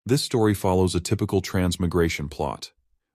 This story follows a typical transmigration plot,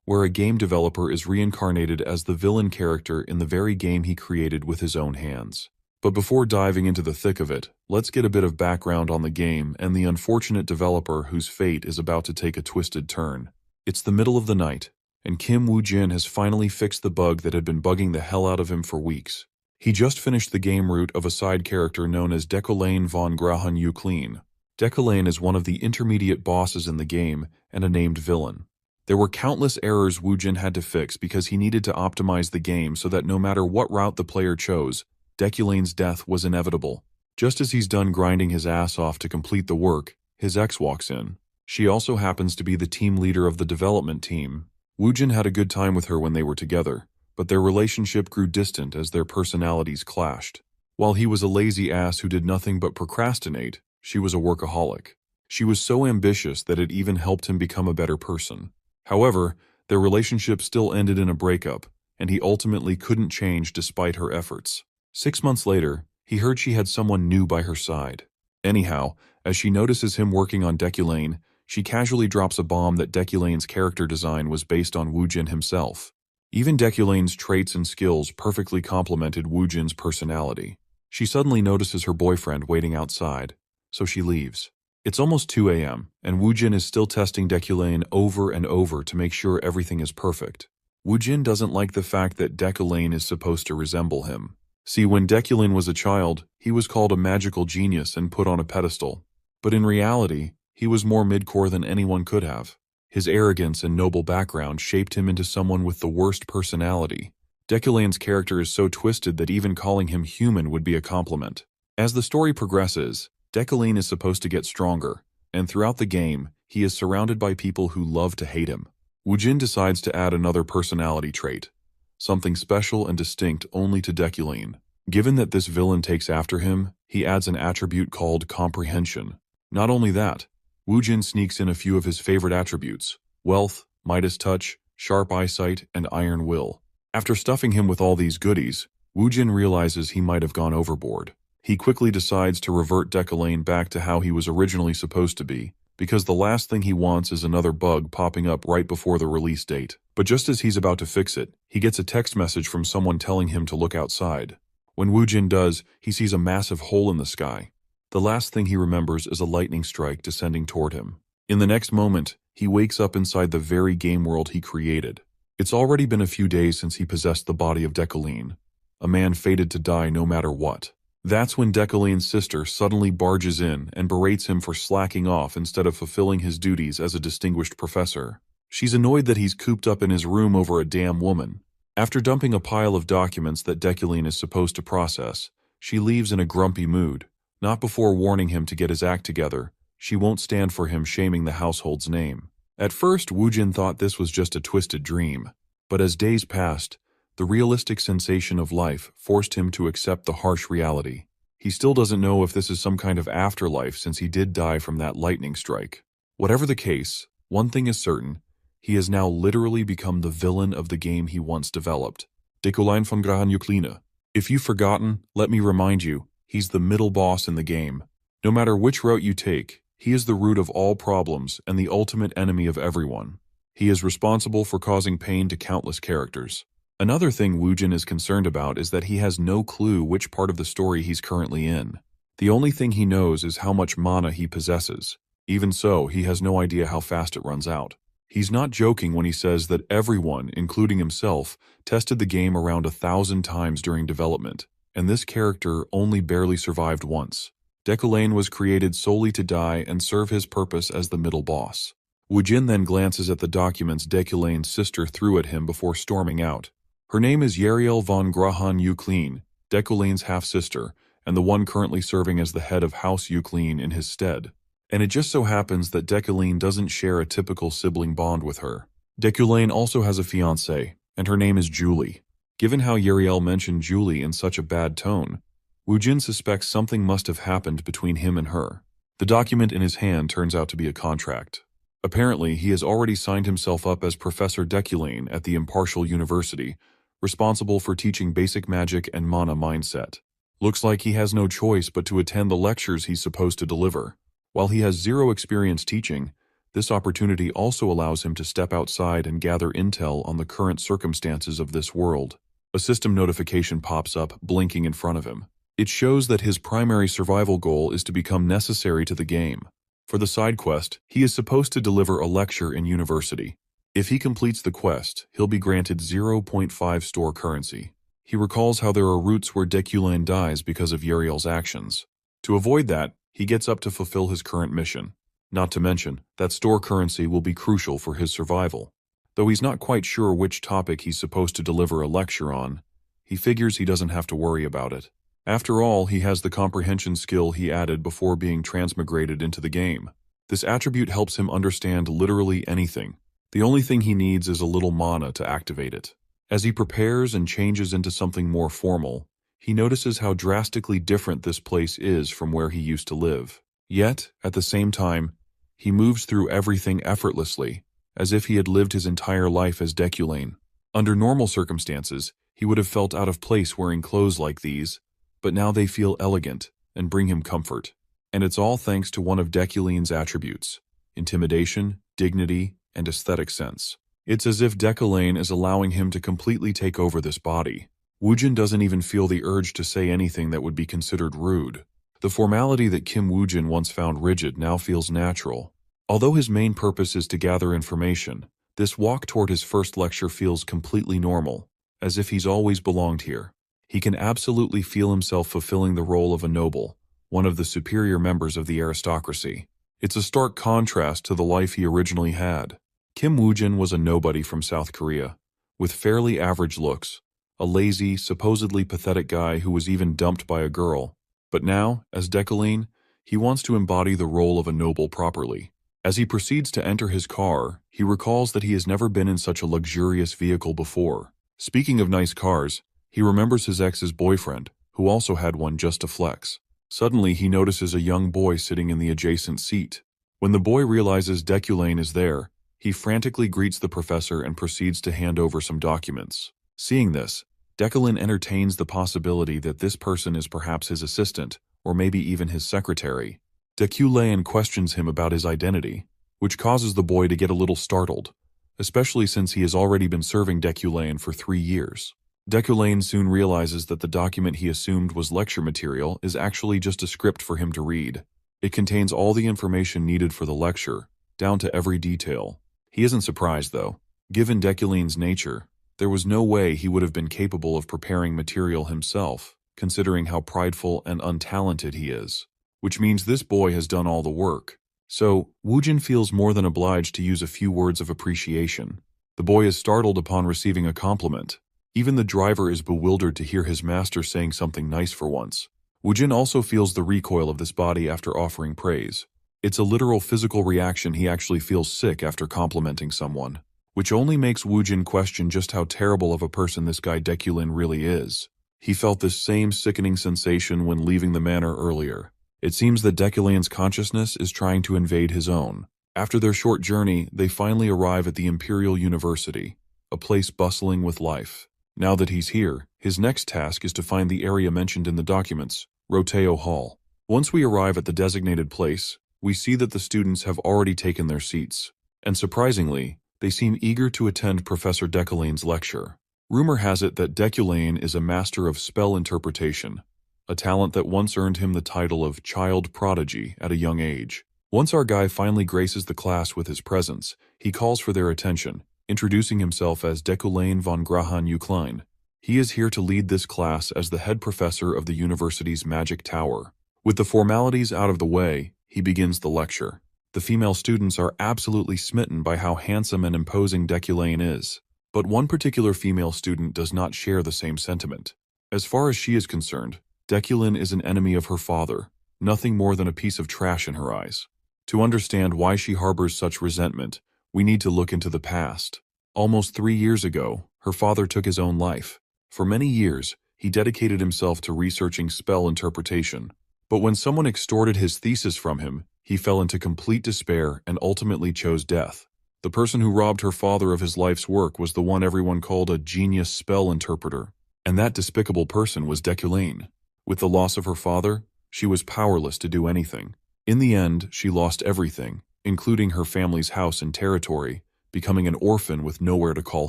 where a game developer is reincarnated as the villain character in the very game he created with his own hands. But before diving into the thick of it, let's get a bit of background on the game and the unfortunate developer whose fate is about to take a twisted turn. It's the middle of the night, and Kim Woo-jin has finally fixed the bug that had been bugging the hell out of him for weeks. He just finished the game route of a side character known as Decolane von Grahan Euclean. Decolane is one of the intermediate bosses in the game and a named villain. There were countless errors Woo-jin had to fix because he needed to optimize the game so that no matter what route the player chose, Deculane's death was inevitable. Just as he's done grinding his ass off to complete the work, his ex walks in. She also happens to be the team leader of the development team. Woo-jin had a good time with her when they were together, but their relationship grew distant as their personalities clashed. While he was a lazy ass who did nothing but procrastinate, she was a workaholic. She was so ambitious that it even helped him become a better person. However, their relationship still ended in a breakup, and he ultimately couldn't change despite her efforts. 6 months later, he heard she had someone new by her side. Anyhow, as she notices him working on Deculane, she casually drops a bomb that Deculane's character design was based on Woo-jin himself. Even Deculane's traits and skills perfectly complemented Woo-jin's personality. She suddenly notices her boyfriend waiting outside, so she leaves. It's almost 2 a.m., and Woo-jin is still testing Deculane over and over to make sure everything is perfect. Woo-jin doesn't like the fact that Deculane is supposed to resemble him. See, when Deculane was a child, he was called a magical genius and put on a pedestal. But in reality, he was more mid-core than anyone could have. His arrogance and noble background shaped him into someone with the worst personality. Deculane's character is so twisted that even calling him human would be a compliment. As the story progresses, Deculane is supposed to get stronger, and throughout the game, he is surrounded by people who love to hate him. Woo-jin decides to add another personality trait, something special and distinct only to Deculane. Given that this villain takes after him, he adds an attribute called comprehension. Not only that, Woo-jin sneaks in a few of his favorite attributes: wealth, Midas touch, sharp eyesight, and iron will. After stuffing him with all these goodies, Woo-jin realizes he might have gone overboard. He quickly decides to revert Deculane back to how he was originally supposed to be, because the last thing he wants is another bug popping up right before the release date. But just as he's about to fix it, he gets a text message from someone telling him to look outside. When Woo-jin does, he sees a massive hole in the sky. The last thing he remembers is a lightning strike descending toward him. In the next moment, he wakes up inside the very game world he created. It's already been a few days since he possessed the body of Deculane, a man fated to die no matter what. That's when Deculane's sister suddenly barges in and berates him for slacking off instead of fulfilling his duties as a distinguished professor. She's annoyed that he's cooped up in his room over a damn woman. After dumping a pile of documents that Deculane is supposed to process, she leaves in a grumpy mood. Not before warning him to get his act together. She won't stand for him shaming the household's name. At first, Woo-jin thought this was just a twisted dream. But as days passed, the realistic sensation of life forced him to accept the harsh reality. He still doesn't know if this is some kind of afterlife since he did die from that lightning strike. Whatever the case, one thing is certain: he has now literally become the villain of the game he once developed. Decolane von Grahan Euclean. If you've forgotten, let me remind you, he's the middle boss in the game. No matter which route you take, he is the root of all problems and the ultimate enemy of everyone. He is responsible for causing pain to countless characters. Another thing Woo-jin is concerned about is that he has no clue which part of the story he's currently in. The only thing he knows is how much mana he possesses. Even so, he has no idea how fast it runs out. He's not joking when he says that everyone, including himself, tested the game around 1,000 times during development, and this character only barely survived once. Deculane was created solely to die and serve his purpose as the middle boss. Woo-jin then glances at the documents Deculane's sister threw at him before storming out. Her name is Yariel von Grahan Euclean, Deculane's half-sister, and the one currently serving as the head of House Euclean in his stead. And it just so happens that Deculane doesn't share a typical sibling bond with her. Deculane also has a fiancée, and her name is Julie. Given how Yariel mentioned Julie in such a bad tone, Woo-jin suspects something must have happened between him and her. The document in his hand turns out to be a contract. Apparently, he has already signed himself up as Professor Deculane at the Impartial University, responsible for teaching basic magic and mana mindset. Looks like he has no choice but to attend the lectures he's supposed to deliver. While he has zero experience teaching, This opportunity also allows him to step outside and gather intel on the current circumstances of this world. A system notification pops up, blinking in front of him. It shows that his primary survival goal is to become necessary to the game. For the side quest, he is supposed to deliver a lecture in university. If he completes the quest, he'll be granted 0.5 store currency. He recalls how there are routes where Dekulane dies because of Uriel's actions. To avoid that, he gets up to fulfill his current mission. Not to mention that store currency will be crucial for his survival. Though he's not quite sure which topic he's supposed to deliver a lecture on, he figures he doesn't have to worry about it. After all, he has the comprehension skill he added before being transmigrated into the game. This attribute helps him understand literally anything. The only thing he needs is a little mana to activate it. As he prepares and changes into something more formal, he notices how drastically different this place is from where he used to live. Yet, at the same time, he moves through everything effortlessly, as if he had lived his entire life as Dekulane. Under normal circumstances, he would have felt out of place wearing clothes like these, but now they feel elegant and bring him comfort. And it's all thanks to one of Dekulane's attributes: intimidation, dignity, and aesthetic sense. It's as if Dekulane is allowing him to completely take over this body. Woojin doesn't even feel the urge to say anything that would be considered rude. The formality that Kim Woojin once found rigid now feels natural. Although his main purpose is to gather information, this walk toward his first lecture feels completely normal, as if he's always belonged here. He can absolutely feel himself fulfilling the role of a noble, one of the superior members of the aristocracy. It's a stark contrast to the life he originally had. Kim Woojin was a nobody from South Korea, with fairly average looks, a lazy, supposedly pathetic guy who was even dumped by a girl. But now, as Dekulane, he wants to embody the role of a noble properly. As he proceeds to enter his car, he recalls that he has never been in such a luxurious vehicle before. Speaking of nice cars, he remembers his ex's boyfriend, who also had one just to flex. Suddenly, he notices a young boy sitting in the adjacent seat. When the boy realizes Dekulane is there, he frantically greets the professor and proceeds to hand over some documents. Seeing this, Dekulane entertains the possibility that this person is perhaps his assistant, or maybe even his secretary. Dekulane questions him about his identity, which causes the boy to get a little startled, especially since he has already been serving Dekulane for 3 years. Dekulane soon realizes that the document he assumed was lecture material is actually just a script for him to read. It contains all the information needed for the lecture, down to every detail. He isn't surprised, though. Given Dekulane's nature, there was no way he would have been capable of preparing material himself, considering how prideful and untalented he is. Which means this boy has done all the work. So, Woojin feels more than obliged to use a few words of appreciation. The boy is startled upon receiving a compliment. Even the driver is bewildered to hear his master saying something nice for once. Woojin also feels the recoil of this body after offering praise. It's a literal physical reaction. He actually feels sick after complimenting someone, which only makes Woojin question just how terrible of a person this guy Dekulane really is. He felt this same sickening sensation when leaving the manor earlier. It seems that Dekulane's consciousness is trying to invade his own. After their short journey, they finally arrive at the Imperial University, a place bustling with life. Now that he's here, his next task is to find the area mentioned in the documents, Roteo Hall. Once we arrive at the designated place, we see that the students have already taken their seats, and surprisingly, they seem eager to attend Professor Dekulane's lecture. Rumor has it that Dekulane is a master of spell interpretation, a talent that once earned him the title of child prodigy at a young age. Once our guy finally graces the class with his presence, he calls for their attention, introducing himself as Dekulane von Grahan Uklein. He is here to lead this class as the head professor of the university's magic tower. With the formalities out of the way, he begins the lecture. The female students are absolutely smitten by how handsome and imposing Dekulane is. But one particular female student does not share the same sentiment. As far as she is concerned, Dekulane is an enemy of her father, nothing more than a piece of trash in her eyes. To understand why she harbors such resentment, we need to look into the past. Almost 3 years ago, her father took his own life. For many years, he dedicated himself to researching spell interpretation. But when someone extorted his thesis from him, he fell into complete despair and ultimately chose death. The person who robbed her father of his life's work was the one everyone called a genius spell interpreter. And that despicable person was Dekulane. With the loss of her father, she was powerless to do anything. In the end, she lost everything, including her family's house and territory, becoming an orphan with nowhere to call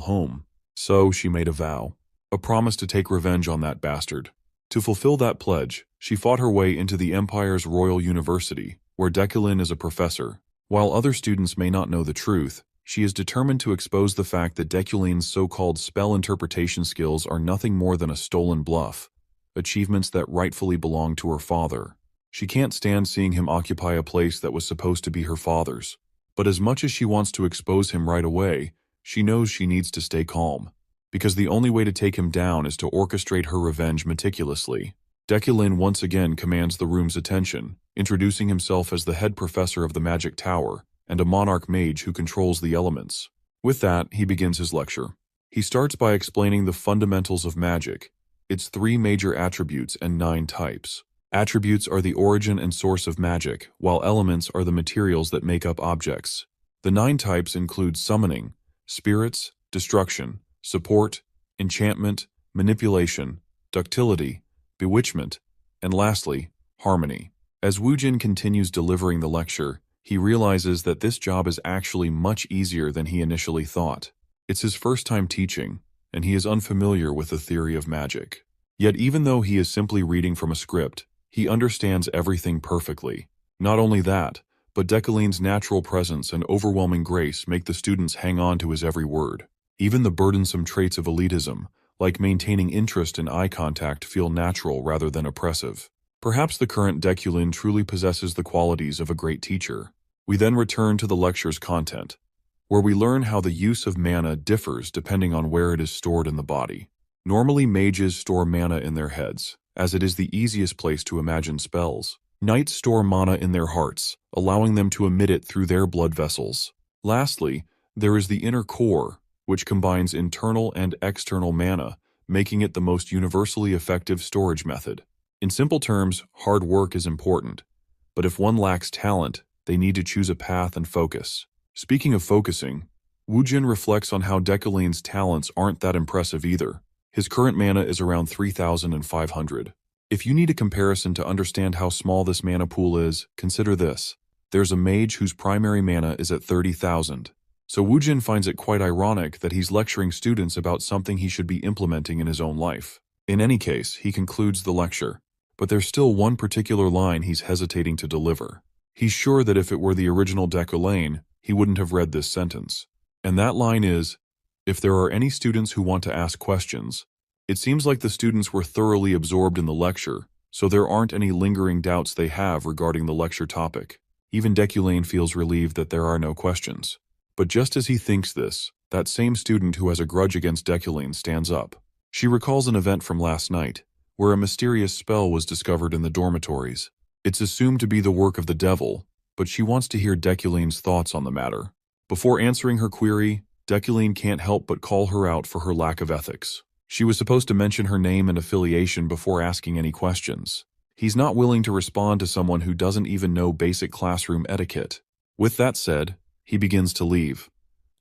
home. So she made a vow, a promise to take revenge on that bastard. To fulfill that pledge, she fought her way into the Empire's Royal University, where Dekulin is a professor. While other students may not know the truth, she is determined to expose the fact that Dekulin's so-called spell interpretation skills are nothing more than a stolen bluff, achievements that rightfully belong to her father. She can't stand seeing him occupy a place that was supposed to be her father's. But as much as she wants to expose him right away, she knows she needs to stay calm, because the only way to take him down is to orchestrate her revenge meticulously. Dekulin once again commands the room's attention, introducing himself as the head professor of the Magic Tower and a monarch mage who controls the elements. With that, he begins his lecture. He starts by explaining the fundamentals of magic, its 3 major attributes and 9 types. Attributes are the origin and source of magic, while elements are the materials that make up objects. The 9 types include summoning, spirits, destruction, support, enchantment, manipulation, ductility, bewitchment, and lastly, harmony. As Wujin continues delivering the lecture, he realizes that this job is actually much easier than he initially thought. It's his first time teaching, and he is unfamiliar with the theory of magic. Yet even though he is simply reading from a script, he understands everything perfectly. Not only that, but Dekulin's natural presence and overwhelming grace make the students hang on to his every word. Even the burdensome traits of elitism, like maintaining interest and eye contact, feel natural rather than oppressive. Perhaps the current Dekulin truly possesses the qualities of a great teacher. We then return to the lecture's content, where we learn how the use of mana differs depending on where it is stored in the body. Normally, mages store mana in their heads, as it is the easiest place to imagine spells. Knights store mana in their hearts, allowing them to emit it through their blood vessels. Lastly, there is the inner core, which combines internal and external mana, making it the most universally effective storage method. In simple terms, hard work is important, but if one lacks talent, they need to choose a path and focus. Speaking of focusing, Wujin reflects on how Dekulin's talents aren't that impressive either. His current mana is around 3,500. If you need a comparison to understand how small this mana pool is, consider this. There's a mage whose primary mana is at 30,000. So Wujin finds it quite ironic that he's lecturing students about something he should be implementing in his own life. In any case, he concludes the lecture, but there's still one particular line he's hesitating to deliver. He's sure that if it were the original Dekulin, he wouldn't have read this sentence. And that line is, if there are any students who want to ask questions. It seems like the students were thoroughly absorbed in the lecture, so there aren't any lingering doubts they have regarding the lecture topic. Even Dekulin feels relieved that there are no questions. But just as he thinks this, that same student who has a grudge against Dekulin stands up. She recalls an event from last night, where a mysterious spell was discovered in the dormitories. It's assumed to be the work of the devil, but she wants to hear Dekulin's thoughts on the matter. Before answering her query, Dekulin can't help but call her out for her lack of ethics. She was supposed to mention her name and affiliation before asking any questions. He's not willing to respond to someone who doesn't even know basic classroom etiquette. With that said, he begins to leave.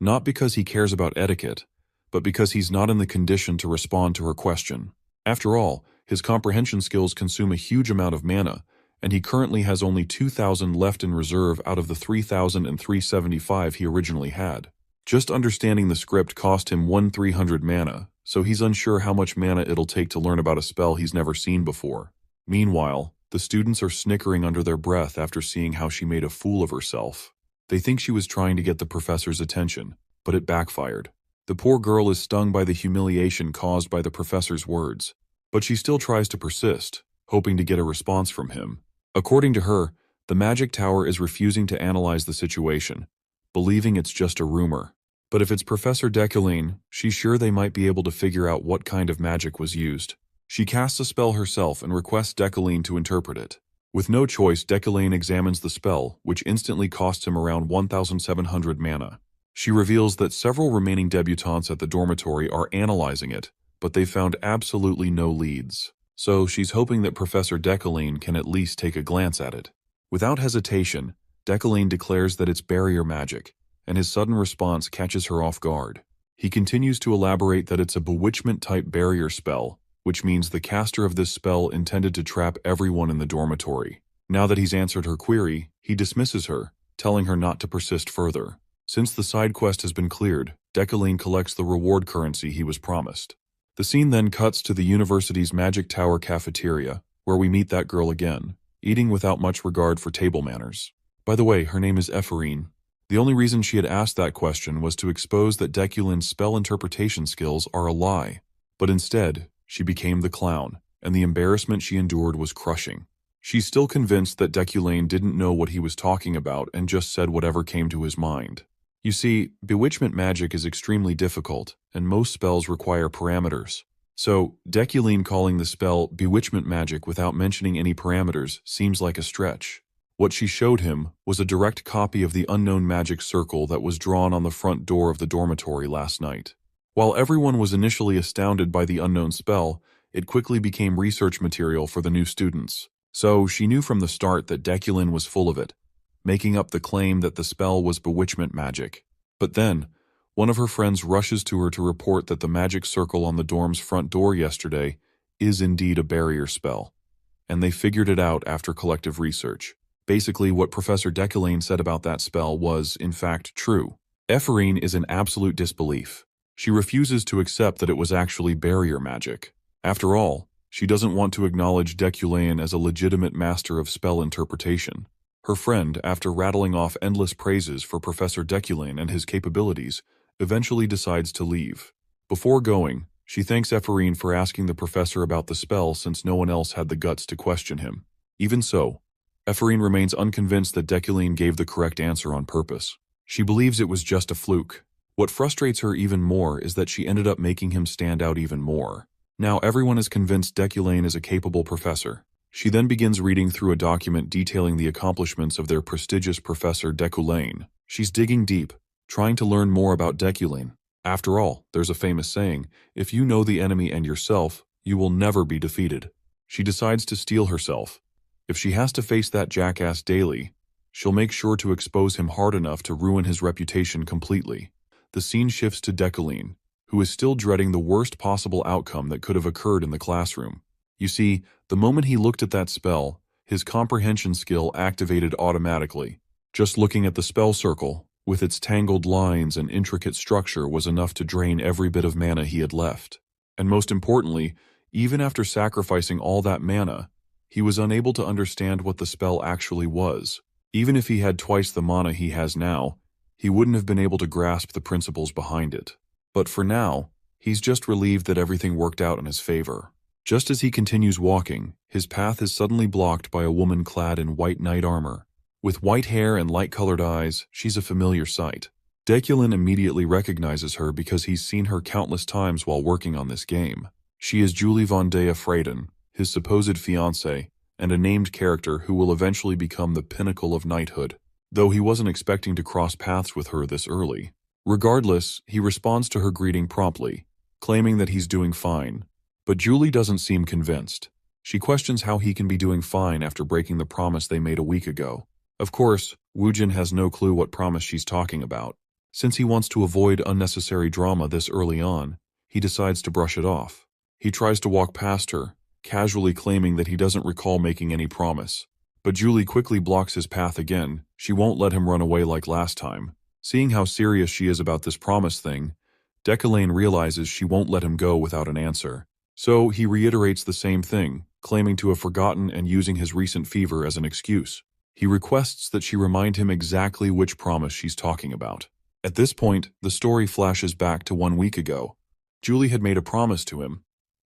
Not because he cares about etiquette, but because he's not in the condition to respond to her question. After all, his comprehension skills consume a huge amount of mana, and he currently has only 2,000 left in reserve out of the 3,375 he originally had. Just understanding the script cost him 1,300 mana, so he's unsure how much mana it'll take to learn about a spell he's never seen before. Meanwhile, the students are snickering under their breath after seeing how she made a fool of herself. They think she was trying to get the professor's attention, but it backfired. The poor girl is stung by the humiliation caused by the professor's words, but she still tries to persist, hoping to get a response from him. According to her, the Magic Tower is refusing to analyze the situation, believing it's just a rumor. But if it's Professor Dekulin, she's sure they might be able to figure out what kind of magic was used. She casts a spell herself and requests Dekulin to interpret it. With no choice, Dekulin examines the spell, which instantly costs him around 1,700 mana. She reveals that several remaining debutantes at the dormitory are analyzing it, but they found absolutely no leads. So she's hoping that Professor Dekulin can at least take a glance at it. Without hesitation, Dekulin declares that it's barrier magic, and his sudden response catches her off guard. He continues to elaborate that it's a bewitchment-type barrier spell, which means the caster of this spell intended to trap everyone in the dormitory. Now that he's answered her query, he dismisses her, telling her not to persist further. Since the side quest has been cleared, Decaline collects the reward currency he was promised. The scene then cuts to the university's Magic Tower cafeteria, where we meet that girl again, eating without much regard for table manners. By the way, her name is Ephorine. The only reason she had asked that question was to expose that Decaline's spell interpretation skills are a lie. But instead, she became the clown, and the embarrassment she endured was crushing. She's still convinced that Decaline didn't know what he was talking about and just said whatever came to his mind. You see, bewitchment magic is extremely difficult, and most spells require parameters. So, Decaline calling the spell bewitchment magic without mentioning any parameters seems like a stretch. What she showed him was a direct copy of the unknown magic circle that was drawn on the front door of the dormitory last night. While everyone was initially astounded by the unknown spell, it quickly became research material for the new students. So, she knew from the start that Decaline was full of it, making up the claim that the spell was bewitchment magic. But then, one of her friends rushes to her to report that the magic circle on the dorm's front door yesterday is indeed a barrier spell. And they figured it out after collective research. Basically, what Professor Decaline said about that spell was, in fact, true. Ephorine is in absolute disbelief. She refuses to accept that it was actually barrier magic. After all, she doesn't want to acknowledge Decaline as a legitimate master of spell interpretation. Her friend, after rattling off endless praises for Professor Decaline and his capabilities, eventually decides to leave. Before going, she thanks Ephorine for asking the professor about the spell since no one else had the guts to question him. Even so, Ephorine remains unconvinced that Decaline gave the correct answer on purpose. She believes it was just a fluke. What frustrates her even more is that she ended up making him stand out even more. Now everyone is convinced Decaline is a capable professor. She then begins reading through a document detailing the accomplishments of their prestigious professor Decaline. She's digging deep, trying to learn more about Decaline. After all, there's a famous saying, if you know the enemy and yourself, you will never be defeated. She decides to steel herself. If she has to face that jackass daily, she'll make sure to expose him hard enough to ruin his reputation completely. The scene shifts to Decaline, who is still dreading the worst possible outcome that could have occurred in the classroom. You see, the moment he looked at that spell, his comprehension skill activated automatically. Just looking at the spell circle, with its tangled lines and intricate structure, was enough to drain every bit of mana he had left. And most importantly, even after sacrificing all that mana, he was unable to understand what the spell actually was. Even if he had twice the mana he has now, he wouldn't have been able to grasp the principles behind it. But for now, he's just relieved that everything worked out in his favor. Just as he continues walking, his path is suddenly blocked by a woman clad in white knight armor. With white hair and light-colored eyes, she's a familiar sight. Decaline immediately recognizes her because he's seen her countless times while working on this game. She is Julie von Dea Freyden, his supposed fiancée, and a named character who will eventually become the pinnacle of knighthood, though he wasn't expecting to cross paths with her this early. Regardless, he responds to her greeting promptly, claiming that he's doing fine. But Julie doesn't seem convinced. She questions how he can be doing fine after breaking the promise they made a week ago. Of course, Woojin has no clue what promise she's talking about. Since he wants to avoid unnecessary drama this early on, he decides to brush it off. He tries to walk past her, casually claiming that he doesn't recall making any promise. But Julie quickly blocks his path again. She won't let him run away like last time. Seeing how serious she is about this promise thing, Decaline realizes she won't let him go without an answer. So he reiterates the same thing, claiming to have forgotten and using his recent fever as an excuse. He requests that she remind him exactly which promise she's talking about. At this point, the story flashes back to 1 week ago. Julie had made a promise to him.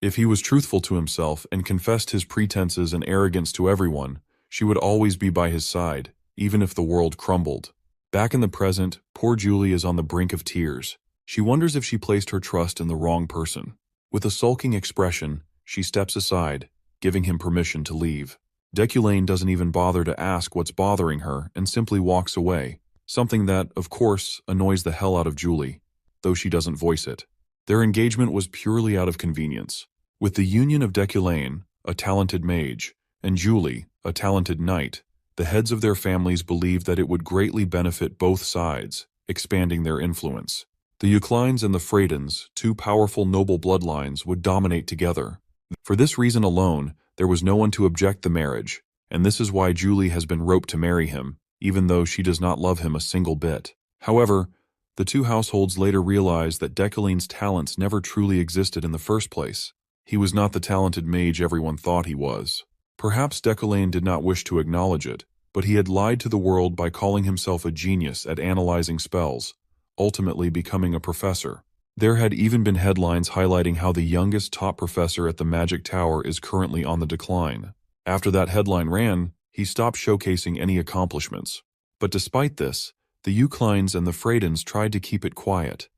If he was truthful to himself and confessed his pretenses and arrogance to everyone, she would always be by his side, even if the world crumbled. Back in the present, poor Julie is on the brink of tears. She wonders if she placed her trust in the wrong person. With a sulking expression, she steps aside, giving him permission to leave. Decaline doesn't even bother to ask what's bothering her and simply walks away, something that, of course, annoys the hell out of Julie, though she doesn't voice it. Their engagement was purely out of convenience. With the union of Decaline, a talented mage, and Julie, a talented knight, the heads of their families believed that it would greatly benefit both sides, expanding their influence. The Euclines and the Freydens, two powerful noble bloodlines, would dominate together. For this reason alone, there was no one to object the marriage, and this is why Julie has been roped to marry him, even though she does not love him a single bit. However, the two households later realize that Decaline's talents never truly existed in the first place. He was not the talented mage everyone thought he was. Perhaps Decaline did not wish to acknowledge it, but he had lied to the world by calling himself a genius at analyzing spells, ultimately becoming a professor. There had even been headlines highlighting how the youngest top professor at the Magic Tower is currently on the decline. After that headline ran, he stopped showcasing any accomplishments. But despite this, the Euclines and the Freydens tried to keep it quiet,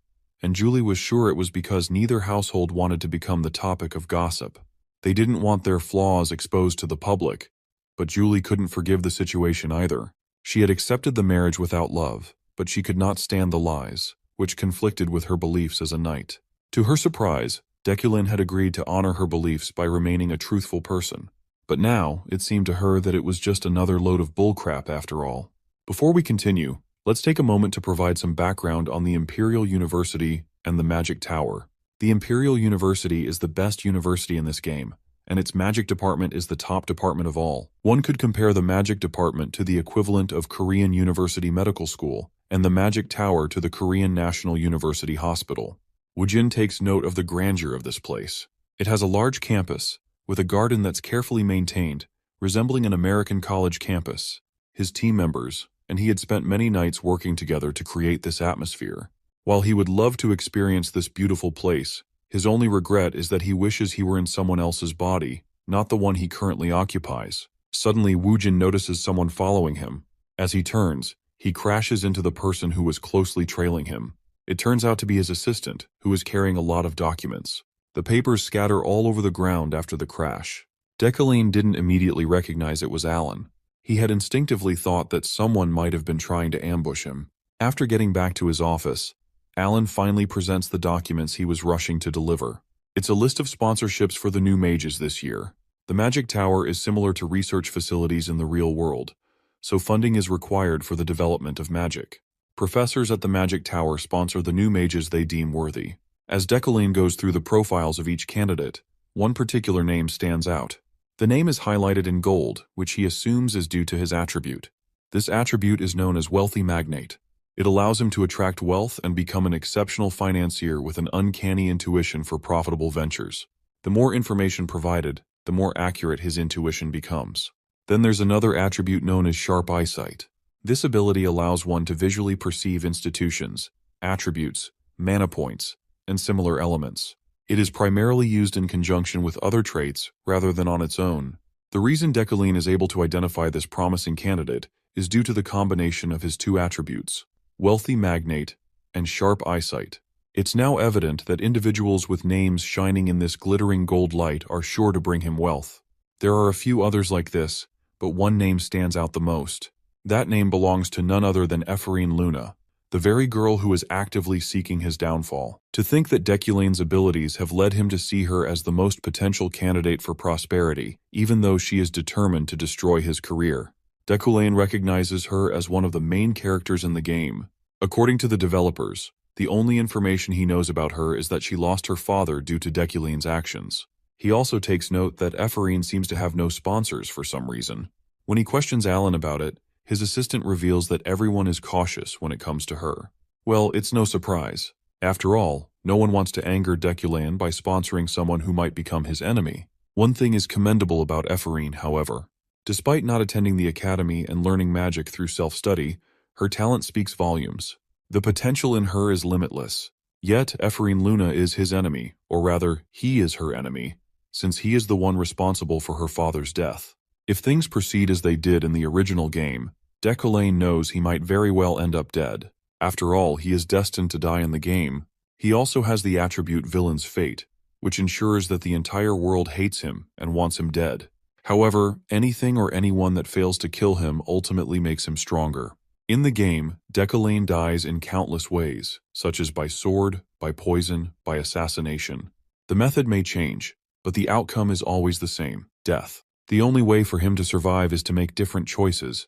and Julie was sure it was because neither household wanted to become the topic of gossip. They didn't want their flaws exposed to the public, but Julie couldn't forgive the situation either. She had accepted the marriage without love, but she could not stand the lies, which conflicted with her beliefs as a knight. To her surprise, Decaline had agreed to honor her beliefs by remaining a truthful person. But now, it seemed to her that it was just another load of bullcrap after all. Before we continue, let's take a moment to provide some background on the Imperial University and the Magic Tower. The Imperial University is the best university in this game, and its magic department is the top department of all. One could compare the magic department to the equivalent of Korean University Medical School, and the Magic Tower to the Korean National University Hospital. Woojin takes note of the grandeur of this place. It has a large campus, with a garden that's carefully maintained, resembling an American college campus. His team members, and he had spent many nights working together to create this atmosphere. While he would love to experience this beautiful place, his only regret is that he wishes he were in someone else's body, not the one he currently occupies. Suddenly, Woojin notices someone following him. As he turns, he crashes into the person who was closely trailing him. It turns out to be his assistant, who is carrying a lot of documents. The papers scatter all over the ground after the crash. Decaline didn't immediately recognize it was Alan. He had instinctively thought that someone might have been trying to ambush him. After getting back to his office, Alan finally presents the documents he was rushing to deliver. It's a list of sponsorships for the new mages this year. The Magic Tower is similar to research facilities in the real world, so funding is required for the development of magic. Professors at the Magic Tower sponsor the new mages they deem worthy. As Decaline goes through the profiles of each candidate, one particular name stands out. The name is highlighted in gold, which he assumes is due to his attribute. This attribute is known as Wealthy Magnate. It allows him to attract wealth and become an exceptional financier with an uncanny intuition for profitable ventures. The more information provided, the more accurate his intuition becomes. Then there's another attribute known as Sharp Eyesight. This ability allows one to visually perceive institutions, attributes, mana points, and similar elements. It is primarily used in conjunction with other traits rather than on its own. The reason Decaline is able to identify this promising candidate is due to the combination of his two attributes, Wealthy Magnate and Sharp Eyesight. It's now evident that individuals with names shining in this glittering gold light are sure to bring him wealth. There are a few others like this, but one name stands out the most. That name belongs to none other than Ephraim Luna, the very girl who is actively seeking his downfall. To think that Decaline's abilities have led him to see her as the most potential candidate for prosperity, even though she is determined to destroy his career. Decaline recognizes her as one of the main characters in the game. According to the developers, the only information he knows about her is that she lost her father due to Decaline's actions. He also takes note that Ephraim seems to have no sponsors for some reason. When he questions Alan about it, his assistant reveals that everyone is cautious when it comes to her. Well, it's no surprise. After all, no one wants to anger Decaline by sponsoring someone who might become his enemy. One thing is commendable about Ephraim, however. Despite not attending the academy and learning magic through self-study, her talent speaks volumes. The potential in her is limitless. Yet, Ephraim Luna is his enemy, or rather, he is her enemy, since he is the one responsible for her father's death. If things proceed as they did in the original game, Decaline knows he might very well end up dead. After all, he is destined to die in the game. He also has the attribute Villain's Fate, which ensures that the entire world hates him and wants him dead. However, anything or anyone that fails to kill him ultimately makes him stronger. In the game, Decaline dies in countless ways, such as by sword, by poison, by assassination. The method may change, but the outcome is always the same: death. The only way for him to survive is to make different choices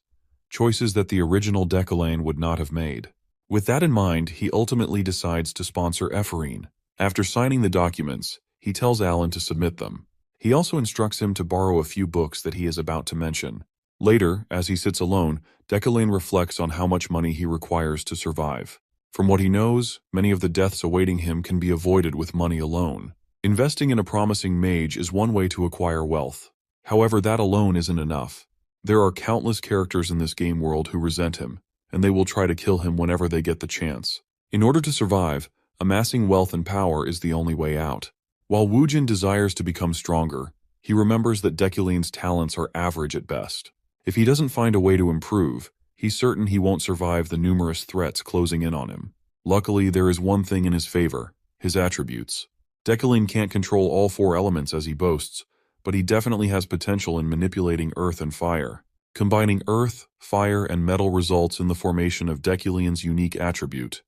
that the original Decaline would not have made. With that in mind, he ultimately decides to sponsor Ephraim. After signing the documents, he tells Alan to submit them. He also instructs him to borrow a few books that he is about to mention. Later, as he sits alone, Decaline reflects on how much money he requires to survive. From what he knows, many of the deaths awaiting him can be avoided with money alone. Investing in a promising mage is one way to acquire wealth. However, that alone isn't enough. There are countless characters in this game world who resent him, and they will try to kill him whenever they get the chance. In order to survive, amassing wealth and power is the only way out. While Wujin desires to become stronger, he remembers that Decaline's talents are average at best. If he doesn't find a way to improve, he's certain he won't survive the numerous threats closing in on him. Luckily, there is one thing in his favor: his attributes. Decaline can't control all 4 elements as he boasts, but he definitely has potential in manipulating earth and fire. Combining earth, fire, and metal results in the formation of Decaline's unique attribute,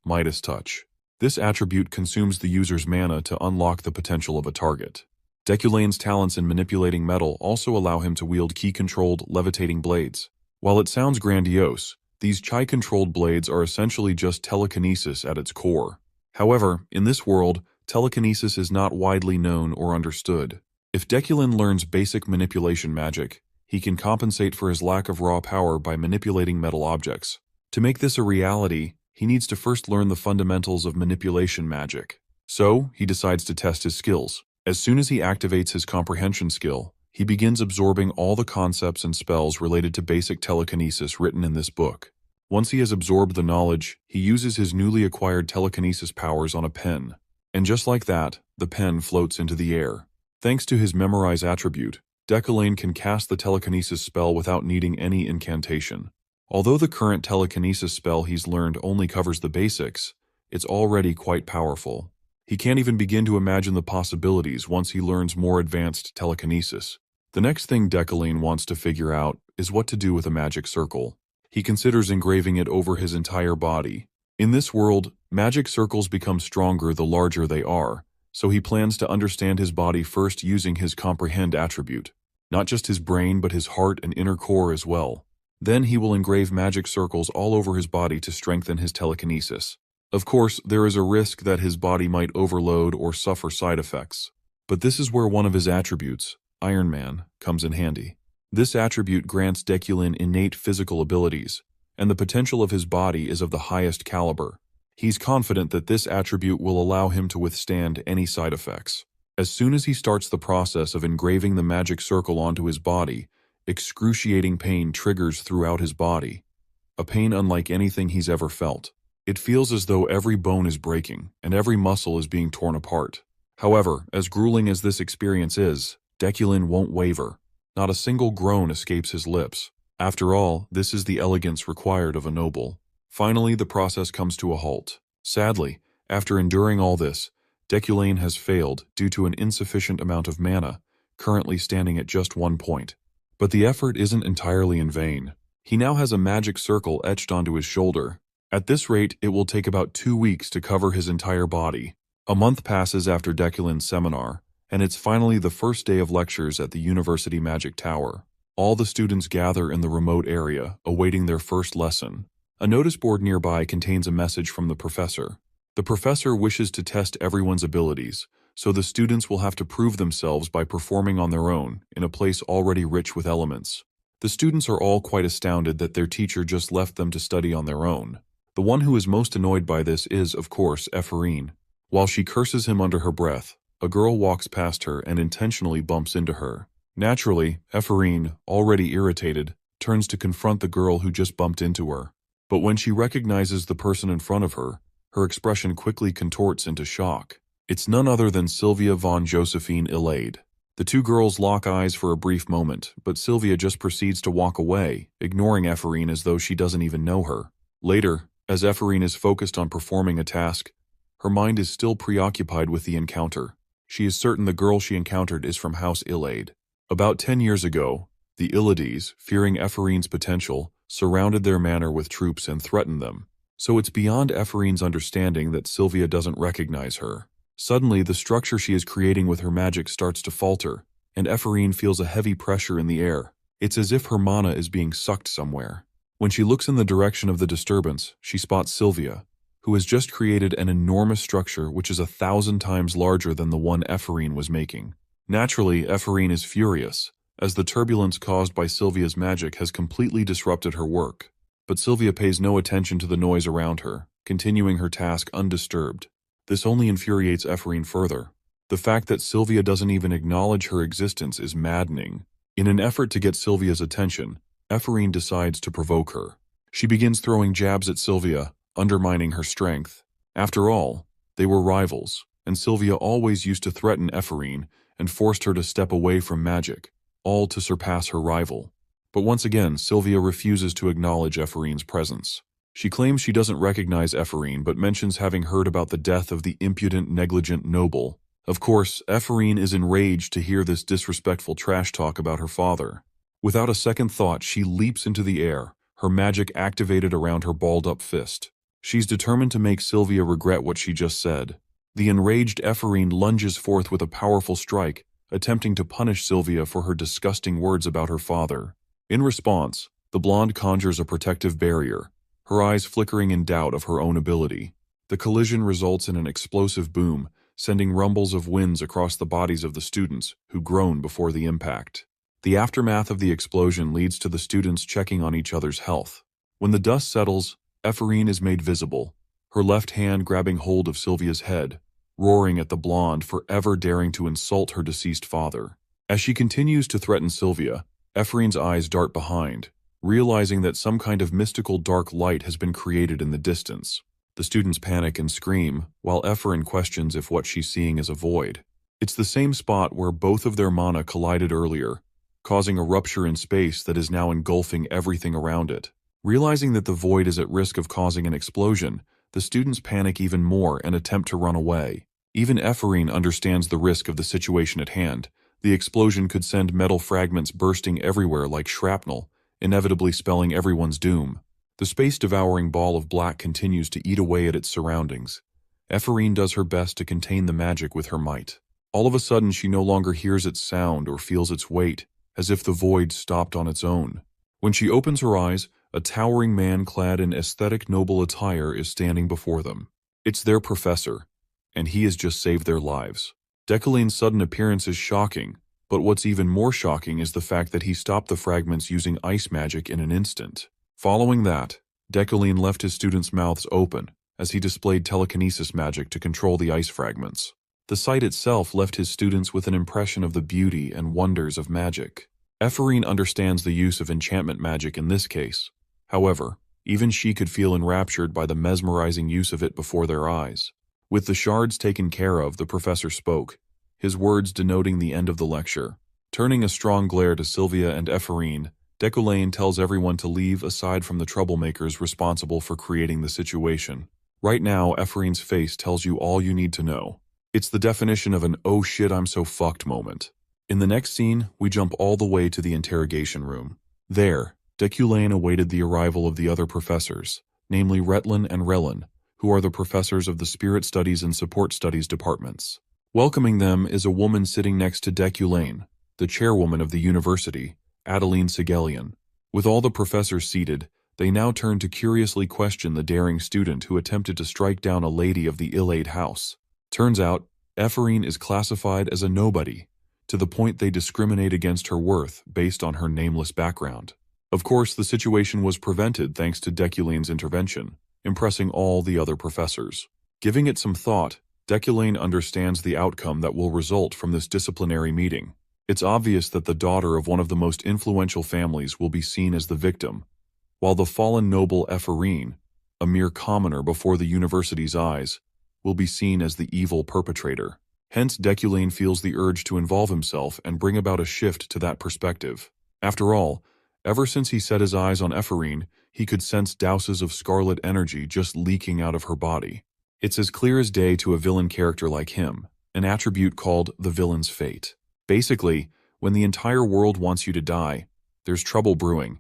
Midas Touch. This attribute consumes the user's mana to unlock the potential of a target. Decaline's talents in manipulating metal also allow him to wield ki-controlled, levitating blades. While it sounds grandiose, these chi-controlled blades are essentially just telekinesis at its core. However, in this world, telekinesis is not widely known or understood. If Decaline learns basic manipulation magic, he can compensate for his lack of raw power by manipulating metal objects. To make this a reality, he needs to first learn the fundamentals of manipulation magic. So, he decides to test his skills. As soon as he activates his comprehension skill, he begins absorbing all the concepts and spells related to basic telekinesis written in this book. Once he has absorbed the knowledge, he uses his newly acquired telekinesis powers on a pen. And just like that, the pen floats into the air. Thanks to his memorize attribute, Decaline can cast the telekinesis spell without needing any incantation. Although the current telekinesis spell he's learned only covers the basics, it's already quite powerful. He can't even begin to imagine the possibilities once he learns more advanced telekinesis. The next thing Decaline wants to figure out is what to do with a magic circle. He considers engraving it over his entire body. In this world, magic circles become stronger the larger they are, so he plans to understand his body first using his comprehend attribute. Not just his brain, but his heart and inner core as well. Then he will engrave magic circles all over his body to strengthen his telekinesis. Of course, there is a risk that his body might overload or suffer side effects. But this is where one of his attributes, Iron Man, comes in handy. This attribute grants Decaline innate physical abilities, and the potential of his body is of the highest caliber. He's confident that this attribute will allow him to withstand any side effects. As soon as he starts the process of engraving the magic circle onto his body, excruciating pain triggers throughout his body. A pain unlike anything he's ever felt. It feels as though every bone is breaking, and every muscle is being torn apart. However, as grueling as this experience is, Decaline won't waver. Not a single groan escapes his lips. After all, this is the elegance required of a noble. Finally, the process comes to a halt. Sadly, after enduring all this, Decaline has failed due to an insufficient amount of mana, currently standing at just 1 point. But the effort isn't entirely in vain. He now has a magic circle etched onto his shoulder. At this rate, it will take about 2 weeks to cover his entire body. A month passes after Decaline's seminar, and it's finally the first day of lectures at the University Magic Tower. All the students gather in the remote area, awaiting their first lesson. A notice board nearby contains a message from the professor. The professor wishes to test everyone's abilities, so the students will have to prove themselves by performing on their own, in a place already rich with elements. The students are all quite astounded that their teacher just left them to study on their own. The one who is most annoyed by this is, of course, Ephorine. While she curses him under her breath, a girl walks past her and intentionally bumps into her. Naturally, Ephorine, already irritated, turns to confront the girl who just bumped into her. But when she recognizes the person in front of her, her expression quickly contorts into shock. It's none other than Sylvia von Josephine Illeid. The two girls lock eyes for a brief moment, but Sylvia just proceeds to walk away, ignoring Ephorine as though she doesn't even know her. Later, as Ephorine is focused on performing a task, her mind is still preoccupied with the encounter. She is certain the girl she encountered is from House Illeid. About 10 years ago, the Illides, fearing Ephorine's potential, surrounded their manor with troops and threatened them. So it's beyond Ephorine's understanding that Sylvia doesn't recognize her. Suddenly, the structure she is creating with her magic starts to falter, and Ephorine feels a heavy pressure in the air. It's as if her mana is being sucked somewhere. When she looks in the direction of the disturbance, she spots Sylvia, who has just created an enormous structure which is 1,000 times larger than the one Ephorine was making. Naturally, Ephorine is furious, as the turbulence caused by Sylvia's magic has completely disrupted her work. But Sylvia pays no attention to the noise around her, continuing her task undisturbed. This only infuriates Ephraim further. The fact that Sylvia doesn't even acknowledge her existence is maddening. In an effort to get Sylvia's attention, Ephraim decides to provoke her. She begins throwing jabs at Sylvia, undermining her strength. After all, they were rivals, and Sylvia always used to threaten Ephraim and forced her to step away from magic, all to surpass her rival. But once again, Sylvia refuses to acknowledge Ephraim's presence. She claims she doesn't recognize Ephraim but mentions having heard about the death of the impudent, negligent noble. Of course, Ephraim is enraged to hear this disrespectful trash talk about her father. Without a second thought, she leaps into the air, her magic activated around her balled-up fist. She's determined to make Sylvia regret what she just said. The enraged Ephraim lunges forth with a powerful strike, attempting to punish Sylvia for her disgusting words about her father. In response, the blonde conjures a protective barrier, her eyes flickering in doubt of her own ability. The collision results in an explosive boom, sending rumbles of winds across the bodies of the students, who groan before the impact. The aftermath of the explosion leads to the students checking on each other's health. When the dust settles, Ephraim is made visible, her left hand grabbing hold of Sylvia's head, roaring at the blonde for ever daring to insult her deceased father. As she continues to threaten Sylvia, Ephraim's eyes dart behind, realizing that some kind of mystical dark light has been created in the distance. The students panic and scream, while Ephraim questions if what she's seeing is a void. It's the same spot where both of their mana collided earlier, causing a rupture in space that is now engulfing everything around it. Realizing that the void is at risk of causing an explosion, the students panic even more and attempt to run away. Even Ephraim understands the risk of the situation at hand. The explosion could send metal fragments bursting everywhere like shrapnel, inevitably spelling everyone's doom. The space-devouring ball of black continues to eat away at its surroundings. Ephraim does her best to contain the magic with her might. All of a sudden, she no longer hears its sound or feels its weight, as if the void stopped on its own. When she opens her eyes, a towering man clad in aesthetic noble attire is standing before them. It's their professor, and he has just saved their lives. Deculane's sudden appearance is shocking, but what's even more shocking is the fact that he stopped the fragments using ice magic in an instant. Following that, Deculane left his students' mouths open as he displayed telekinesis magic to control the ice fragments. The sight itself left his students with an impression of the beauty and wonders of magic. Ephraim understands the use of enchantment magic in this case. However, even she could feel enraptured by the mesmerizing use of it before their eyes. With the shards taken care of, the professor spoke, his words denoting the end of the lecture. Turning a strong glare to Sylvia and Ephraim, Deculane tells everyone to leave aside from the troublemakers responsible for creating the situation. Right now, Ephraim's face tells you all you need to know. It's the definition of an "oh shit, I'm so fucked" moment. In the next scene, we jump all the way to the interrogation room. There, Deculane awaited the arrival of the other professors, namely Retlin and Relin, who are the professors of the Spirit Studies and Support Studies departments. Welcoming them is a woman sitting next to Deculane, the chairwoman of the university, Adeline Sigelian. With all the professors seated, they now turn to curiously question the daring student who attempted to strike down a lady of the ill-aid house. Turns out, Ephraim is classified as a nobody, to the point they discriminate against her worth based on her nameless background. Of course, the situation was prevented thanks to Deculane's intervention, impressing all the other professors. Giving it some thought, Deculane understands the outcome that will result from this disciplinary meeting. It's obvious that the daughter of one of the most influential families will be seen as the victim, while the fallen noble Ephraim, a mere commoner before the university's eyes, will be seen as the evil perpetrator. Hence, Deculane feels the urge to involve himself and bring about a shift to that perspective. After all, ever since he set his eyes on Ephraim, he could sense douses of scarlet energy just leaking out of her body. It's as clear as day to a villain character like him, an attribute called the villain's fate. Basically, when the entire world wants you to die, there's trouble brewing,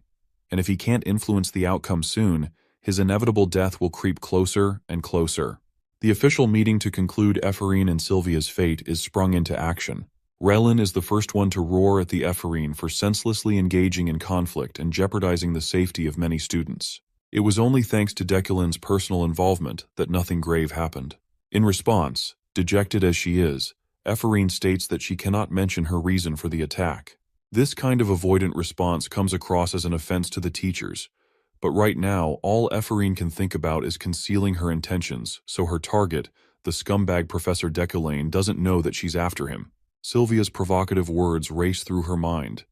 and if he can't influence the outcome soon, his inevitable death will creep closer and closer. The official meeting to conclude Ephraim and Sylvia's fate is sprung into action. Relin is the first one to roar at the Ephraim for senselessly engaging in conflict and jeopardizing the safety of many students. It was only thanks to Deculane's personal involvement that nothing grave happened. In response, dejected as she is, Ephraim states that she cannot mention her reason for the attack. This kind of avoidant response comes across as an offense to the teachers, but right now, all Ephraim can think about is concealing her intentions, so her target, the scumbag Professor Deculane, doesn't know that she's after him. Sylvia's provocative words race through her mind,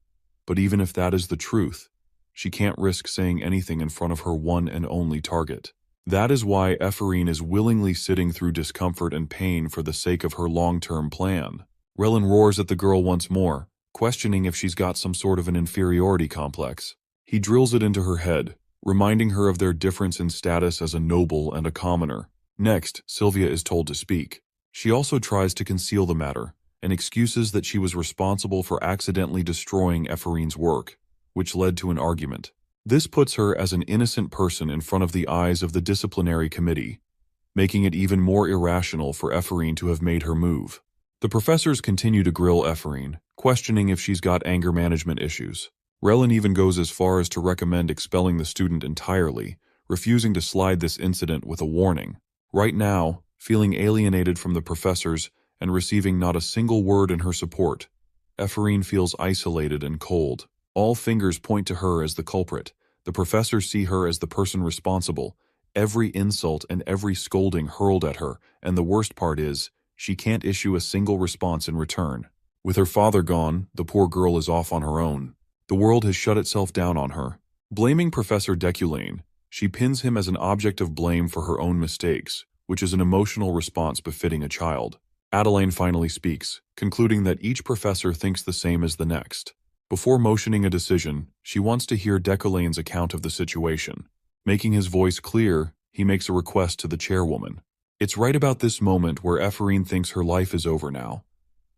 but even if that is the truth, she can't risk saying anything in front of her one and only target. That is why Ephraim is willingly sitting through discomfort and pain for the sake of her long-term plan. Relin roars at the girl once more, questioning if she's got some sort of an inferiority complex. He drills it into her head, reminding her of their difference in status as a noble and a commoner. Next, Sylvia is told to speak. She also tries to conceal the matter, and excuses that she was responsible for accidentally destroying Ephraim's work, which led to an argument. This puts her as an innocent person in front of the eyes of the disciplinary committee, making it even more irrational for Ephraim to have made her move. The professors continue to grill Ephraim, questioning if she's got anger management issues. Relin even goes as far as to recommend expelling the student entirely, refusing to slide this incident with a warning. Right now, feeling alienated from the professors and receiving not a single word in her support, Ephraim feels isolated and cold. All fingers point to her as the culprit. The professors see her as the person responsible. Every insult and every scolding hurled at her, and the worst part is, she can't issue a single response in return. With her father gone, the poor girl is off on her own. The world has shut itself down on her. Blaming Professor Deculane, she pins him as an object of blame for her own mistakes, which is an emotional response befitting a child. Adelaine finally speaks, concluding that each professor thinks the same as the next. Before motioning a decision, she wants to hear Deculane's account of the situation. Making his voice clear, he makes a request to the chairwoman. It's right about this moment where Ephraim thinks her life is over now.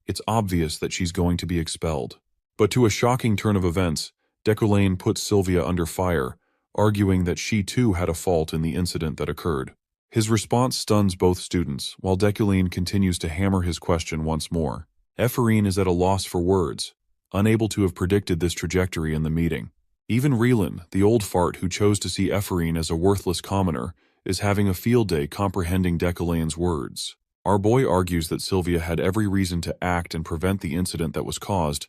It's obvious that she's going to be expelled. But to a shocking turn of events, Deculane puts Sylvia under fire, arguing that she too had a fault in the incident that occurred. His response stuns both students, while Deculane continues to hammer his question once more. Ephraim is at a loss for words, unable to have predicted this trajectory in the meeting. Even Relin, the old fart who chose to see Ephraim as a worthless commoner, is having a field day comprehending Deculane's words. Our boy argues that Sylvia had every reason to act and prevent the incident that was caused,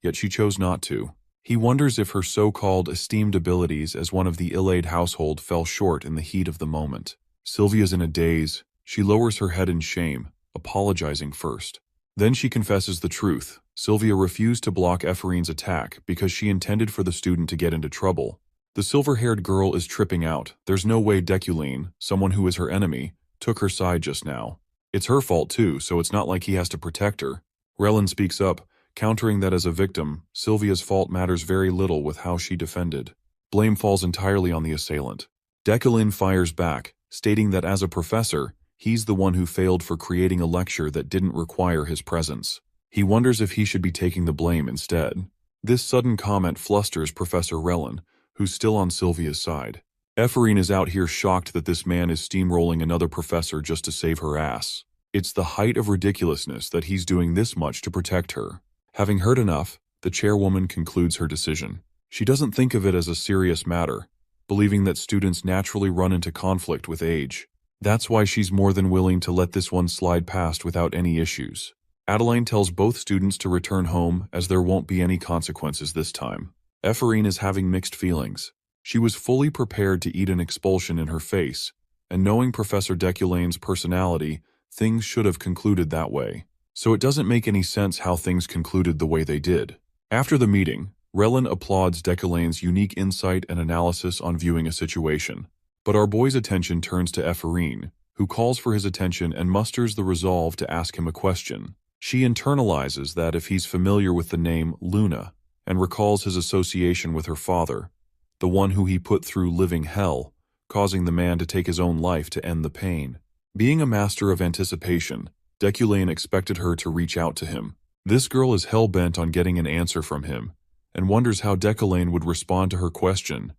yet she chose not to. He wonders if her so-called esteemed abilities as one of the ill-aid household fell short in the heat of the moment. Sylvia's in a daze. She lowers her head in shame, apologizing first. Then she confesses the truth. Sylvia refused to block Ephraim's attack because she intended for the student to get into trouble. The silver-haired girl is tripping out. There's no way Deculane, someone who is her enemy, took her side just now. It's her fault too, so it's not like he has to protect her. Relin speaks up, countering that as a victim, Sylvia's fault matters very little with how she defended. Blame falls entirely on the assailant. Deculane fires back, stating that as a professor, he's the one who failed for creating a lecture that didn't require his presence. He wonders if he should be taking the blame instead. This sudden comment flusters Professor Relin, who's still on Sylvia's side. Ephraim is out here shocked that this man is steamrolling another professor just to save her ass. It's the height of ridiculousness that he's doing this much to protect her. Having heard enough, the chairwoman concludes her decision. She doesn't think of it as a serious matter, believing that students naturally run into conflict with age. That's why she's more than willing to let this one slide past without any issues. Adeline tells both students to return home as there won't be any consequences this time. Ephraim is having mixed feelings. She was fully prepared to eat an expulsion in her face, and knowing Professor Deculane's personality, things should have concluded that way. So it doesn't make any sense how things concluded the way they did. After the meeting, Relin applauds Deculane's unique insight and analysis on viewing a situation. But our boy's attention turns to Ephraim, who calls for his attention and musters the resolve to ask him a question. She internalizes that if he's familiar with the name Luna, and recalls his association with her father, the one who he put through living hell, causing the man to take his own life to end the pain. Being a master of anticipation, Deculane expected her to reach out to him. This girl is hell-bent on getting an answer from him, and wonders how Deculane would respond to her question,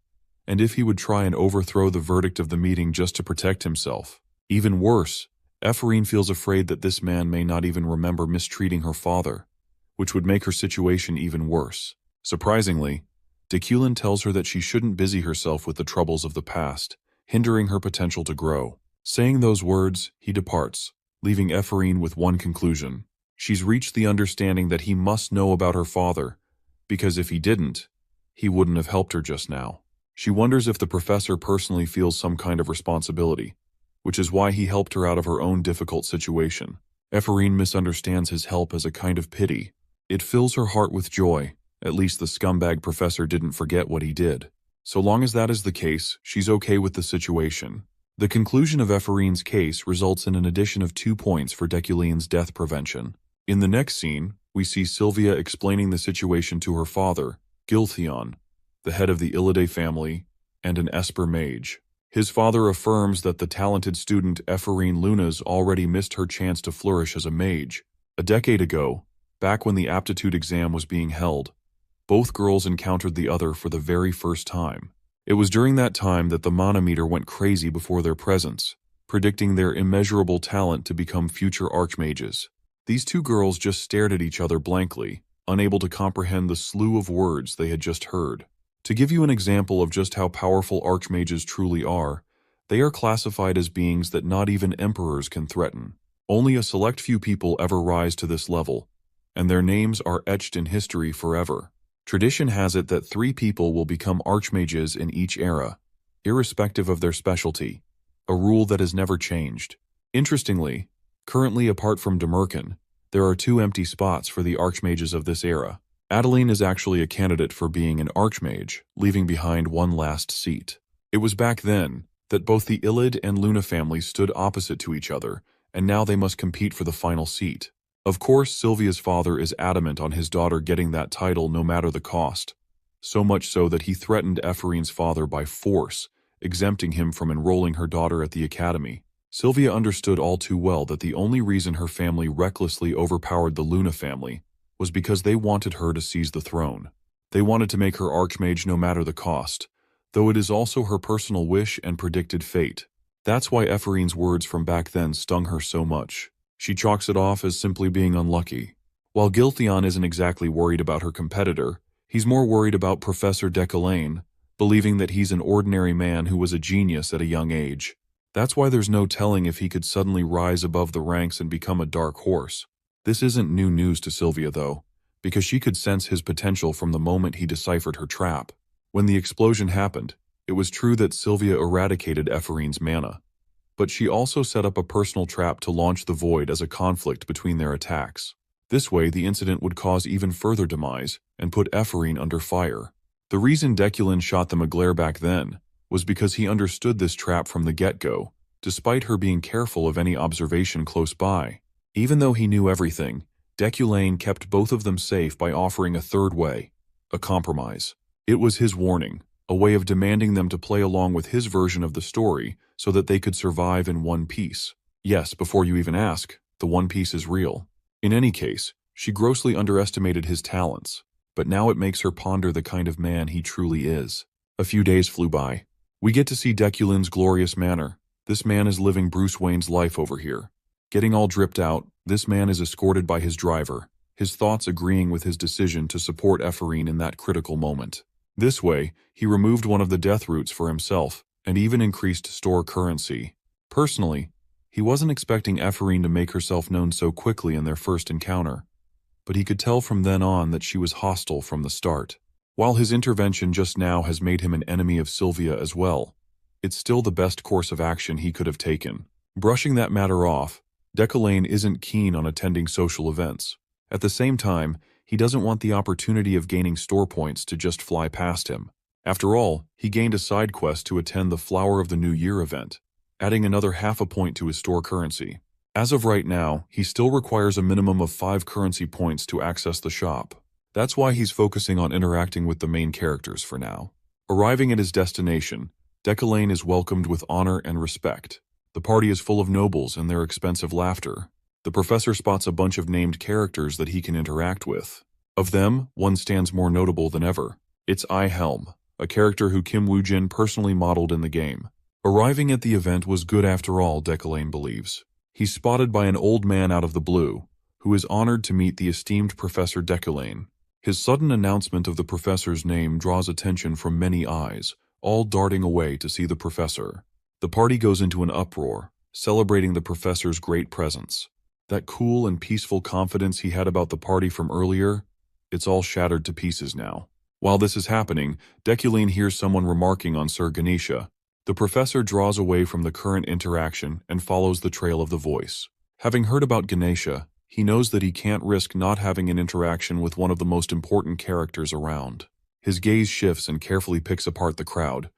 and if he would try and overthrow the verdict of the meeting just to protect himself. Even worse, Ephraim feels afraid that this man may not even remember mistreating her father, which would make her situation even worse. Surprisingly, Deculane tells her that she shouldn't busy herself with the troubles of the past, hindering her potential to grow. Saying those words, he departs, leaving Ephraim with one conclusion. She's reached the understanding that he must know about her father, because if he didn't, he wouldn't have helped her just now. She wonders if the professor personally feels some kind of responsibility, which is why he helped her out of her own difficult situation. Ephraim misunderstands his help as a kind of pity. It fills her heart with joy. At least the scumbag professor didn't forget what he did. So long as that is the case, she's okay with the situation. The conclusion of Ephraim's case results in an addition of 2 points for Deculine's death prevention. In the next scene, we see Sylvia explaining the situation to her father, Giltheon, the head of the Illide family, and an Esper mage. His father affirms that the talented student Ephraim Lunas already missed her chance to flourish as a mage. A decade ago, back when the aptitude exam was being held, both girls encountered the other for the very first time. It was during that time that the manometer went crazy before their presence, predicting their immeasurable talent to become future archmages. These two girls just stared at each other blankly, unable to comprehend the slew of words they had just heard. To give you an example of just how powerful archmages truly are, they are classified as beings that not even emperors can threaten. Only a select few people ever rise to this level, and their names are etched in history forever. Tradition has it that 3 people will become archmages in each era, irrespective of their specialty, a rule that has never changed. Interestingly, currently apart from Demerkin, there are 2 empty spots for the archmages of this era. Adeline is actually a candidate for being an archmage, leaving behind one last seat. It was back then that both the Illid and Luna families stood opposite to each other, and now they must compete for the final seat. Of course, Sylvia's father is adamant on his daughter getting that title no matter the cost, so much so that he threatened Ephraim's father by force, exempting him from enrolling her daughter at the academy. Sylvia understood all too well that the only reason her family recklessly overpowered the Luna family was because they wanted her to seize the throne. They wanted to make her archmage no matter the cost, though it is also her personal wish and predicted fate. That's why Ephraim's words from back then stung her so much. She chalks it off as simply being unlucky. While Giltheon isn't exactly worried about her competitor, he's more worried about Professor Deculine, believing that he's an ordinary man who was a genius at a young age. That's why there's no telling if he could suddenly rise above the ranks and become a dark horse. This isn't new news to Sylvia, though, because she could sense his potential from the moment he deciphered her trap. When the explosion happened, it was true that Sylvia eradicated Ephraim's mana, but she also set up a personal trap to launch the void as a conflict between their attacks. This way, the incident would cause even further demise and put Ephraim under fire. The reason Deculine shot them a glare back then was because he understood this trap from the get-go, despite her being careful of any observation close by. Even though he knew everything, Deculine kept both of them safe by offering a third way, a compromise. It was his warning, a way of demanding them to play along with his version of the story so that they could survive in one piece. Yes, before you even ask, the One Piece is real. In any case, she grossly underestimated his talents, but now it makes her ponder the kind of man he truly is. A few days flew by. We get to see Deculine's glorious manor. This man is living Bruce Wayne's life over here. Getting all dripped out, this man is escorted by his driver, his thoughts agreeing with his decision to support Ephraim in that critical moment. This way, he removed one of the death roots for himself, and even increased store currency. Personally, he wasn't expecting Ephraim to make herself known so quickly in their first encounter, but he could tell from then on that she was hostile from the start. While his intervention just now has made him an enemy of Sylvia as well, it's still the best course of action he could have taken. Brushing that matter off, Deculine isn't keen on attending social events. At the same time, he doesn't want the opportunity of gaining store points to just fly past him. After all, he gained a side quest to attend the Flower of the New Year event, adding another half a point to his store currency. As of right now, he still requires a minimum of 5 currency points to access the shop. That's why he's focusing on interacting with the main characters for now. Arriving at his destination, Deculine is welcomed with honor and respect. The party is full of nobles and their expensive laughter. The professor spots a bunch of named characters that he can interact with. Of them, one stands more notable than ever. It's Helm, a character who Kim Woo-jin personally modeled in the game. Arriving at the event was good after all, Deculine believes. He's spotted by an old man out of the blue, who is honored to meet the esteemed Professor Deculine. His sudden announcement of the professor's name draws attention from many eyes, all darting away to see the professor. The party goes into an uproar, celebrating the professor's great presence. That cool and peaceful confidence he had about the party from earlier, it's all shattered to pieces now. While this is happening, Deculine hears someone remarking on Sir Ganesha. The professor draws away from the current interaction and follows the trail of the voice. Having heard about Ganesha, he knows that he can't risk not having an interaction with one of the most important characters around. His gaze shifts and carefully picks apart the crowd,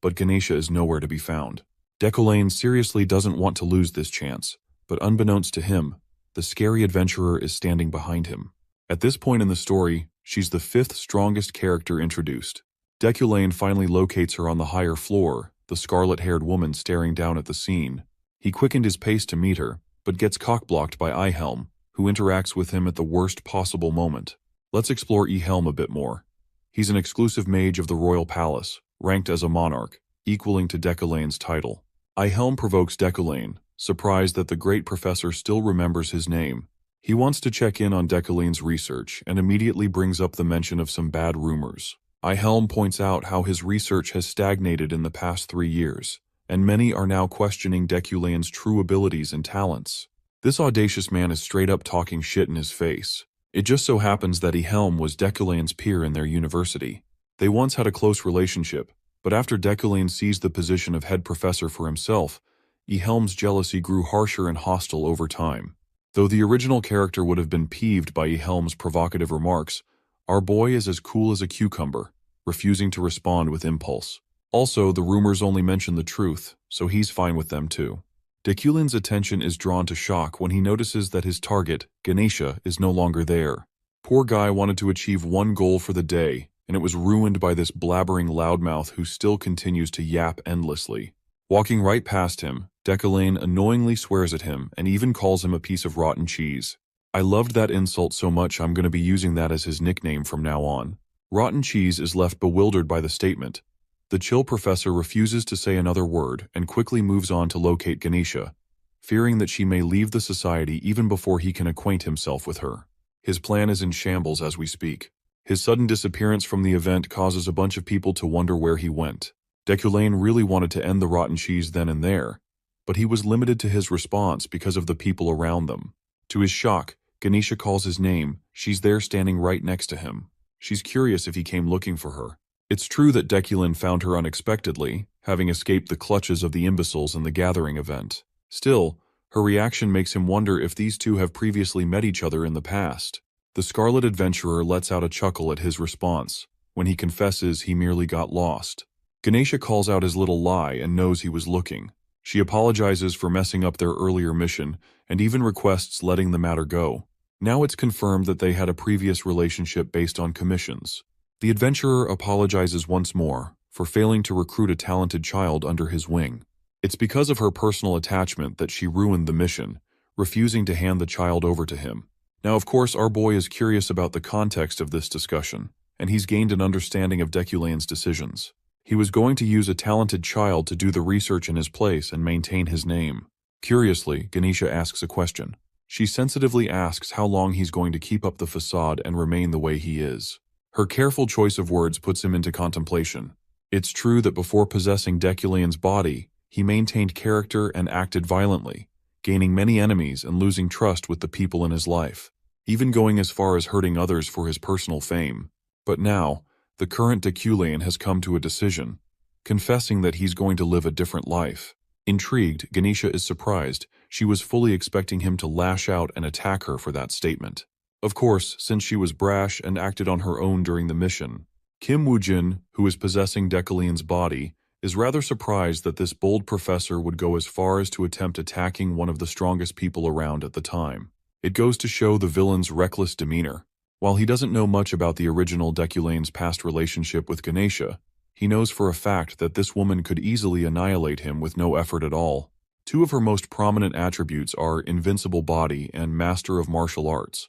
but Ganesha is nowhere to be found. Deculine seriously doesn't want to lose this chance, but unbeknownst to him, the scary adventurer is standing behind him. At this point in the story, she's the 5th strongest character introduced. Deculine finally locates her on the higher floor, the scarlet-haired woman staring down at the scene. He quickened his pace to meet her, but gets cockblocked by Ehelm, who interacts with him at the worst possible moment. Let's explore Ehelm a bit more. He's an exclusive mage of the royal palace, ranked as a monarch, equaling to Deculine's title. Ehelm provokes Deculine, surprised that the great professor still remembers his name. He wants to check in on Deculine's research and immediately brings up the mention of some bad rumors. Ehelm points out how his research has stagnated in the past 3 years, and many are now questioning Deculine's true abilities and talents. This audacious man is straight up talking shit in his face. It just so happens that Ehelm was Deculine's peer in their university. They once had a close relationship, but after Deculine seized the position of head professor for himself, Ehelm's jealousy grew harsher and hostile over time. Though the original character would have been peeved by Ehelm's provocative remarks, our boy is as cool as a cucumber, refusing to respond with impulse. Also, the rumors only mention the truth, so he's fine with them too. Deculine's attention is drawn to shock when he notices that his target, Ganesha, is no longer there. Poor guy wanted to achieve one goal for the day, and it was ruined by this blabbering loudmouth who still continues to yap endlessly. Walking right past him, Deculine annoyingly swears at him and even calls him a piece of rotten cheese. I loved that insult so much I'm going to be using that as his nickname from now on. Rotten Cheese is left bewildered by the statement. The chill professor refuses to say another word and quickly moves on to locate Ganesha, fearing that she may leave the society even before he can acquaint himself with her. His plan is in shambles as we speak. His sudden disappearance from the event causes a bunch of people to wonder where he went. Deculine really wanted to end the rotten cheese then and there, but he was limited to his response because of the people around them. To his shock, Ganesha calls his name. She's there standing right next to him. She's curious if he came looking for her. It's true that Deculine found her unexpectedly, having escaped the clutches of the imbeciles in the gathering event. Still, her reaction makes him wonder if these two have previously met each other in the past. The Scarlet Adventurer lets out a chuckle at his response, when he confesses he merely got lost. Ganesha calls out his little lie and knows he was looking. She apologizes for messing up their earlier mission and even requests letting the matter go. Now it's confirmed that they had a previous relationship based on commissions. The adventurer apologizes once more for failing to recruit a talented child under his wing. It's because of her personal attachment that she ruined the mission, refusing to hand the child over to him. Now, of course, our boy is curious about the context of this discussion, and he's gained an understanding of Deculine's decisions. He was going to use a talented child to do the research in his place and maintain his name. Curiously, Ganesha asks a question. She sensitively asks how long he's going to keep up the facade and remain the way he is. Her careful choice of words puts him into contemplation. It's true that before possessing Deculine's body, he maintained character and acted violently, gaining many enemies and losing trust with the people in his life, even going as far as hurting others for his personal fame. But now, the current Deculine has come to a decision, confessing that he's going to live a different life. Intrigued, Ganesha is surprised. She was fully expecting him to lash out and attack her for that statement. Of course, since she was brash and acted on her own during the mission, Kim Woo-jin, who is possessing Deculine's body, is rather surprised that this bold professor would go as far as to attempt attacking one of the strongest people around at the time. It goes to show the villain's reckless demeanor. While he doesn't know much about the original Deculine's past relationship with Ganesha, he knows for a fact that this woman could easily annihilate him with no effort at all. Two of her most prominent attributes are invincible body and master of martial arts.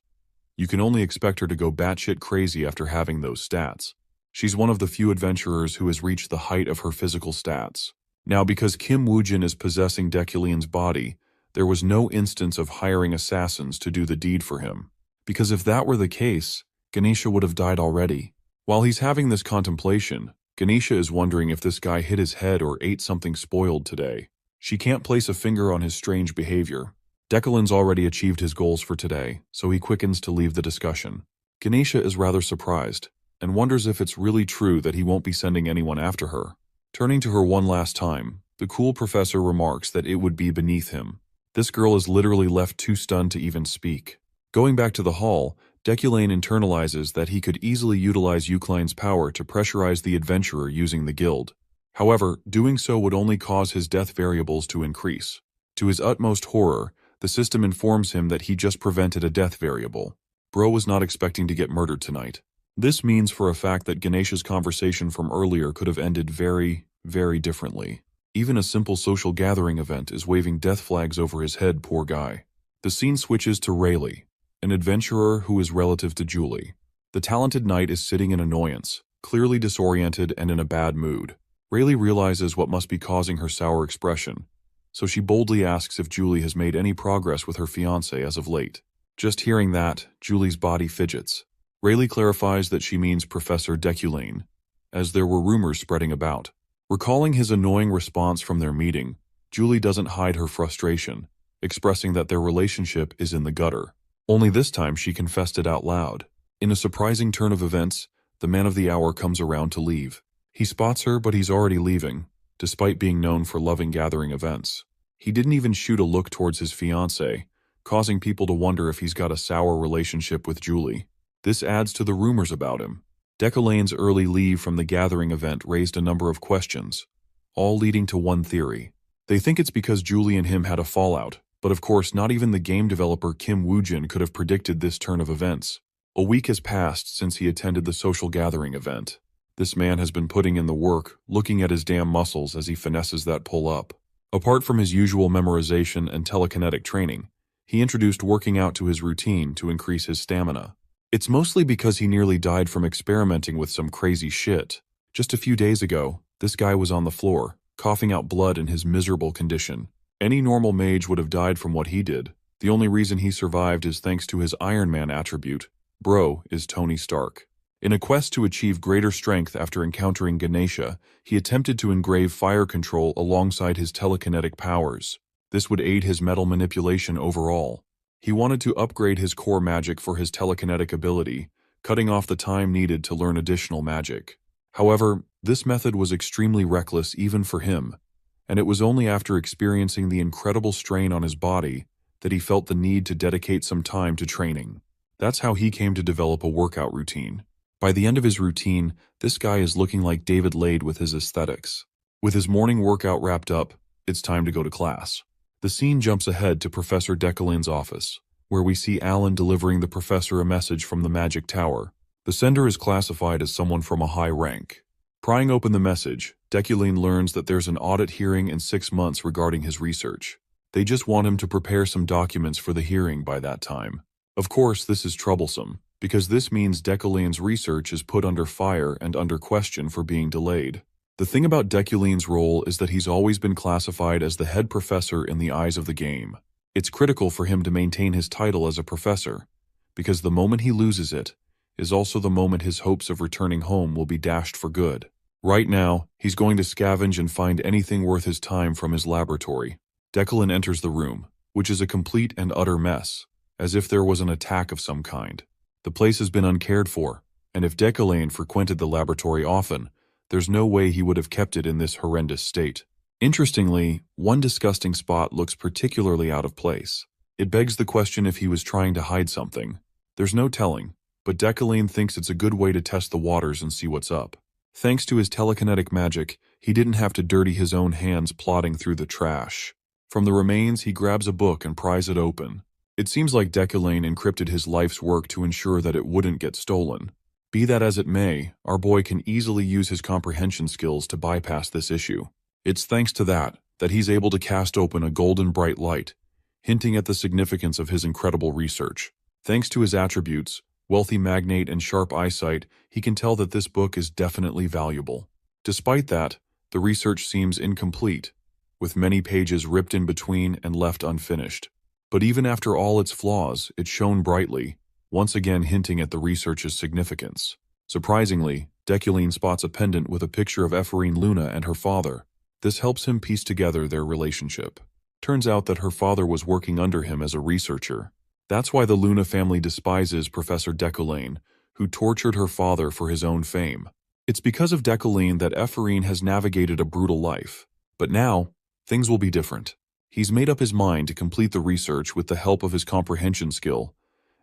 You can only expect her to go batshit crazy after having those stats. She's one of the few adventurers who has reached the height of her physical stats. Now, because Kim Woo-jin is possessing Deculine's body, there was no instance of hiring assassins to do the deed for him. Because if that were the case, Ganesha would have died already. While he's having this contemplation, Ganesha is wondering if this guy hit his head or ate something spoiled today. She can't place a finger on his strange behavior. Deculine's already achieved his goals for today, so he quickens to leave the discussion. Ganesha is rather surprised, and wonders if it's really true that he won't be sending anyone after her. Turning to her one last time, the cool professor remarks that it would be beneath him. This girl is literally left too stunned to even speak. Going back to the hall, Deculane internalizes that he could easily utilize Eucline's power to pressurize the adventurer using the guild. However, doing so would only cause his death variables to increase. To his utmost horror, the system informs him that he just prevented a death variable. Bro was not expecting to get murdered tonight. This means for a fact that Ganesha's conversation from earlier could have ended very, very differently. Even a simple social gathering event is waving death flags over his head, poor guy. The scene switches to Rayleigh, an adventurer who is relative to Julie. The talented knight is sitting in annoyance, clearly disoriented and in a bad mood. Rayleigh realizes what must be causing her sour expression, so she boldly asks if Julie has made any progress with her fiancé as of late. Just hearing that, Julie's body fidgets. Rayleigh clarifies that she means Professor Deculane, as there were rumors spreading about. Recalling his annoying response from their meeting, Julie doesn't hide her frustration, expressing that their relationship is in the gutter. Only this time she confessed it out loud. In a surprising turn of events, the man of the hour comes around to leave. He spots her, but he's already leaving, despite being known for loving gathering events. He didn't even shoot a look towards his fiancée, causing people to wonder if he's got a sour relationship with Julie. This adds to the rumors about him. Deculane's early leave from the gathering event raised a number of questions, all leading to one theory. They think it's because Julie and him had a fallout, but of course not even the game developer Kim Woojin could have predicted this turn of events. A week has passed since he attended the social gathering event. This man has been putting in the work, looking at his damn muscles as he finesses that pull-up. Apart from his usual memorization and telekinetic training, he introduced working out to his routine to increase his stamina. It's mostly because he nearly died from experimenting with some crazy shit. Just a few days ago, this guy was on the floor, coughing out blood in his miserable condition. Any normal mage would have died from what he did. The only reason he survived is thanks to his Iron Man attribute. Bro is Tony Stark. In a quest to achieve greater strength after encountering Ganesha, he attempted to engrave fire control alongside his telekinetic powers. This would aid his metal manipulation overall. He wanted to upgrade his core magic for his telekinetic ability, cutting off the time needed to learn additional magic. However, this method was extremely reckless even for him, and it was only after experiencing the incredible strain on his body that he felt the need to dedicate some time to training. That's how he came to develop a workout routine. By the end of his routine, this guy is looking like David Lade with his aesthetics. With his morning workout wrapped up, it's time to go to class. The scene jumps ahead to Professor Deculane's office, where we see Alan delivering the professor a message from the magic tower. The sender is classified as someone from a high rank. Prying open the message, Deculane learns that there's an audit hearing in 6 months regarding his research. They just want him to prepare some documents for the hearing by that time. Of course, this is troublesome, because this means Deculane's research is put under fire and under question for being delayed. The thing about Deculane's role is that he's always been classified as the head professor in the eyes of the game. It's critical for him to maintain his title as a professor, because the moment he loses it is also the moment his hopes of returning home will be dashed for good. Right now, he's going to scavenge and find anything worth his time from his laboratory. Deculane enters the room, which is a complete and utter mess, as if there was an attack of some kind. The place has been uncared for, and if Deculane frequented the laboratory often, there's no way he would have kept it in this horrendous state. Interestingly, one disgusting spot looks particularly out of place. It begs the question if he was trying to hide something. There's no telling, but Deculane thinks it's a good way to test the waters and see what's up. Thanks to his telekinetic magic, he didn't have to dirty his own hands plodding through the trash. From the remains, he grabs a book and pries it open. It seems like Deculane encrypted his life's work to ensure that it wouldn't get stolen. Be that as it may, our boy can easily use his comprehension skills to bypass this issue. It's thanks to that he's able to cast open a golden bright light, hinting at the significance of his incredible research. Thanks to his attributes, wealthy magnate and sharp eyesight, he can tell that this book is definitely valuable. Despite that, the research seems incomplete, with many pages ripped in between and left unfinished. But even after all its flaws, it shone brightly, once again hinting at the research's significance. Surprisingly, Deculane spots a pendant with a picture of Ephorine Luna and her father. This helps him piece together their relationship. Turns out that her father was working under him as a researcher. That's why the Luna family despises Professor Deculane, who tortured her father for his own fame. It's because of Decoline that Ephraim has navigated a brutal life. But now, things will be different. He's made up his mind to complete the research with the help of his comprehension skill,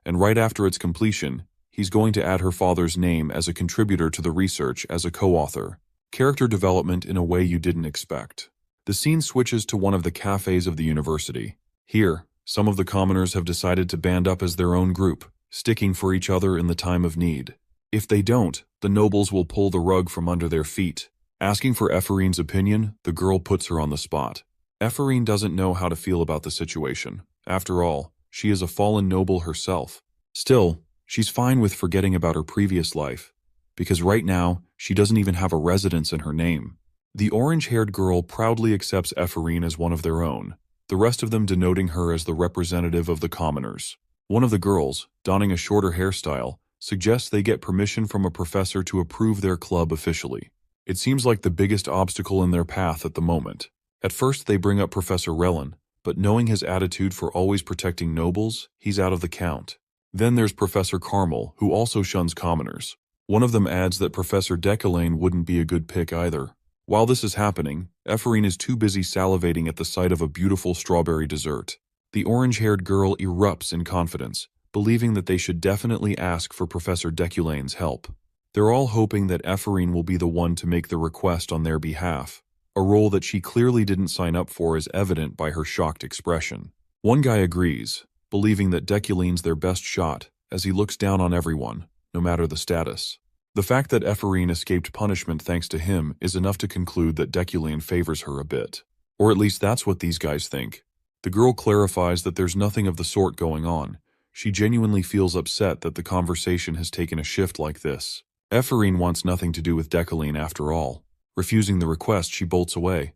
and right after its completion, he's going to add her father's name as a contributor to the research as a co-author. Character development in a way you didn't expect. The scene switches to one of the cafes of the university. Here, some of the commoners have decided to band up as their own group, sticking for each other in the time of need. If they don't, the nobles will pull the rug from under their feet. Asking for Ephraim's opinion, the girl puts her on the spot. Ephraim doesn't know how to feel about the situation. After all, she is a fallen noble herself. Still, she's fine with forgetting about her previous life, because right now, she doesn't even have a residence in her name. The orange-haired girl proudly accepts Ephraim as one of their own, the rest of them denoting her as the representative of the commoners. One of the girls, donning a shorter hairstyle, suggests they get permission from a professor to approve their club officially. It seems like the biggest obstacle in their path at the moment. At first they bring up Professor Relin, but knowing his attitude for always protecting nobles, he's out of the count. Then there's Professor Carmel, who also shuns commoners. One of them adds that Professor Decoline wouldn't be a good pick either. While this is happening, Ephraim is too busy salivating at the sight of a beautiful strawberry dessert. The orange-haired girl erupts in confidence, believing that they should definitely ask for Professor Deculane's help. They're all hoping that Ephraim will be the one to make the request on their behalf. A role that she clearly didn't sign up for is evident by her shocked expression. One guy agrees, believing that Deculane's their best shot, as he looks down on everyone, no matter the status. The fact that Ephraim escaped punishment thanks to him is enough to conclude that Deculane favors her a bit. Or at least that's what these guys think. The girl clarifies that there's nothing of the sort going on. She genuinely feels upset that the conversation has taken a shift like this. Ephraim wants nothing to do with Deculane after all. Refusing the request, she bolts away,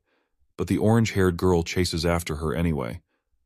but the orange-haired girl chases after her anyway,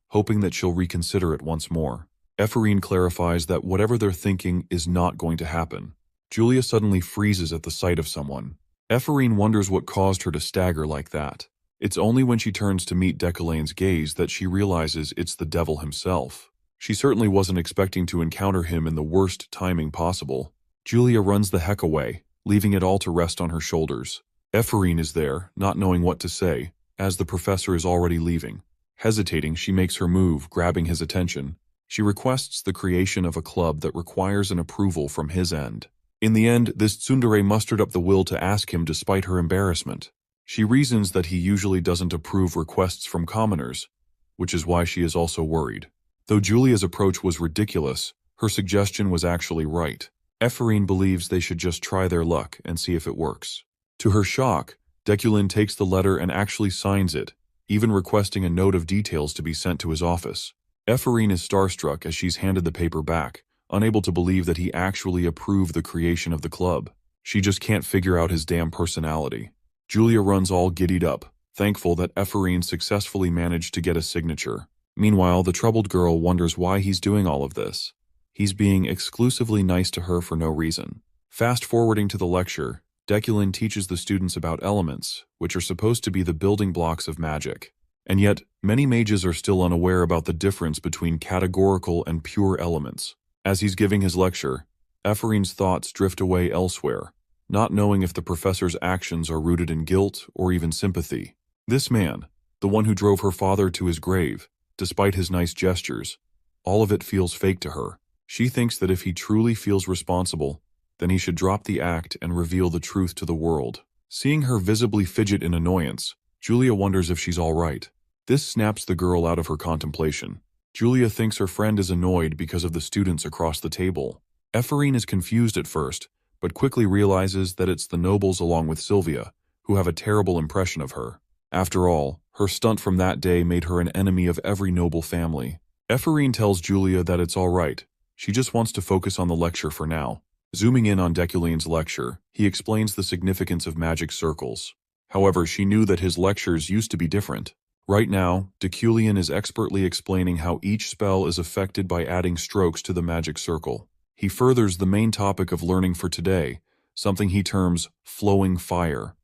hoping that she'll reconsider it once more. Ephraim clarifies that whatever they're thinking is not going to happen. Julia suddenly freezes at the sight of someone. Ephraim wonders what caused her to stagger like that. It's only when she turns to meet Deculane's gaze that she realizes it's the devil himself. She certainly wasn't expecting to encounter him in the worst timing possible. Julia runs the heck away, leaving it all to rest on her shoulders. Ephraim is there, not knowing what to say, as the professor is already leaving. Hesitating, she makes her move, grabbing his attention. She requests the creation of a club that requires an approval from his end. In the end, this tsundere mustered up the will to ask him despite her embarrassment. She reasons that he usually doesn't approve requests from commoners, which is why she is also worried. Though Julia's approach was ridiculous, her suggestion was actually right. Ephraim believes they should just try their luck and see if it works. To her shock, Deculane takes the letter and actually signs it, even requesting a note of details to be sent to his office. Ephraim is starstruck as she's handed the paper back, unable to believe that he actually approved the creation of the club. She just can't figure out his damn personality. Julia runs all giddied up, thankful that Ephraim successfully managed to get a signature. Meanwhile, the troubled girl wonders why he's doing all of this. He's being exclusively nice to her for no reason. Fast-forwarding to the lecture, Deculane teaches the students about elements, which are supposed to be the building blocks of magic. And yet, many mages are still unaware about the difference between categorical and pure elements. As he's giving his lecture, Ephraim's thoughts drift away elsewhere, not knowing if the professor's actions are rooted in guilt or even sympathy. This man, the one who drove her father to his grave, despite his nice gestures, all of it feels fake to her. She thinks that if he truly feels responsible, then he should drop the act and reveal the truth to the world. Seeing her visibly fidget in annoyance, Julia wonders if she's all right. This snaps the girl out of her contemplation. Julia thinks her friend is annoyed because of the students across the table. Ephraim is confused at first, but quickly realizes that it's the nobles along with Sylvia, who have a terrible impression of her. After all, her stunt from that day made her an enemy of every noble family. Ephraim tells Julia that it's all right. She just wants to focus on the lecture for now. Zooming in on Deculane's lecture, he explains the significance of magic circles. However, she knew that his lectures used to be different. Right now, Deculane is expertly explaining how each spell is affected by adding strokes to the magic circle. He furthers the main topic of learning for today, something he terms flowing fire.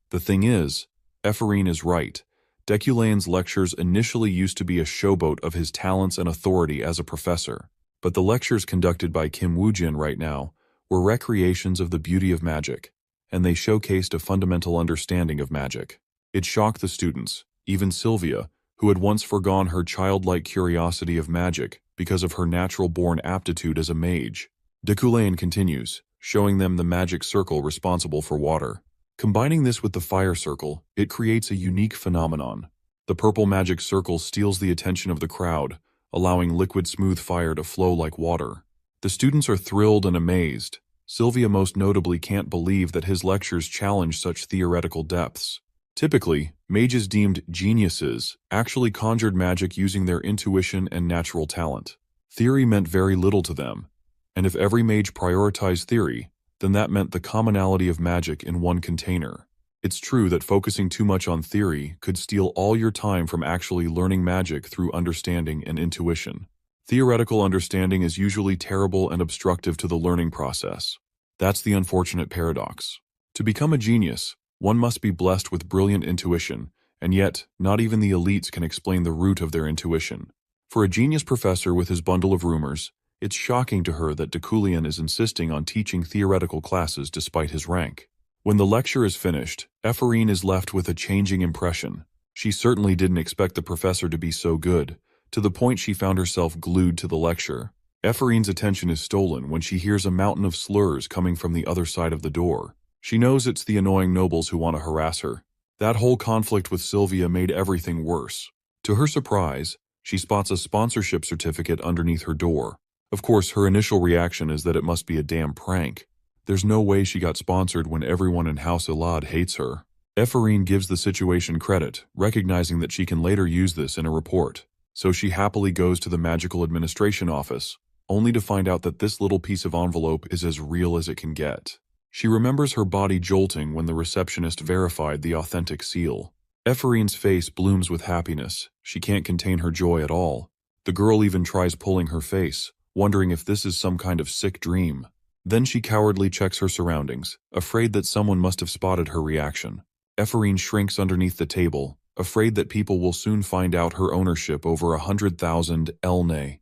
The thing is, Ephraim is right. Deculane's lectures initially used to be a showboat of his talents and authority as a professor. But the lectures conducted by Kim Woojin right now were recreations of the beauty of magic, and they showcased a fundamental understanding of magic. It shocked the students, even Sylvia, who had once forgone her childlike curiosity of magic because of her natural-born aptitude as a mage. Deculain continues, showing them the magic circle responsible for water. Combining this with the fire circle, it creates a unique phenomenon. The purple magic circle steals the attention of the crowd, allowing liquid smooth fire to flow like water. The students are thrilled and amazed. Sylvia most notably can't believe that his lectures challenge such theoretical depths. Typically, mages deemed geniuses actually conjured magic using their intuition and natural talent. Theory meant very little to them, and if every mage prioritized theory, then that meant the commonality of magic in one container. It's true that focusing too much on theory could steal all your time from actually learning magic through understanding and intuition. Theoretical understanding is usually terrible and obstructive to the learning process. That's the unfortunate paradox. To become a genius, one must be blessed with brilliant intuition, and yet, not even the elites can explain the root of their intuition. For a genius professor with his bundle of rumors, it's shocking to her that Deculain is insisting on teaching theoretical classes despite his rank. When the lecture is finished, Ephraim is left with a changing impression. She certainly didn't expect the professor to be so good, to the point she found herself glued to the lecture. Ephraim's attention is stolen when she hears a mountain of slurs coming from the other side of the door. She knows it's the annoying nobles who want to harass her. That whole conflict with Sylvia made everything worse. To her surprise, she spots a sponsorship certificate underneath her door. Of course, her initial reaction is that it must be a damn prank. There's no way she got sponsored when everyone in House Elad hates her. Ephraim gives the situation credit, recognizing that she can later use this in a report. So she happily goes to the magical administration office, only to find out that this little piece of envelope is as real as it can get. She remembers her body jolting when the receptionist verified the authentic seal. Ephraim's face blooms with happiness. She can't contain her joy at all. The girl even tries pulling her face, wondering if this is some kind of sick dream. Then she cowardly checks her surroundings, afraid that someone must have spotted her reaction. Ephraim shrinks underneath the table, afraid that people will soon find out her ownership over 100,000 elne.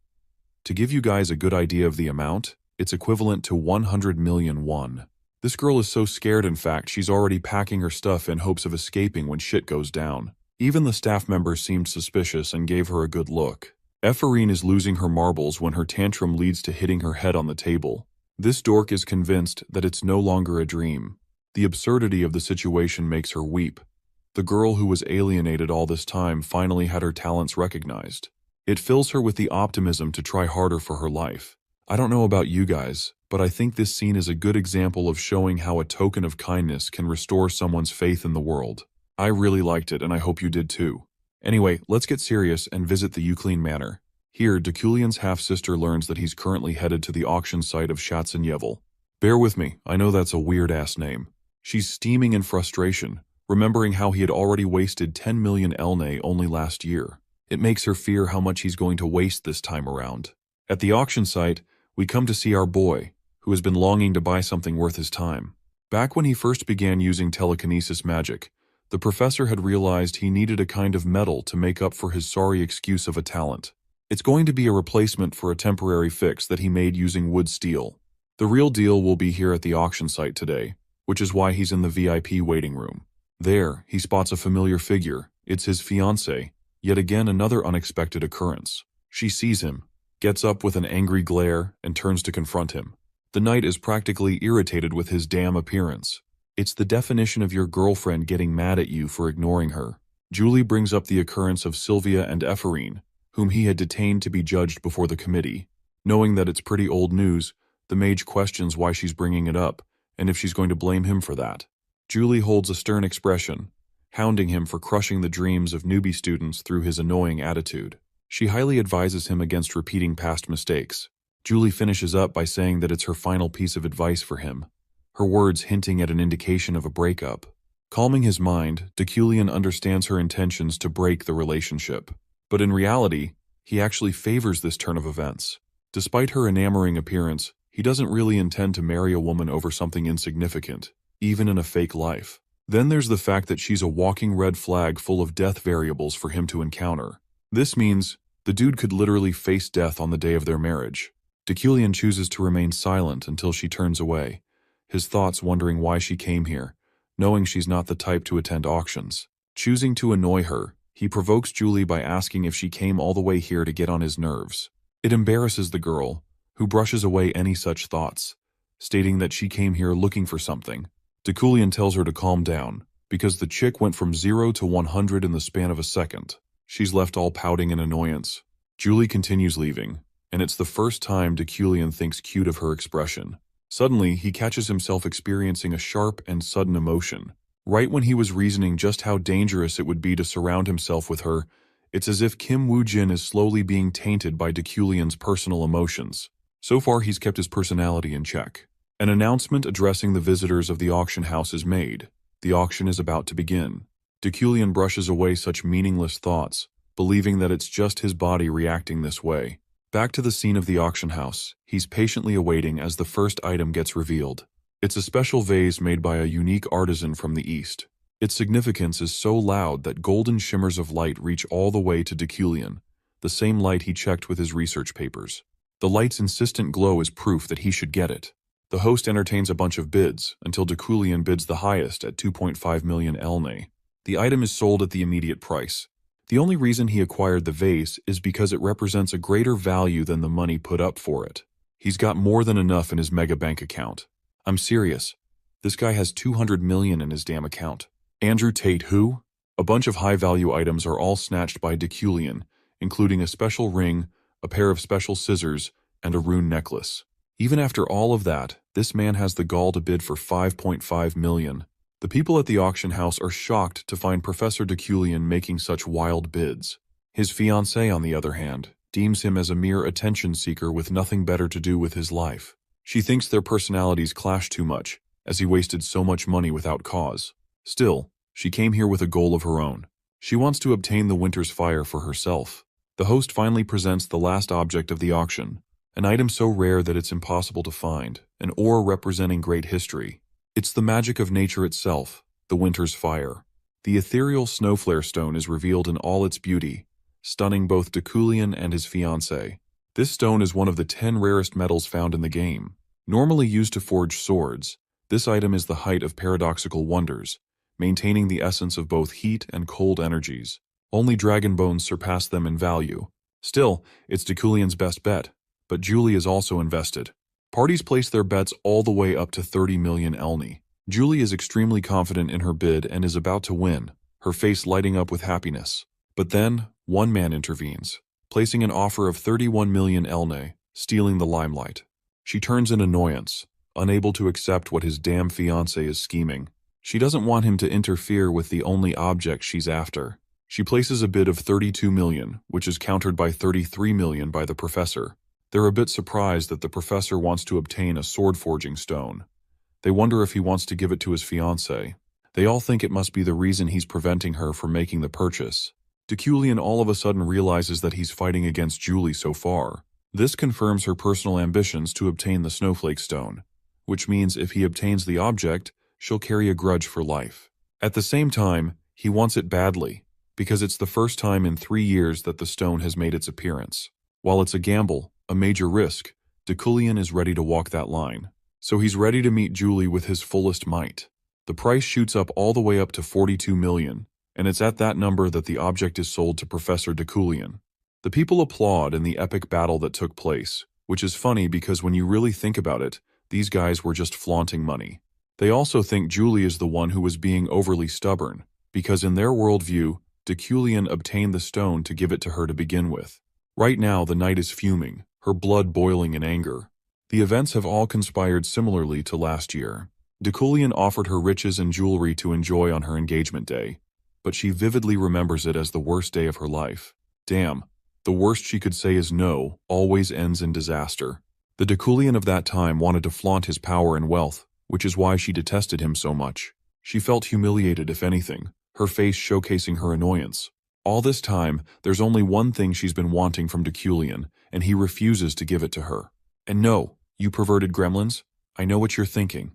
To give you guys a good idea of the amount, it's equivalent to 100 million won. This girl is so scared, in fact, she's already packing her stuff in hopes of escaping when shit goes down. Even the staff members seemed suspicious and gave her a good look. Ephraim is losing her marbles when her tantrum leads to hitting her head on the table. This dork is convinced that it's no longer a dream. The absurdity of the situation makes her weep. The girl who was alienated all this time finally had her talents recognized. It fills her with the optimism to try harder for her life. I don't know about you guys, but I think this scene is a good example of showing how a token of kindness can restore someone's faith in the world. I really liked it, and I hope you did too. Anyway, let's get serious and visit the Euclid Manor. Here, Deculain's half-sister learns that he's currently headed to the auction site of Shatsenyevel. Bear with me, I know that's a weird-ass name. She's steaming in frustration, remembering how he had already wasted 10 million elne only last year. It makes her fear how much he's going to waste this time around. At the auction site, we come to see our boy, who has been longing to buy something worth his time. Back when he first began using telekinesis magic, the professor had realized he needed a kind of metal to make up for his sorry excuse of a talent. It's going to be a replacement for a temporary fix that he made using wood steel. The real deal will be here at the auction site today, which is why he's in the VIP waiting room. There, he spots a familiar figure. It's his fiancée, yet again another unexpected occurrence. She sees him, gets up with an angry glare, and turns to confront him. The knight is practically irritated with his damn appearance. It's the definition of your girlfriend getting mad at you for ignoring her. Julie brings up the occurrence of Sylvia and Ephraim, whom he had detained to be judged before the committee. Knowing that it's pretty old news, the mage questions why she's bringing it up, and if she's going to blame him for that. Julie holds a stern expression, hounding him for crushing the dreams of newbie students through his annoying attitude. She highly advises him against repeating past mistakes. Julie finishes up by saying that it's her final piece of advice for him, her words hinting at an indication of a breakup. Calming his mind, Deculain understands her intentions to break the relationship. But in reality, he actually favors this turn of events. Despite her enamoring appearance, he doesn't really intend to marry a woman over something insignificant, even in a fake life. Then there's the fact that she's a walking red flag full of death variables for him to encounter. This means the dude could literally face death on the day of their marriage. Deculian chooses to remain silent until she turns away, his thoughts wondering why she came here, knowing she's not the type to attend auctions. Choosing to annoy her, he provokes Julie by asking if she came all the way here to get on his nerves. It embarrasses the girl, who brushes away any such thoughts, stating that she came here looking for something. Deculian tells her to calm down, because the chick went from 0 to 100 in the span of a second. She's left all pouting and annoyance. Julie continues leaving, and it's the first time Deculian thinks cute of her expression. Suddenly, he catches himself experiencing a sharp and sudden emotion. Right when he was reasoning just how dangerous it would be to surround himself with her, it's as if Kim Woo-jin is slowly being tainted by Deculian's personal emotions. So far, he's kept his personality in check. An announcement addressing the visitors of the auction house is made. The auction is about to begin. Deculian brushes away such meaningless thoughts, believing that it's just his body reacting this way. Back to the scene of the auction house, he's patiently awaiting as the first item gets revealed. It's a special vase made by a unique artisan from the East. Its significance is so loud that golden shimmers of light reach all the way to Deculian, the same light he checked with his research papers. The light's insistent glow is proof that he should get it. The host entertains a bunch of bids, until Deculian bids the highest at 2.5 million elne. The item is sold at the immediate price. The only reason he acquired the vase is because it represents a greater value than the money put up for it. He's got more than enough in his mega bank account. I'm serious. This guy has 200 million in his damn account. Andrew Tate who? A bunch of high-value items are all snatched by Deculian, including a special ring, a pair of special scissors, and a rune necklace. Even after all of that, this man has the gall to bid for 5.5 million. The people at the auction house are shocked to find Professor Deculian making such wild bids. His fiancée, on the other hand, deems him as a mere attention seeker with nothing better to do with his life. She thinks their personalities clash too much, as he wasted so much money without cause. Still, she came here with a goal of her own. She wants to obtain the Winter's Fire for herself. The host finally presents the last object of the auction, an item so rare that it's impossible to find, an ore representing great history. It's the magic of nature itself, the Winter's Fire. The ethereal snowflare stone is revealed in all its beauty, stunning both Deculian and his fiancée. This stone is one of the 10 rarest metals found in the game. Normally used to forge swords, this item is the height of paradoxical wonders, maintaining the essence of both heat and cold energies. Only dragon bones surpass them in value. Still, it's Deculian's best bet, but Julie is also invested. Parties place their bets all the way up to 30 million elne. Julie is extremely confident in her bid and is about to win, her face lighting up with happiness. But then, one man intervenes, placing an offer of 31 million elne, stealing the limelight. She turns in annoyance, unable to accept what his damn fiancé is scheming. She doesn't want him to interfere with the only object she's after. She places a bid of 32 million, which is countered by 33 million by the professor. They're a bit surprised that the professor wants to obtain a sword-forging stone. They wonder if he wants to give it to his fiancée. They all think it must be the reason he's preventing her from making the purchase. Deculian all of a sudden realizes that he's fighting against Julie so far. This confirms her personal ambitions to obtain the snowflake stone, which means if he obtains the object, she'll carry a grudge for life. At the same time, he wants it badly, because it's the first time in 3 years that the stone has made its appearance. While it's a gamble, a major risk, Deculian is ready to walk that line. So he's ready to meet Julie with his fullest might. The price shoots up all the way up to 42 million, and it's at that number that the object is sold to Professor Deculian. The people applaud in the epic battle that took place, which is funny because when you really think about it, these guys were just flaunting money. They also think Julie is the one who was being overly stubborn, because in their worldview, Deculian obtained the stone to give it to her to begin with. Right now, the knight is fuming, her blood boiling in anger. The events have all conspired similarly to last year. Deculian offered her riches and jewelry to enjoy on her engagement day, but she vividly remembers it as the worst day of her life. Damn, the worst she could say is no, always ends in disaster. The Deculian of that time wanted to flaunt his power and wealth, which is why she detested him so much. She felt humiliated, if anything, her face showcasing her annoyance. All this time, there's only one thing she's been wanting from Deculian, and he refuses to give it to her. And no, you perverted gremlins, I know what you're thinking,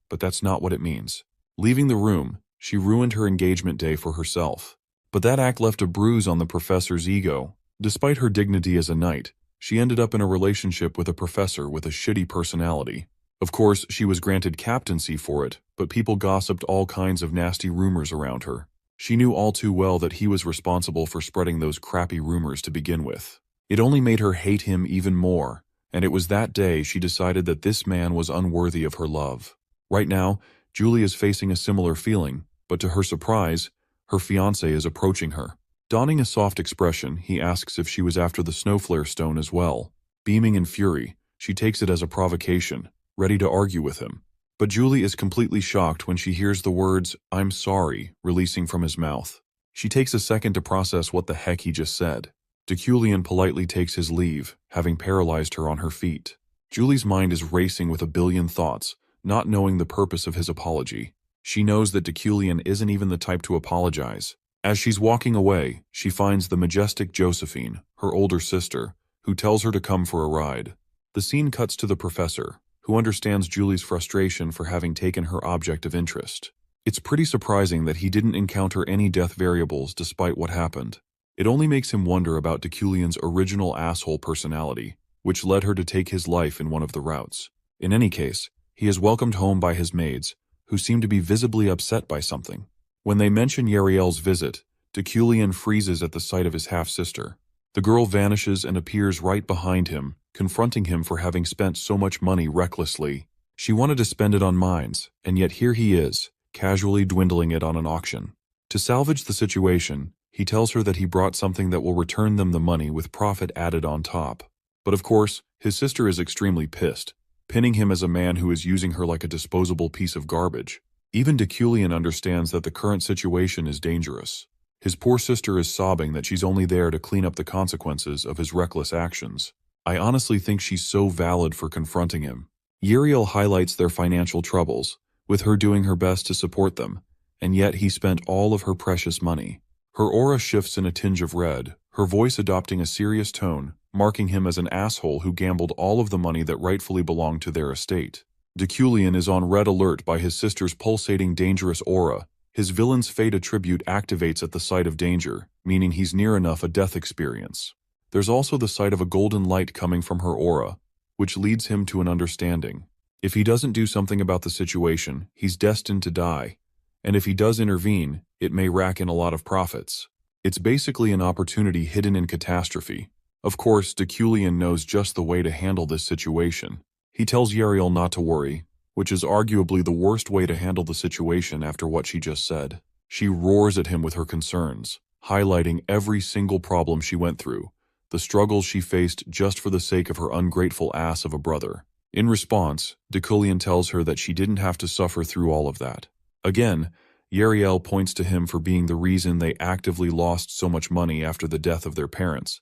but that's not what it means. Leaving the room, she ruined her engagement day for herself. But that act left a bruise on the professor's ego. Despite her dignity as a knight, She ended up in a relationship with a professor with a shitty personality. Of course, she was granted captaincy for it, but people gossiped all kinds of nasty rumors around her. She knew all too well that he was responsible for spreading those crappy rumors to begin with. It only made her hate him even more, and it was that day she decided that this man was unworthy of her love. Right now, Julie is facing a similar feeling, but to her surprise, her fiancé is approaching her. Donning a soft expression, he asks if she was after the snowflare stone as well. Beaming in fury, she takes it as a provocation, ready to argue with him. But Julie is completely shocked when she hears the words, "I'm sorry," releasing from his mouth. She takes a second to process what the heck he just said. Deculion politely takes his leave, having paralyzed her on her feet. Julie's mind is racing with a billion thoughts, not knowing the purpose of his apology. She knows that Deculion isn't even the type to apologize. As she's walking away, she finds the majestic Josephine, her older sister, who tells her to come for a ride. The scene cuts to the professor, who understands Julie's frustration for having taken her object of interest. It's pretty surprising that he didn't encounter any death variables despite what happened. It only makes him wonder about Deculion's original asshole personality, which led her to take his life in one of the routes. In any case, he is welcomed home by his maids, who seem to be visibly upset by something. When they mention Yariel's visit, Deculion freezes at the sight of his half-sister. The girl vanishes and appears right behind him, confronting him for having spent so much money recklessly. She wanted to spend it on mines, and yet here he is, casually dwindling it on an auction. To salvage the situation, he tells her that he brought something that will return them the money with profit added on top. But of course, his sister is extremely pissed, pinning him as a man who is using her like a disposable piece of garbage. Even Deculion understands that the current situation is dangerous. His poor sister is sobbing that she's only there to clean up the consequences of his reckless actions. I honestly think she's so valid for confronting him. Yariel highlights their financial troubles, with her doing her best to support them, and yet he spent all of her precious money. Her aura shifts in a tinge of red, her voice adopting a serious tone, marking him as an asshole who gambled all of the money that rightfully belonged to their estate. Deculion is on red alert by his sister's pulsating dangerous aura. His villain's fate attribute activates at the sight of danger, meaning he's near enough a death experience. There's also the sight of a golden light coming from her aura, which leads him to an understanding. If he doesn't do something about the situation, he's destined to die, and if he does intervene, it may rack in a lot of profits. It's basically an opportunity hidden in catastrophe. Of course, Deculion knows just the way to handle this situation. He tells Yariel not to worry, which is arguably the worst way to handle the situation after what she just said. She roars at him with her concerns, highlighting every single problem she went through, the struggles she faced just for the sake of her ungrateful ass of a brother. In response, Deculion tells her that she didn't have to suffer through all of that. Again, Yariel points to him for being the reason they actively lost so much money after the death of their parents,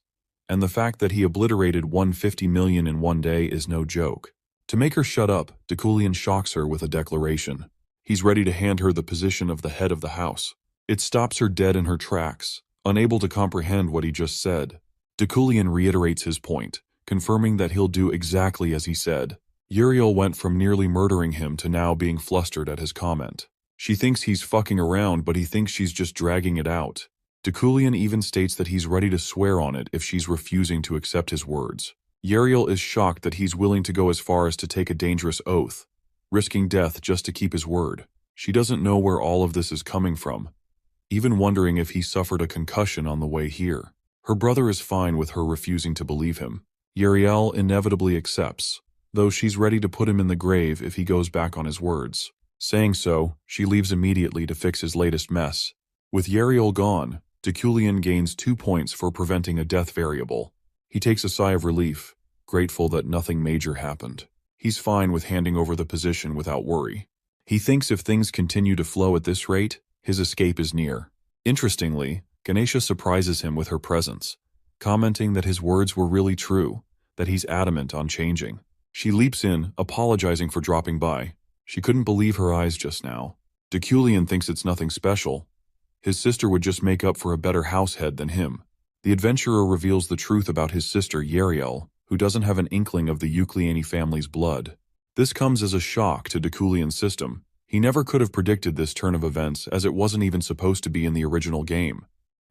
and the fact that he obliterated $150 million in one day is no joke. To make her shut up, Deculion shocks her with a declaration. He's ready to hand her the position of the head of the house. It stops her dead in her tracks, unable to comprehend what he just said. Deculion reiterates his point, confirming that he'll do exactly as he said. Yariel went from nearly murdering him to now being flustered at his comment. She thinks he's fucking around, but he thinks she's just dragging it out. Deculion even states that he's ready to swear on it if she's refusing to accept his words. Yariel is shocked that he's willing to go as far as to take a dangerous oath, risking death just to keep his word. She doesn't know where all of this is coming from, even wondering if he suffered a concussion on the way here. Her brother is fine with her refusing to believe him. Yariel inevitably accepts, though she's ready to put him in the grave if he goes back on his words. Saying so, she leaves immediately to fix his latest mess. With Yariel gone, Deculion gains 2 points for preventing a death variable. He takes a sigh of relief, grateful that nothing major happened. He's fine with handing over the position without worry. He thinks if things continue to flow at this rate, his escape is near. Interestingly, Ganesha surprises him with her presence, commenting that his words were really true, that he's adamant on changing. She leaps in, apologizing for dropping by. She couldn't believe her eyes just now. Deculion thinks it's nothing special. His sister would just make up for a better househead than him. The adventurer reveals the truth about his sister Yariel, who doesn't have an inkling of the Eucliani family's blood. This comes as a shock to Deculion's system. He never could have predicted this turn of events, as it wasn't even supposed to be in the original game.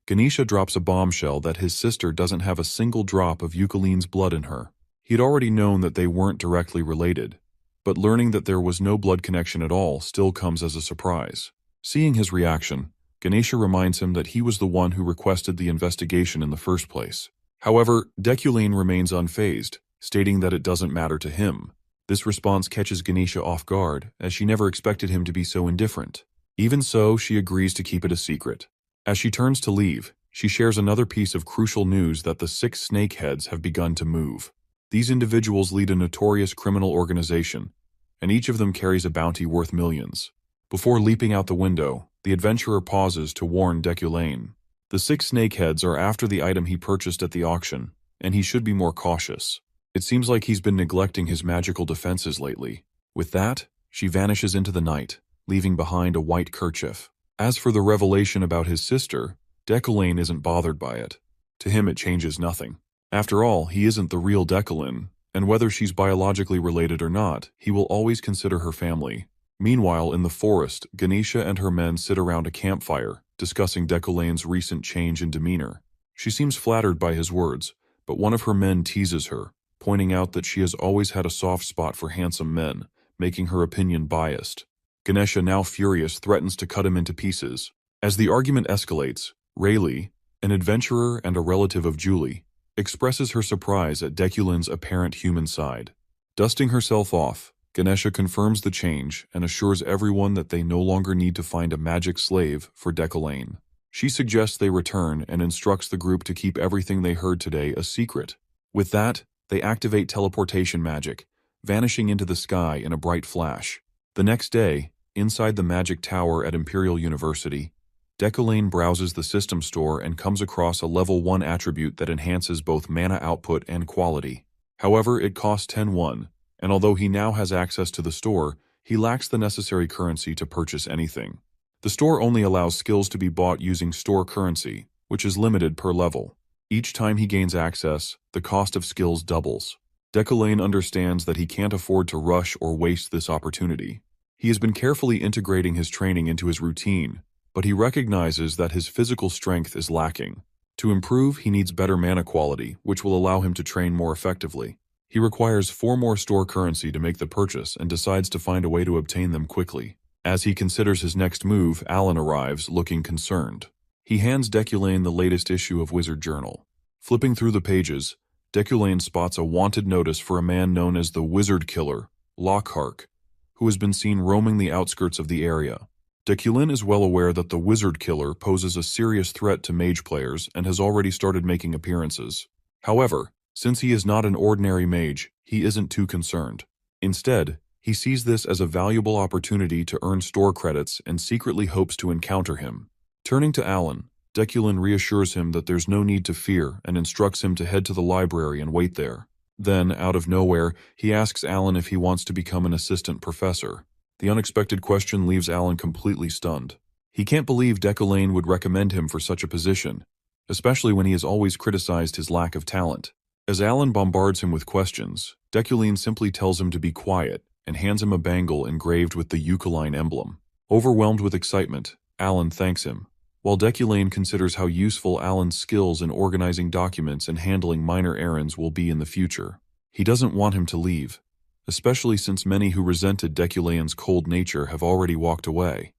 Ganesha drops a bombshell that his sister doesn't have a single drop of Eucaline's blood in her. He'd already known that they weren't directly related, but learning that there was no blood connection at all still comes as a surprise. Seeing his reaction, Ganesha reminds him that he was the one who requested the investigation in the first place. However, Deculine remains unfazed, stating that it doesn't matter to him. This response catches Ganesha off guard, as she never expected him to be so indifferent. Even so, she agrees to keep it a secret. As she turns to leave, she shares another piece of crucial news that the 6 snakeheads have begun to move. These individuals lead a notorious criminal organization, and each of them carries a bounty worth millions. Before leaping out the window, the adventurer pauses to warn Deculine. The 6 snakeheads are after the item he purchased at the auction, and he should be more cautious. It seems like he's been neglecting his magical defenses lately. With that, she vanishes into the night, leaving behind a white kerchief. As for the revelation about his sister, Deculine isn't bothered by it. To him it changes nothing. After all, he isn't the real Deculine, and whether she's biologically related or not, he will always consider her family. Meanwhile, in the forest, Ganesha and her men sit around a campfire, discussing Deculine's recent change in demeanor. She seems flattered by his words, but one of her men teases her, pointing out that she has always had a soft spot for handsome men, making her opinion biased. Ganesha, now furious, threatens to cut him into pieces. As the argument escalates, Rayleigh, an adventurer and a relative of Julie, expresses her surprise at Deculine's apparent human side. Dusting herself off, Ganesha confirms the change and assures everyone that they no longer need to find a magic slave for Deculine. She suggests they return and instructs the group to keep everything they heard today a secret. With that, they activate teleportation magic, vanishing into the sky in a bright flash. The next day, inside the magic tower at Imperial University, Deculine browses the system store and comes across a level 1 attribute that enhances both mana output and quality. However, it costs 10 and although he now has access to the store, he lacks the necessary currency to purchase anything. The store only allows skills to be bought using store currency, which is limited per level. Each time he gains access, the cost of skills doubles. Deculine understands that he can't afford to rush or waste this opportunity. He has been carefully integrating his training into his routine, but he recognizes that his physical strength is lacking. To improve, he needs better mana quality, which will allow him to train more effectively. He requires 4 more store currency to make the purchase and decides to find a way to obtain them quickly. As he considers his next move, Alan arrives, looking concerned. He hands Deculine the latest issue of Wizard Journal. Flipping through the pages, Deculine spots a wanted notice for a man known as the Wizard Killer, Lockhart, who has been seen roaming the outskirts of the area. Deculine is well aware that the Wizard Killer poses a serious threat to mage players and has already started making appearances. However, since he is not an ordinary mage, he isn't too concerned. Instead, he sees this as a valuable opportunity to earn store credits and secretly hopes to encounter him. Turning to Alan, Deculine reassures him that there's no need to fear and instructs him to head to the library and wait there. Then, out of nowhere, he asks Alan if he wants to become an assistant professor. The unexpected question leaves Alan completely stunned. He can't believe Deculine would recommend him for such a position, especially when he has always criticized his lack of talent. As Alan bombards him with questions, Deculine simply tells him to be quiet and hands him a bangle engraved with the Eucaline emblem. Overwhelmed with excitement, Alan thanks him, while Deculine considers how useful Alan's skills in organizing documents and handling minor errands will be in the future. He doesn't want him to leave, especially since many who resented Deculine's cold nature have already walked away.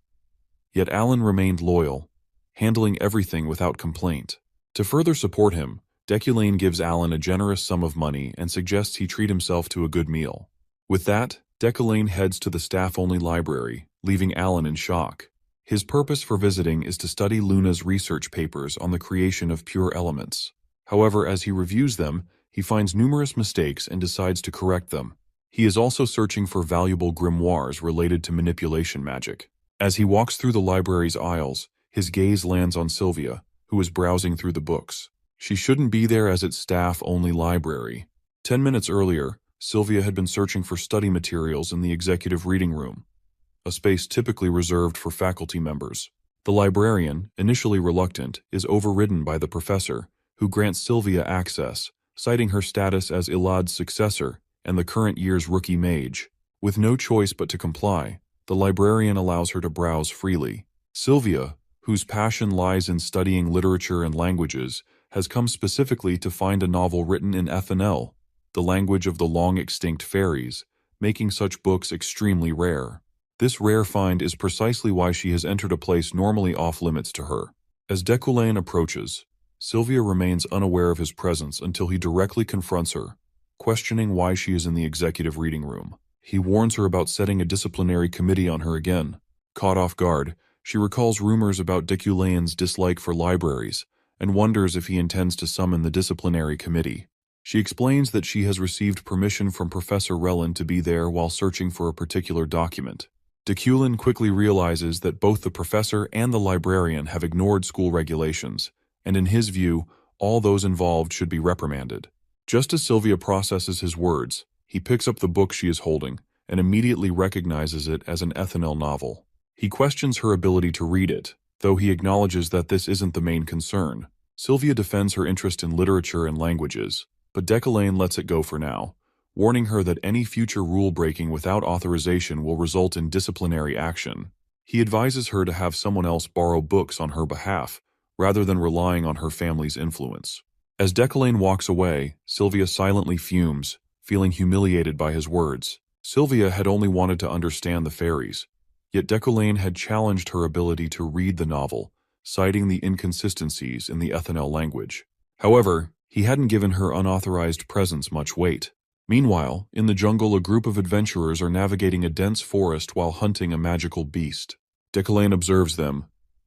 Yet Alan remained loyal, handling everything without complaint. To further support him, Deculine gives Alan a generous sum of money and suggests he treat himself to a good meal. With that, Deculine heads to the staff-only library, leaving Alan in shock. His purpose for visiting is to study Luna's research papers on the creation of pure elements. However, as he reviews them, he finds numerous mistakes and decides to correct them. He is also searching for valuable grimoires related to manipulation magic. As he walks through the library's aisles, his gaze lands on Sylvia, who is browsing through the books. She shouldn't be there as its staff-only library. 10 minutes earlier, Sylvia had been searching for study materials in the executive reading room, a space typically reserved for faculty members. The librarian, initially reluctant, is overridden by the professor, who grants Sylvia access, citing her status as Ilad's successor and the current year's rookie mage. With no choice but to comply, the librarian allows her to browse freely. Sylvia, whose passion lies in studying literature and languages, has come specifically to find a novel written in FNL, the language of the long-extinct fairies, making such books extremely rare. This rare find is precisely why she has entered a place normally off-limits to her. As Deculain approaches, Sylvia remains unaware of his presence until he directly confronts her, questioning why she is in the executive reading room. He warns her about setting a disciplinary committee on her again. Caught off guard, she recalls rumors about Deculain's dislike for libraries and wonders if he intends to summon the disciplinary committee. She explains that she has received permission from Professor Relin to be there while searching for a particular document. Deculain quickly realizes that both the professor and the librarian have ignored school regulations, and in his view, all those involved should be reprimanded. Just as Sylvia processes his words, he picks up the book she is holding and immediately recognizes it as an Ethanel novel. He questions her ability to read it, though he acknowledges that this isn't the main concern. Sylvia defends her interest in literature and languages, but Deculain lets it go for now, warning her that any future rule-breaking without authorization will result in disciplinary action. He advises her to have someone else borrow books on her behalf, rather than relying on her family's influence. As Deculain walks away, Sylvia silently fumes, feeling humiliated by his words. Sylvia had only wanted to understand the fairies, yet Deculain had challenged her ability to read the novel, citing the inconsistencies in the Ethanel language. However, he hadn't given her unauthorized presence much weight. Meanwhile, in the jungle, a group of adventurers are navigating a dense forest while hunting a magical beast. Deculain observes them,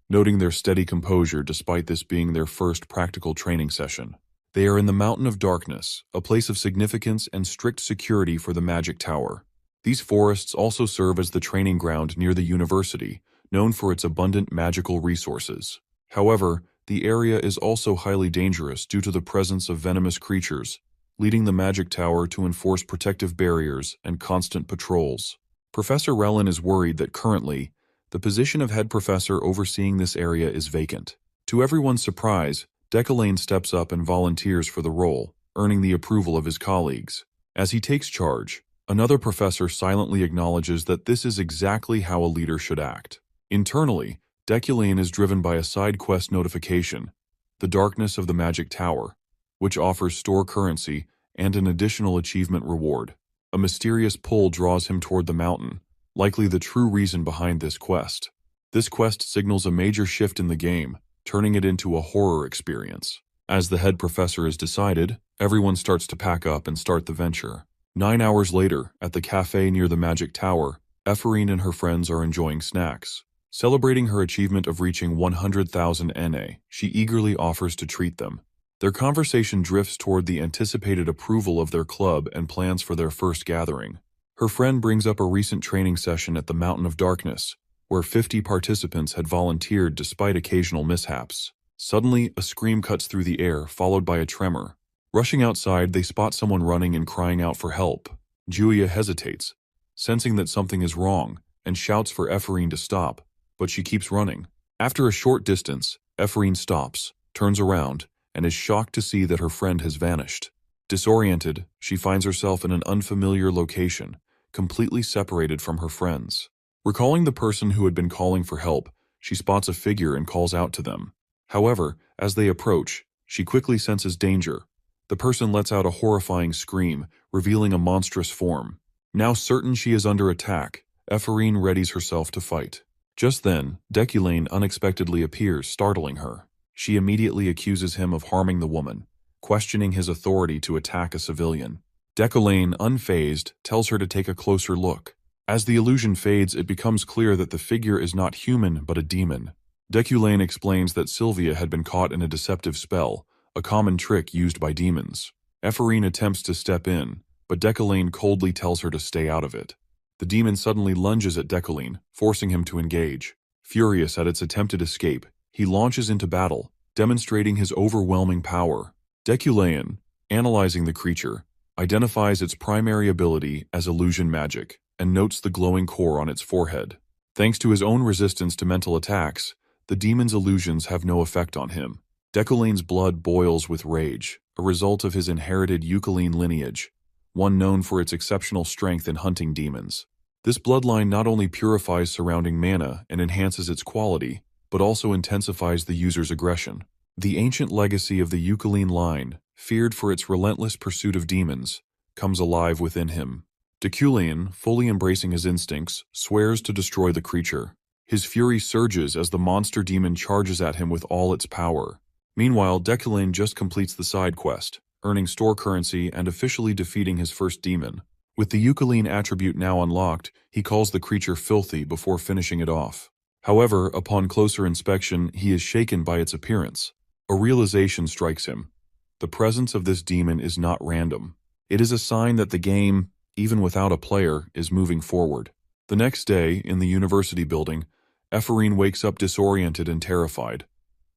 noting their steady composure despite this being their first practical training session. They are in the Mountain of Darkness, a place of significance and strict security for the Magic Tower. These forests also serve as the training ground near the university, known for its abundant magical resources. However, the area is also highly dangerous due to the presence of venomous creatures, leading the Magic Tower to enforce protective barriers and constant patrols. Professor Relin is worried that currently, the position of head professor overseeing this area is vacant. To everyone's surprise, Deculain steps up and volunteers for the role, earning the approval of his colleagues. As he takes charge, another professor silently acknowledges that this is exactly how a leader should act. Internally, Deculain is driven by a side quest notification, the Darkness of the Magic Tower, which offers store currency and an additional achievement reward. A mysterious pull draws him toward the mountain, likely the true reason behind this quest. This quest signals a major shift in the game, turning it into a horror experience. As the head professor is decided, everyone starts to pack up and start the venture. 9 hours later, at the cafe near the Magic Tower, Ephorine and her friends are enjoying snacks. Celebrating her achievement of reaching 100,000 NA, she eagerly offers to treat them. Their conversation drifts toward the anticipated approval of their club and plans for their first gathering. Her friend brings up a recent training session at the Mountain of Darkness, where 50 participants had volunteered despite occasional mishaps. Suddenly, a scream cuts through the air, followed by a tremor. Rushing outside, they spot someone running and crying out for help. Julia hesitates, sensing that something is wrong, and shouts for Ephorine to stop, but she keeps running. After a short distance, Ephorine stops, turns around, and is shocked to see that her friend has vanished. Disoriented, she finds herself in an unfamiliar location, completely separated from her friends. Recalling the person who had been calling for help, she spots a figure and calls out to them. However, as they approach, she quickly senses danger. The person lets out a horrifying scream, revealing a monstrous form. Now certain she is under attack, Ephorine readies herself to fight. Just then, Deculain unexpectedly appears, startling her. She immediately accuses him of harming the woman, questioning his authority to attack a civilian. Deculain, unfazed, tells her to take a closer look. As the illusion fades, it becomes clear that the figure is not human but a demon. Deculain explains that Sylvia had been caught in a deceptive spell, a common trick used by demons. Ephorine attempts to step in, but Deculain coldly tells her to stay out of it. The demon suddenly lunges at Deculain, forcing him to engage. Furious at its attempted escape, he launches into battle, demonstrating his overwhelming power. Deculain, analyzing the creature, identifies its primary ability as illusion magic, and notes the glowing core on its forehead. Thanks to his own resistance to mental attacks, the demon's illusions have no effect on him. Deculain's blood boils with rage, a result of his inherited Eucaline lineage, one known for its exceptional strength in hunting demons. This bloodline not only purifies surrounding mana and enhances its quality, but also intensifies the user's aggression. The ancient legacy of the Eucaline line, feared for its relentless pursuit of demons, comes alive within him. Deculion, fully embracing his instincts, swears to destroy the creature. His fury surges as the monster demon charges at him with all its power. Meanwhile, Deculion just completes the side quest, earning store currency and officially defeating his first demon. With the Eucaline attribute now unlocked, he calls the creature filthy before finishing it off. However, upon closer inspection, he is shaken by its appearance. A realization strikes him. The presence of this demon is not random. It is a sign that the game, even without a player, is moving forward. The next day, in the university building, Ephorine wakes up disoriented and terrified,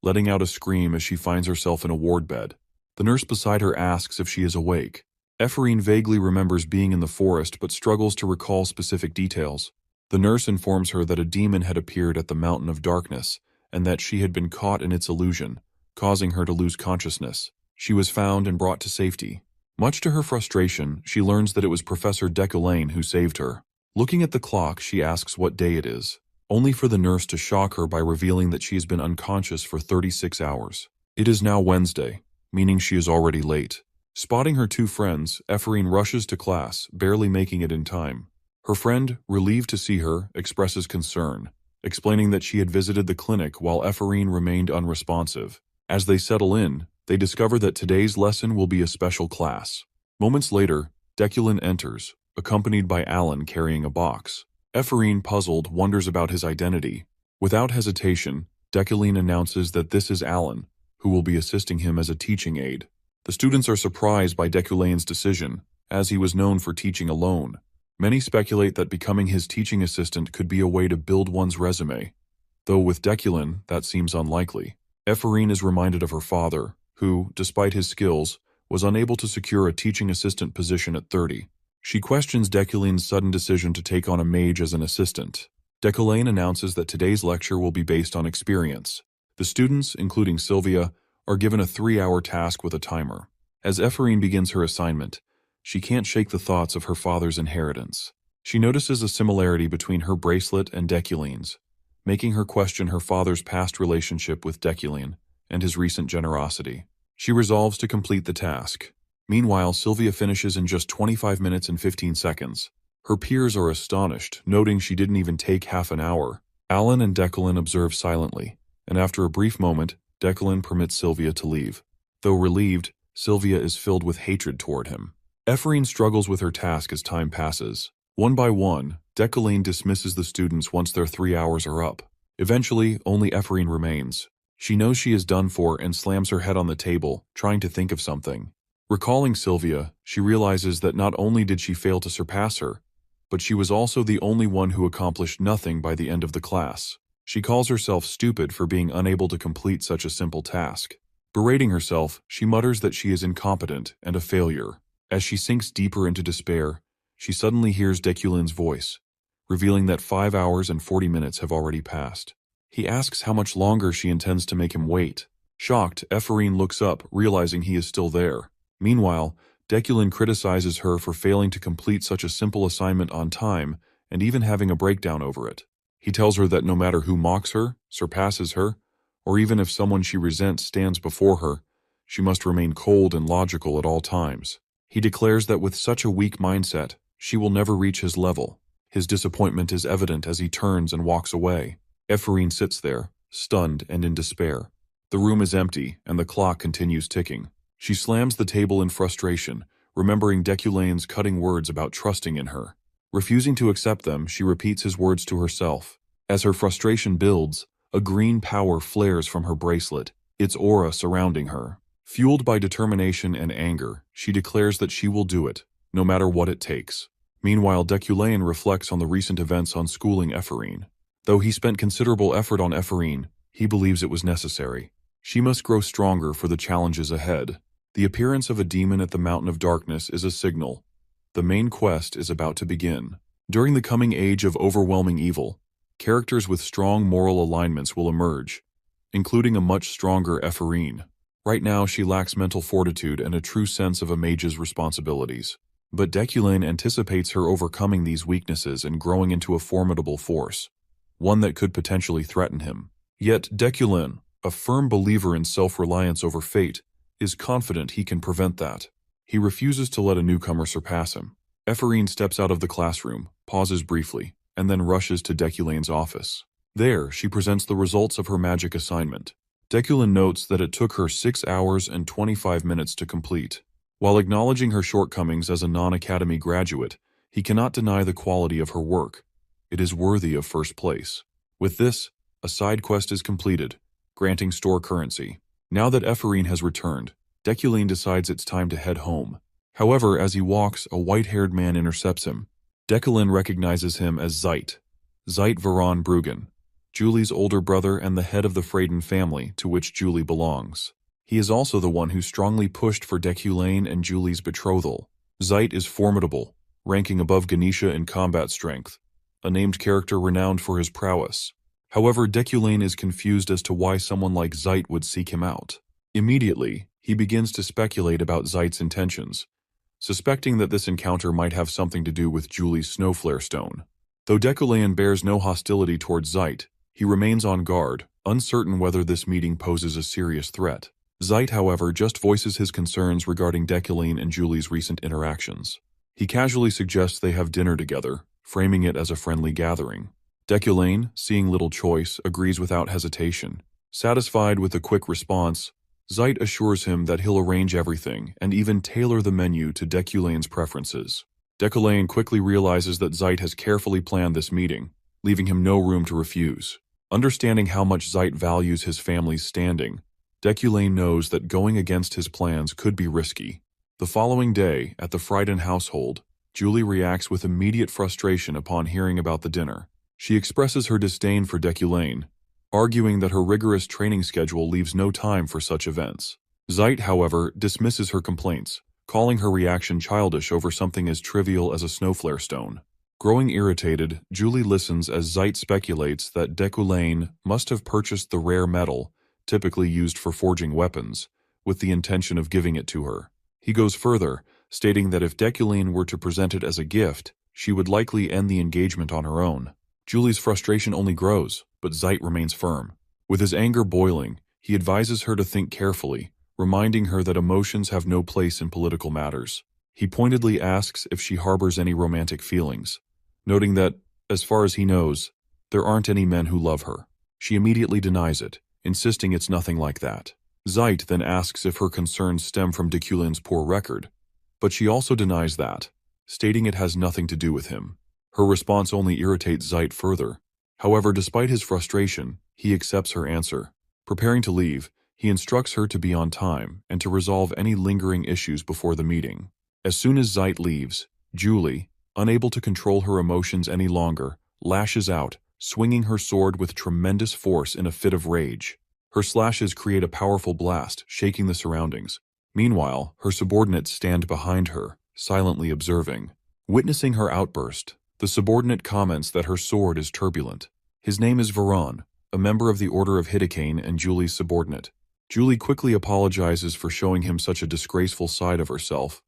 letting out a scream as she finds herself in a ward bed. The nurse beside her asks if she is awake. Ephorine vaguely remembers being in the forest but struggles to recall specific details. The nurse informs her that a demon had appeared at the Mountain of Darkness and that she had been caught in its illusion, causing her to lose consciousness. She was found and brought to safety. Much to her frustration, she learns that it was Professor Deculion who saved her. Looking at the clock, she asks what day it is, only for the nurse to shock her by revealing that she has been unconscious for 36 hours. It is now Wednesday, meaning she is already late. Spotting her two friends, Ephorine rushes to class, barely making it in time. Her friend, relieved to see her, expresses concern, explaining that she had visited the clinic while Ephorine remained unresponsive. As they settle in, they discover that today's lesson will be a special class. Moments later, Deculion enters, accompanied by Alan carrying a box. Ephorine, puzzled, wonders about his identity. Without hesitation, Deculion announces that this is Alan, who will be assisting him as a teaching aide. The students are surprised by Deculion's decision, as he was known for teaching alone. Many speculate that becoming his teaching assistant could be a way to build one's resume, though with Deculion, that seems unlikely. Ephorine is reminded of her father, who, despite his skills, was unable to secure a teaching assistant position at 30. She questions Deculion's sudden decision to take on a mage as an assistant. Deculion announces that today's lecture will be based on experience. The students, including Sylvia, are given a 3-hour task with a timer. As Ephorine begins her assignment, she can't shake the thoughts of her father's inheritance. She notices a similarity between her bracelet and Deculion's, making her question her father's past relationship with Deculion and his recent generosity. She resolves to complete the task. Meanwhile, Sylvia finishes in just 25 minutes and 15 seconds. Her peers are astonished, noting she didn't even take half an hour. Alan and Deculion observe silently, and after a brief moment, Deculion permits Sylvia to leave. Though relieved, Sylvia is filled with hatred toward him. Ephorine struggles with her task as time passes. One by one, Deculion dismisses the students once their 3 hours are up. Eventually, only Ephorine remains. She knows she is done for and slams her head on the table, trying to think of something. Recalling Sylvia, she realizes that not only did she fail to surpass her, but she was also the only one who accomplished nothing by the end of the class. She calls herself stupid for being unable to complete such a simple task. Berating herself, she mutters that she is incompetent and a failure. As she sinks deeper into despair, she suddenly hears Deculion's voice, revealing that 5 hours and 40 minutes have already passed. He asks how much longer she intends to make him wait. Shocked, Ephorine looks up, realizing he is still there. Meanwhile, Deculion criticizes her for failing to complete such a simple assignment on time and even having a breakdown over it. He tells her that no matter who mocks her, surpasses her, or even if someone she resents stands before her, she must remain cold and logical at all times. He declares that with such a weak mindset, she will never reach his level. His disappointment is evident as he turns and walks away. Ephorine sits there, stunned and in despair. The room is empty, and the clock continues ticking. She slams the table in frustration, remembering Deculion's cutting words about trusting in her. Refusing to accept them, she repeats his words to herself. As her frustration builds, a green power flares from her bracelet, its aura surrounding her. Fueled by determination and anger, she declares that she will do it, no matter what it takes. Meanwhile, Deculion reflects on the recent events on schooling Ephorine. Though he spent considerable effort on Ephorine, he believes it was necessary. She must grow stronger for the challenges ahead. The appearance of a demon at the Mountain of Darkness is a signal. The main quest is about to begin. During the coming age of overwhelming evil, characters with strong moral alignments will emerge, including a much stronger Ephorine. Right now, she lacks mental fortitude and a true sense of a mage's responsibilities. But Deculion anticipates her overcoming these weaknesses and growing into a formidable force, one that could potentially threaten him. Yet Dekulin, a firm believer in self-reliance over fate, is confident he can prevent that. He refuses to let a newcomer surpass him. Ephraim steps out of the classroom, pauses briefly, and then rushes to Deculane's office. There, she presents the results of her magic assignment. Dekulin notes that it took her 6 hours and 25 minutes to complete. While acknowledging her shortcomings as a non-academy graduate, he cannot deny the quality of her work. It is worthy of first place. With this, a side quest is completed, granting store currency. Now that Ephraim has returned, Dekulin decides it's time to head home. However, as he walks, a white-haired man intercepts him. Dekulin recognizes him as Zeit Veron Bruggen, Julie's older brother and the head of the Freyden family to which Julie belongs. He is also the one who strongly pushed for Dekulin and Julie's betrothal. Zeit is formidable, ranking above Ganesha in combat strength, a named character renowned for his prowess. However, Dekulin is confused as to why someone like Zeit would seek him out. Immediately, he begins to speculate about Zeit's intentions, suspecting that this encounter might have something to do with Julie's Snowflare Stone. Though Dekulin bears no hostility towards Zeit, he remains on guard, uncertain whether this meeting poses a serious threat. Zeit, however, just voices his concerns regarding Dekulin and Julie's recent interactions. He casually suggests they have dinner together, framing it as a friendly gathering. Dekulin, seeing little choice, agrees without hesitation. Satisfied with a quick response, Zeit assures him that he'll arrange everything and even tailor the menu to Dekulin's preferences. Dekulin quickly realizes that Zeit has carefully planned this meeting, leaving him no room to refuse. Understanding how much Zeit values his family's standing, Dekulin knows that going against his plans could be risky. The following day, at the Freyden household, Julie reacts with immediate frustration upon hearing about the dinner. She expresses her disdain for Dekulin, arguing that her rigorous training schedule leaves no time for such events. Zeit, however, dismisses her complaints, calling her reaction childish over something as trivial as a snowflare stone. Growing irritated, Julie listens as Zeit speculates that Dekulin must have purchased the rare metal, typically used for forging weapons, with the intention of giving it to her. He goes further, stating that if Dekulin were to present it as a gift, she would likely end the engagement on her own. Julie's frustration only grows, but Zeit remains firm. With his anger boiling, he advises her to think carefully, reminding her that emotions have no place in political matters. He pointedly asks if she harbors any romantic feelings, noting that, as far as he knows, there aren't any men who love her. She immediately denies it, insisting it's nothing like that. Zeit then asks if her concerns stem from Dekulin's poor record, but she also denies that, stating it has nothing to do with him. Her response only irritates Zeit further. However, despite his frustration, he accepts her answer. Preparing to leave, he instructs her to be on time and to resolve any lingering issues before the meeting. As soon as Zeit leaves, Julie, unable to control her emotions any longer, lashes out, swinging her sword with tremendous force in a fit of rage. Her slashes create a powerful blast, shaking the surroundings. Meanwhile, her subordinates stand behind her, silently observing. Witnessing her outburst, the subordinate comments that her sword is turbulent. His name is Veron, a member of the Order of Hidakane and Julie's subordinate. Julie quickly apologizes for showing him such a disgraceful side of herself,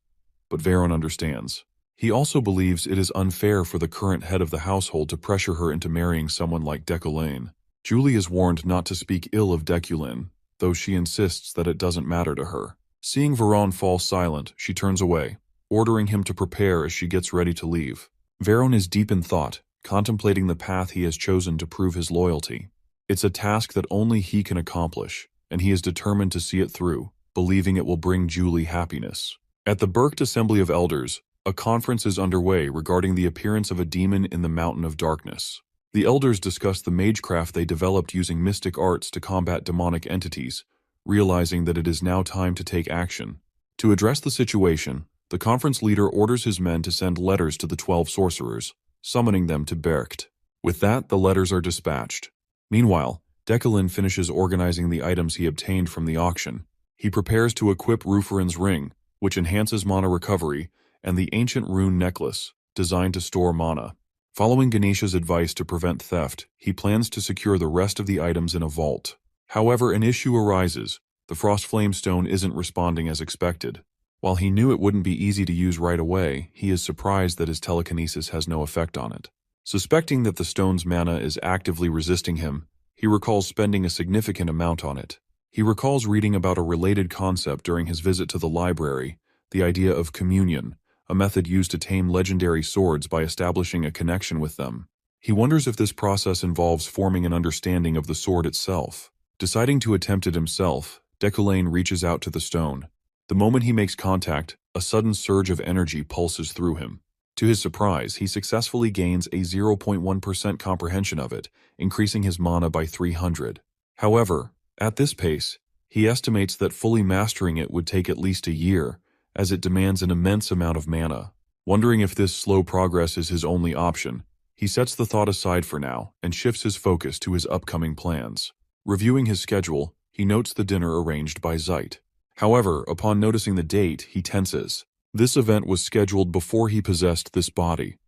but Veron understands. He also believes it is unfair for the current head of the household to pressure her into marrying someone like Dekulin. Julie is warned not to speak ill of Dekulin, though she insists that it doesn't matter to her. Seeing Veron fall silent, she turns away, ordering him to prepare as she gets ready to leave. Veron is deep in thought, contemplating the path he has chosen to prove his loyalty. It's a task that only he can accomplish, and he is determined to see it through, believing it will bring Julie happiness. At the Berkt Assembly of Elders, a conference is underway regarding the appearance of a demon in the Mountain of Darkness. The elders discuss the magecraft they developed using mystic arts to combat demonic entities, realizing that it is now time to take action. To address the situation, the conference leader orders his men to send letters to the 12 sorcerers, summoning them to Berkt. With that, the letters are dispatched. Meanwhile, Dekulin finishes organizing the items he obtained from the auction. He prepares to equip Rufarin's ring, which enhances mana recovery, and the ancient rune necklace, designed to store mana. Following Ganesha's advice to prevent theft, he plans to secure the rest of the items in a vault. However, an issue arises. The Frostflame Stone isn't responding as expected. While he knew it wouldn't be easy to use right away, he is surprised that his telekinesis has no effect on it. Suspecting that the stone's mana is actively resisting him, He recalls spending a significant amount on it. He recalls reading about a related concept during his visit to the library, the idea of communion, a method used to tame legendary swords by establishing a connection with them. He wonders if this process involves forming an understanding of the sword itself. Deciding to attempt it himself, Decoulain reaches out to the stone. The moment he makes contact, a sudden surge of energy pulses through him. To his surprise, he successfully gains a 0.1% comprehension of it, increasing his mana by 300. However, at this pace, he estimates that fully mastering it would take at least a year, as it demands an immense amount of mana. Wondering if this slow progress is his only option, he sets the thought aside for now and shifts his focus to his upcoming plans. Reviewing his schedule, he notes the dinner arranged by Zeit. However, upon noticing the date, he tenses. This event was scheduled before he possessed this body,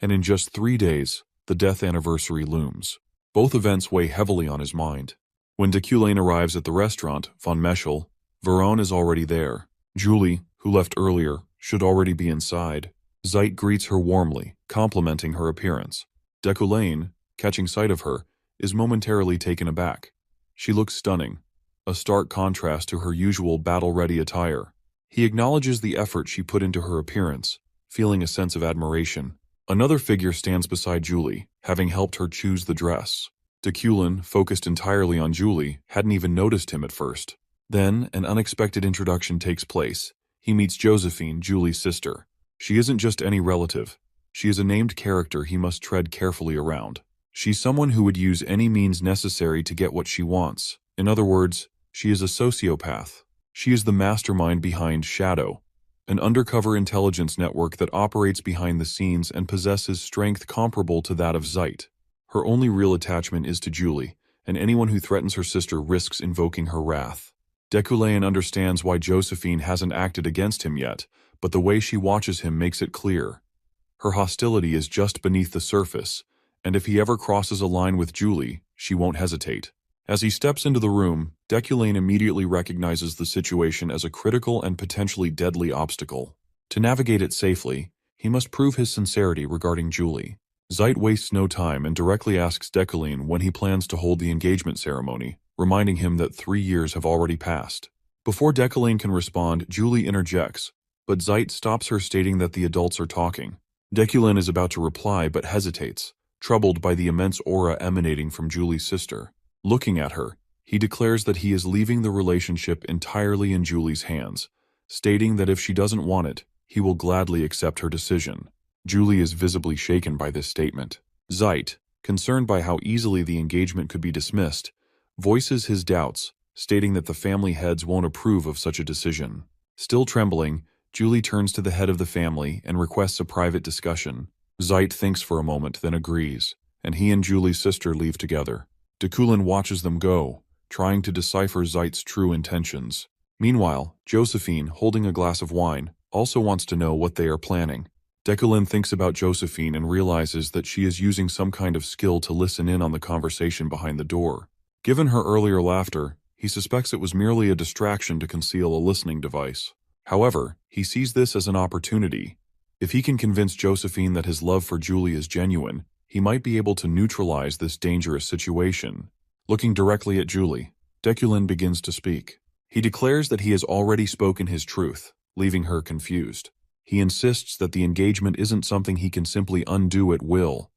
and in just 3 days, the death anniversary looms. Both events weigh heavily on his mind. When Decoulain arrives at the restaurant, Von Meschel, Veron is already there. Julie, who left earlier, should already be inside. Zeit greets her warmly, complimenting her appearance. Decoulain, catching sight of her, is momentarily taken aback. She looks stunning, a stark contrast to her usual battle-ready attire. He acknowledges the effort she put into her appearance, feeling a sense of admiration. Another figure stands beside Julie, having helped her choose the dress. Decoulain, focused entirely on Julie, hadn't even noticed him at first. Then, an unexpected introduction takes place. He meets Josephine, Julie's sister. She isn't just any relative. She is a named character he must tread carefully around. She's someone who would use any means necessary to get what she wants. In other words, she is a sociopath. She is the mastermind behind Shadow, an undercover intelligence network that operates behind the scenes and possesses strength comparable to that of Zeit. Her only real attachment is to Julie, and anyone who threatens her sister risks invoking her wrath. Decoulain understands why Josephine hasn't acted against him yet, but the way she watches him makes it clear. Her hostility is just beneath the surface, and if he ever crosses a line with Julie, she won't hesitate. As he steps into the room, Decoulain immediately recognizes the situation as a critical and potentially deadly obstacle. To navigate it safely, he must prove his sincerity regarding Julie. Zeit wastes no time and directly asks Decoulain when he plans to hold the engagement ceremony, reminding him that 3 years have already passed. Before Decoulain can respond, Julie interjects, but Zeit stops her, stating that the adults are talking. Decoulain is about to reply but hesitates, troubled by the immense aura emanating from Julie's sister. Looking at her, he declares that he is leaving the relationship entirely in Julie's hands, stating that if she doesn't want it, he will gladly accept her decision. Julie is visibly shaken by this statement. Zeit, concerned by how easily the engagement could be dismissed, voices his doubts, stating that the family heads won't approve of such a decision. Still trembling, Julie turns to the head of the family and requests a private discussion. Zeit thinks for a moment, then agrees, and he and Julie's sister leave together. Decoulain watches them go, trying to decipher Zeit's true intentions. Meanwhile, Josephine, holding a glass of wine, also wants to know what they are planning. Decoulain thinks about Josephine and realizes that she is using some kind of skill to listen in on the conversation behind the door. Given her earlier laughter, he suspects it was merely a distraction to conceal a listening device. However, he sees this as an opportunity. If he can convince Josephine that his love for Julie is genuine, he might be able to neutralize this dangerous situation. Looking directly at Julie, Decoulain begins to speak. He declares that he has already spoken his truth, leaving her confused. He insists that the engagement isn't something he can simply undo at will.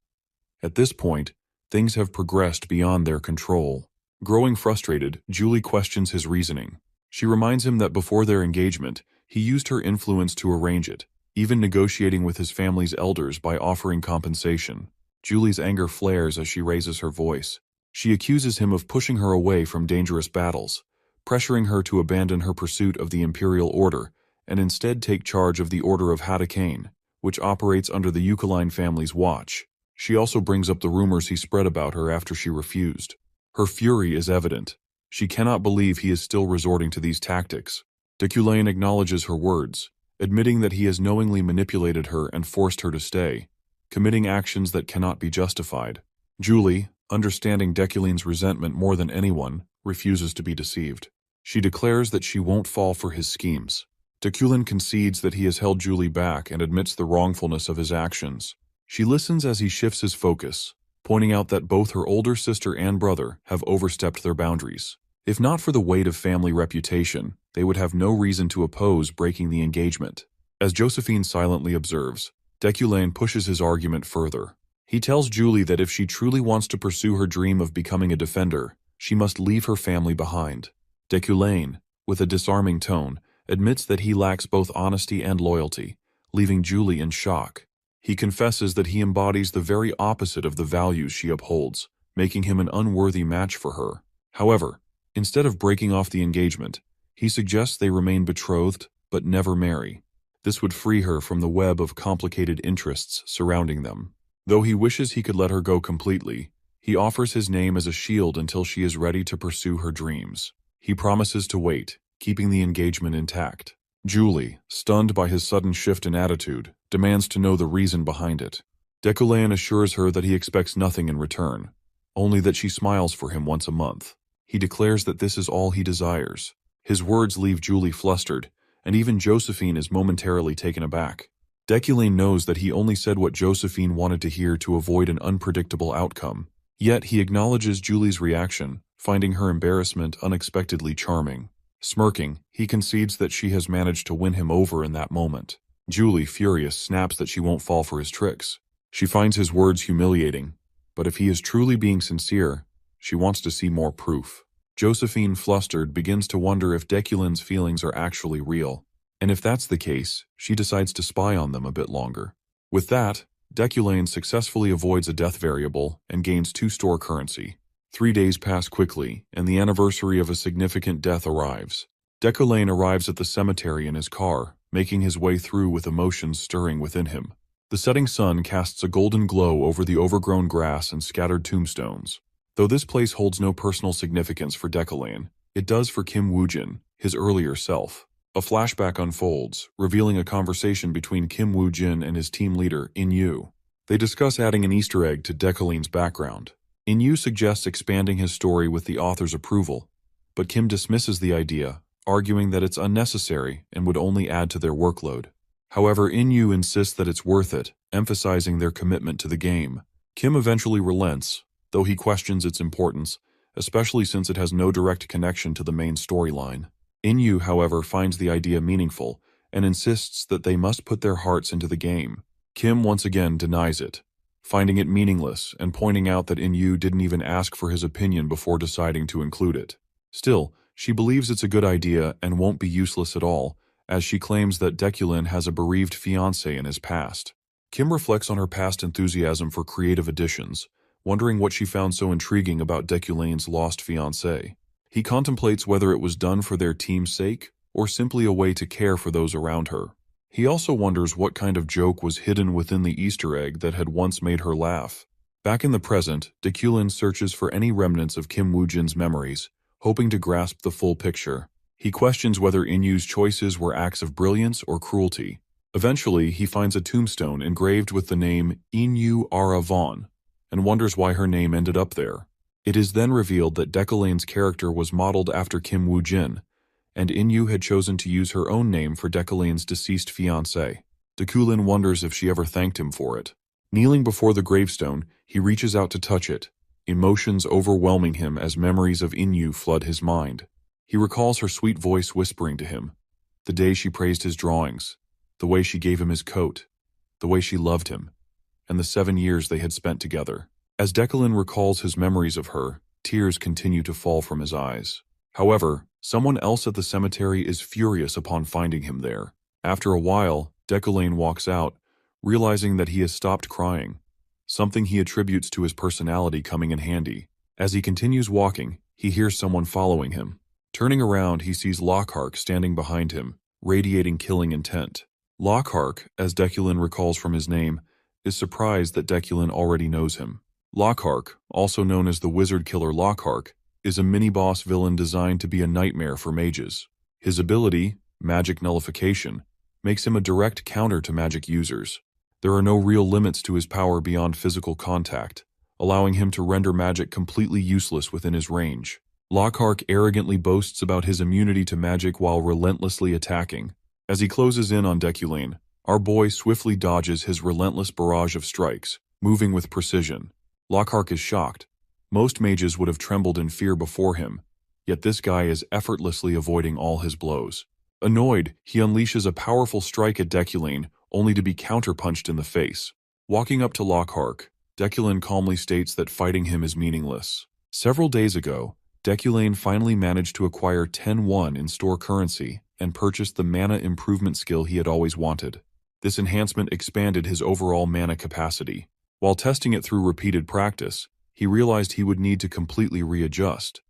At this point, things have progressed beyond their control. Growing frustrated, Julie questions his reasoning. She reminds him that before their engagement, he used her influence to arrange it, even negotiating with his family's elders by offering compensation. Julie's anger flares as she raises her voice. She accuses him of pushing her away from dangerous battles, pressuring her to abandon her pursuit of the Imperial Order and instead take charge of the Order of Hadakain, which operates under the Eucaline family's watch. She also brings up the rumors he spread about her after she refused. Her fury is evident. She cannot believe he is still resorting to these tactics. Decoulain acknowledges her words, admitting that he has knowingly manipulated her and forced her to stay, committing actions that cannot be justified. Julie, understanding Decoulain's resentment more than anyone, refuses to be deceived. She declares that she won't fall for his schemes. Decoulain concedes that he has held Julie back and admits the wrongfulness of his actions. She listens as he shifts his focus, pointing out that both her older sister and brother have overstepped their boundaries. If not for the weight of family reputation, they would have no reason to oppose breaking the engagement. As Josephine silently observes, Decoulain pushes his argument further. He tells Julie that if she truly wants to pursue her dream of becoming a defender, she must leave her family behind. Decoulain, with a disarming tone, admits that he lacks both honesty and loyalty, leaving Julie in shock. He confesses that he embodies the very opposite of the values she upholds, making him an unworthy match for her. However, instead of breaking off the engagement, he suggests they remain betrothed but never marry. This would free her from the web of complicated interests surrounding them. Though he wishes he could let her go completely, he offers his name as a shield until she is ready to pursue her dreams. He promises to wait, keeping the engagement intact. Julie, stunned by his sudden shift in attitude, demands to know the reason behind it. Decoulain assures her that he expects nothing in return, only that she smiles for him once a month. He declares that this is all he desires. His words leave Julie flustered, and even Josephine is momentarily taken aback. Decoulain knows that he only said what Josephine wanted to hear to avoid an unpredictable outcome. Yet he acknowledges Julie's reaction, finding her embarrassment unexpectedly charming. Smirking, he concedes that she has managed to win him over in that moment. Julie, furious, snaps that she won't fall for his tricks. She finds his words humiliating, but if he is truly being sincere, she wants to see more proof. Josephine, flustered, begins to wonder if Decoulain's feelings are actually real, and if that's the case, she decides to spy on them a bit longer. With that, Decoulain successfully avoids a death variable and gains 2 store currency. 3 days pass quickly, and the anniversary of a significant death arrives. Decoulain arrives at the cemetery in his car, making his way through with emotions stirring within him. The setting sun casts a golden glow over the overgrown grass and scattered tombstones. Though this place holds no personal significance for Decoulain, it does for Kim Woo-jin, his earlier self. A flashback unfolds, revealing a conversation between Kim Woo-jin and his team leader, In-yu. They discuss adding an Easter egg to Decoulain's background. In-yu suggests expanding his story with the author's approval, but Kim dismisses the idea, arguing that it's unnecessary and would only add to their workload. However, In-yu insists that it's worth it, emphasizing their commitment to the game. Kim eventually relents, though he questions its importance, especially since it has no direct connection to the main storyline. In-yu, however, finds the idea meaningful and insists that they must put their hearts into the game. Kim once again denies it, finding it meaningless and pointing out that In-yu didn't even ask for his opinion before deciding to include it. Still, she believes it's a good idea and won't be useless at all, as she claims that Decoulain has a bereaved fiancé in his past. Kim reflects on her past enthusiasm for creative additions, wondering what she found so intriguing about Decoulain's lost fiancé. He contemplates whether it was done for their team's sake or simply a way to care for those around her. He also wonders what kind of joke was hidden within the Easter egg that had once made her laugh. Back in the present, Decoulain searches for any remnants of Kim Woo-jin's memories, hoping to grasp the full picture. He questions whether In-yu's choices were acts of brilliance or cruelty. Eventually, he finds a tombstone engraved with the name In-yu Ara Vaughn, and wonders why her name ended up there. It is then revealed that Decoulain's character was modeled after Kim Woo-jin, and In-yu had chosen to use her own name for Decoulain's deceased fiancé. Decoulain wonders if she ever thanked him for it. Kneeling before the gravestone, he reaches out to touch it, emotions overwhelming him as memories of In-yu flood his mind. He recalls her sweet voice whispering to him, the day she praised his drawings, the way she gave him his coat, the way she loved him, and the 7 years they had spent together. As Decoulain recalls his memories of her, tears continue to fall from his eyes. However, someone else at the cemetery is furious upon finding him there. After a while, Decoulain walks out, realizing that he has stopped crying, something he attributes to his personality coming in handy. As he continues walking, he hears someone following him. Turning around, he sees Lockhart standing behind him, radiating killing intent. Lockhart, as Decoulain recalls from his name, is surprised that Decoulain already knows him. Lockhart, also known as the Wizard Killer Lockhart, is a mini-boss villain designed to be a nightmare for mages. His ability, Magic Nullification, makes him a direct counter to magic users. There are no real limits to his power beyond physical contact, allowing him to render magic completely useless within his range. Lockhart arrogantly boasts about his immunity to magic while relentlessly attacking. As he closes in on Decoulain, our boy swiftly dodges his relentless barrage of strikes, moving with precision. Lockhart is shocked. Most mages would have trembled in fear before him, yet this guy is effortlessly avoiding all his blows. Annoyed, he unleashes a powerful strike at Deculane, only to be counterpunched in the face. Walking up to Lockhart, Deculane calmly states that fighting him is meaningless. Several days ago, Deculane finally managed to acquire 10-1 in store currency and purchased the mana improvement skill he had always wanted. This enhancement expanded his overall mana capacity. While testing it through repeated practice, he realized he would need to completely readjust,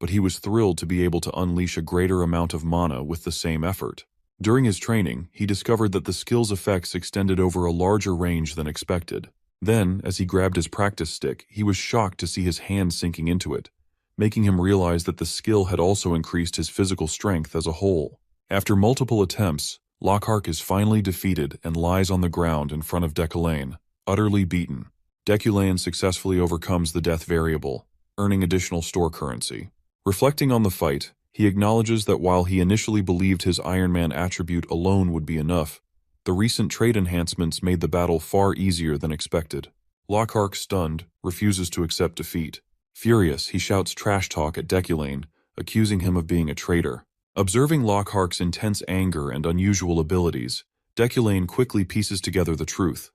but he was thrilled to be able to unleash a greater amount of mana with the same effort. During his training, he discovered that the skill's effects extended over a larger range than expected. Then, as he grabbed his practice stick, he was shocked to see his hand sinking into it, making him realize that the skill had also increased his physical strength as a whole. After multiple attempts, Lockhart is finally defeated and lies on the ground in front of Deculane, utterly beaten. Deculane successfully overcomes the death variable, earning additional store currency. Reflecting on the fight, he acknowledges that while he initially believed his Iron Man attribute alone would be enough, the recent trait enhancements made the battle far easier than expected. Lockhart, stunned, refuses to accept defeat. Furious, he shouts trash talk at Deculane, accusing him of being a traitor. Observing Lockhart's intense anger and unusual abilities, Deculane quickly pieces together the truth.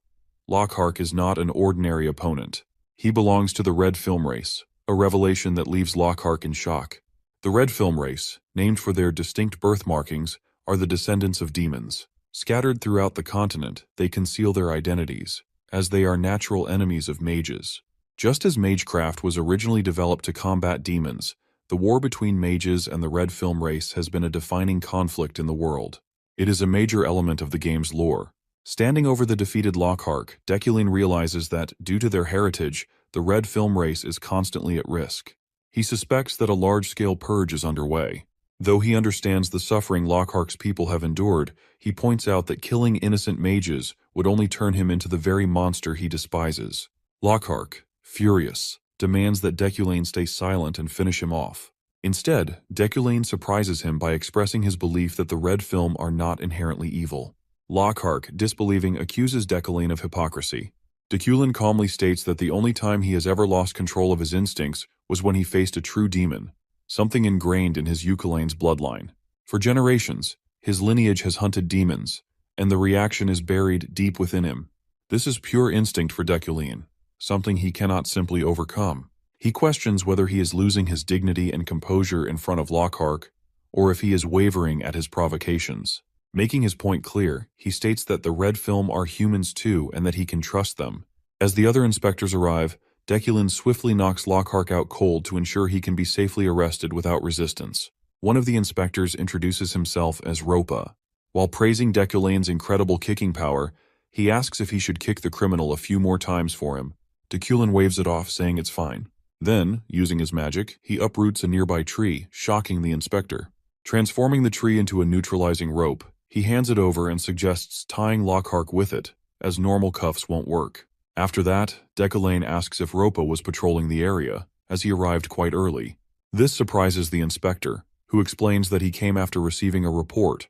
Lockhart is not an ordinary opponent. He belongs to the Red Film Race, a revelation that leaves Lockhart in shock. The Red Film Race, named for their distinct birth markings, are the descendants of demons. Scattered throughout the continent, they conceal their identities, as they are natural enemies of mages. Just as magecraft was originally developed to combat demons, the war between mages and the Red Film Race has been a defining conflict in the world. It is a major element of the game's lore. Standing over the defeated Lockhart, Deculane realizes that, due to their heritage, the Red Film Race is constantly at risk. He suspects that a large-scale purge is underway. Though he understands the suffering Lockhart's people have endured, he points out that killing innocent mages would only turn him into the very monster he despises. Lockhart, furious, demands that Deculane stay silent and finish him off. Instead, Deculane surprises him by expressing his belief that the Red Film are not inherently evil. Lockhart, disbelieving, accuses Deculane of hypocrisy. Deculane calmly states that the only time he has ever lost control of his instincts was when he faced a true demon, something ingrained in his Ukulane's bloodline. For generations, his lineage has hunted demons, and the reaction is buried deep within him. This is pure instinct for Deculane, something he cannot simply overcome. He questions whether he is losing his dignity and composure in front of Lockhart, or if he is wavering at his provocations. Making his point clear, he states that the Red Film are humans too and that he can trust them. As the other inspectors arrive, Deculane swiftly knocks Lockhart out cold to ensure he can be safely arrested without resistance. One of the inspectors introduces himself as Ropa. While praising Deculane's incredible kicking power, he asks if he should kick the criminal a few more times for him. Deculane waves it off, saying it's fine. Then, using his magic, he uproots a nearby tree, shocking the inspector. Transforming the tree into a neutralizing rope, he hands it over and suggests tying Lockhart with it, as normal cuffs won't work. After that, Deculane asks if Ropa was patrolling the area, as he arrived quite early. This surprises the inspector, who explains that he came after receiving a report,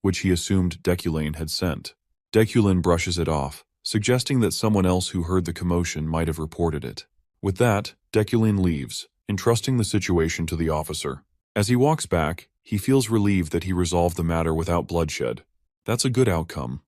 which he assumed Deculane had sent. Deculane brushes it off, suggesting that someone else who heard the commotion might have reported it. With that, Deculane leaves, entrusting the situation to the officer. As he walks back, he feels relieved that he resolved the matter without bloodshed. That's a good outcome.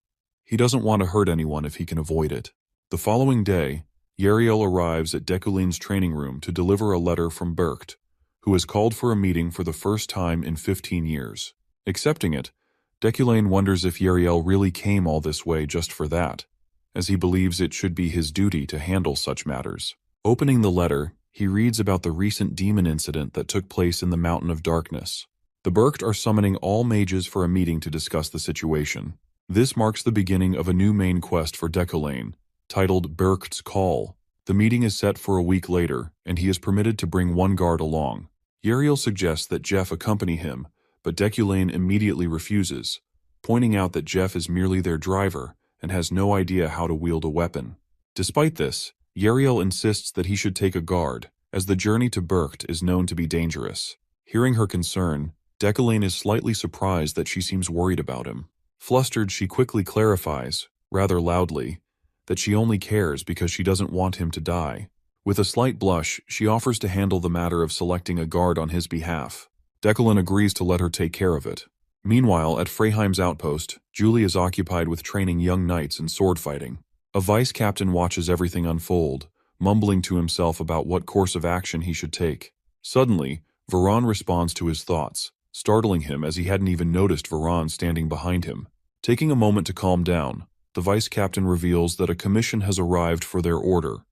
He doesn't want to hurt anyone if he can avoid it. The following day, Yariel arrives at Deculane's training room to deliver a letter from Berkt, who has called for a meeting for the first time in 15 years. Accepting it, Deculane wonders if Yariel really came all this way just for that, as he believes it should be his duty to handle such matters. Opening the letter, he reads about the recent demon incident that took place in the Mountain of Darkness. The Berkt are summoning all mages for a meeting to discuss the situation. This marks the beginning of a new main quest for Deculane, titled Berkt's Call. The meeting is set for a week later, and he is permitted to bring one guard along. Yariel suggests that Jeff accompany him, but Deculane immediately refuses, pointing out that Jeff is merely their driver and has no idea how to wield a weapon. Despite this, Yariel insists that he should take a guard, as the journey to Berkt is known to be dangerous. Hearing her concern, Deculane is slightly surprised that she seems worried about him. Flustered, she quickly clarifies, rather loudly, that she only cares because she doesn't want him to die. With a slight blush, she offers to handle the matter of selecting a guard on his behalf. Declan agrees to let her take care of it. Meanwhile, at Freyheim's outpost, Julie is occupied with training young knights in sword fighting. A vice captain watches everything unfold, mumbling to himself about what course of action he should take. Suddenly, Varan responds to his thoughts, startling him as he hadn't even noticed Varan standing behind him. Taking a moment to calm down, the vice captain reveals that a commission has arrived for their order,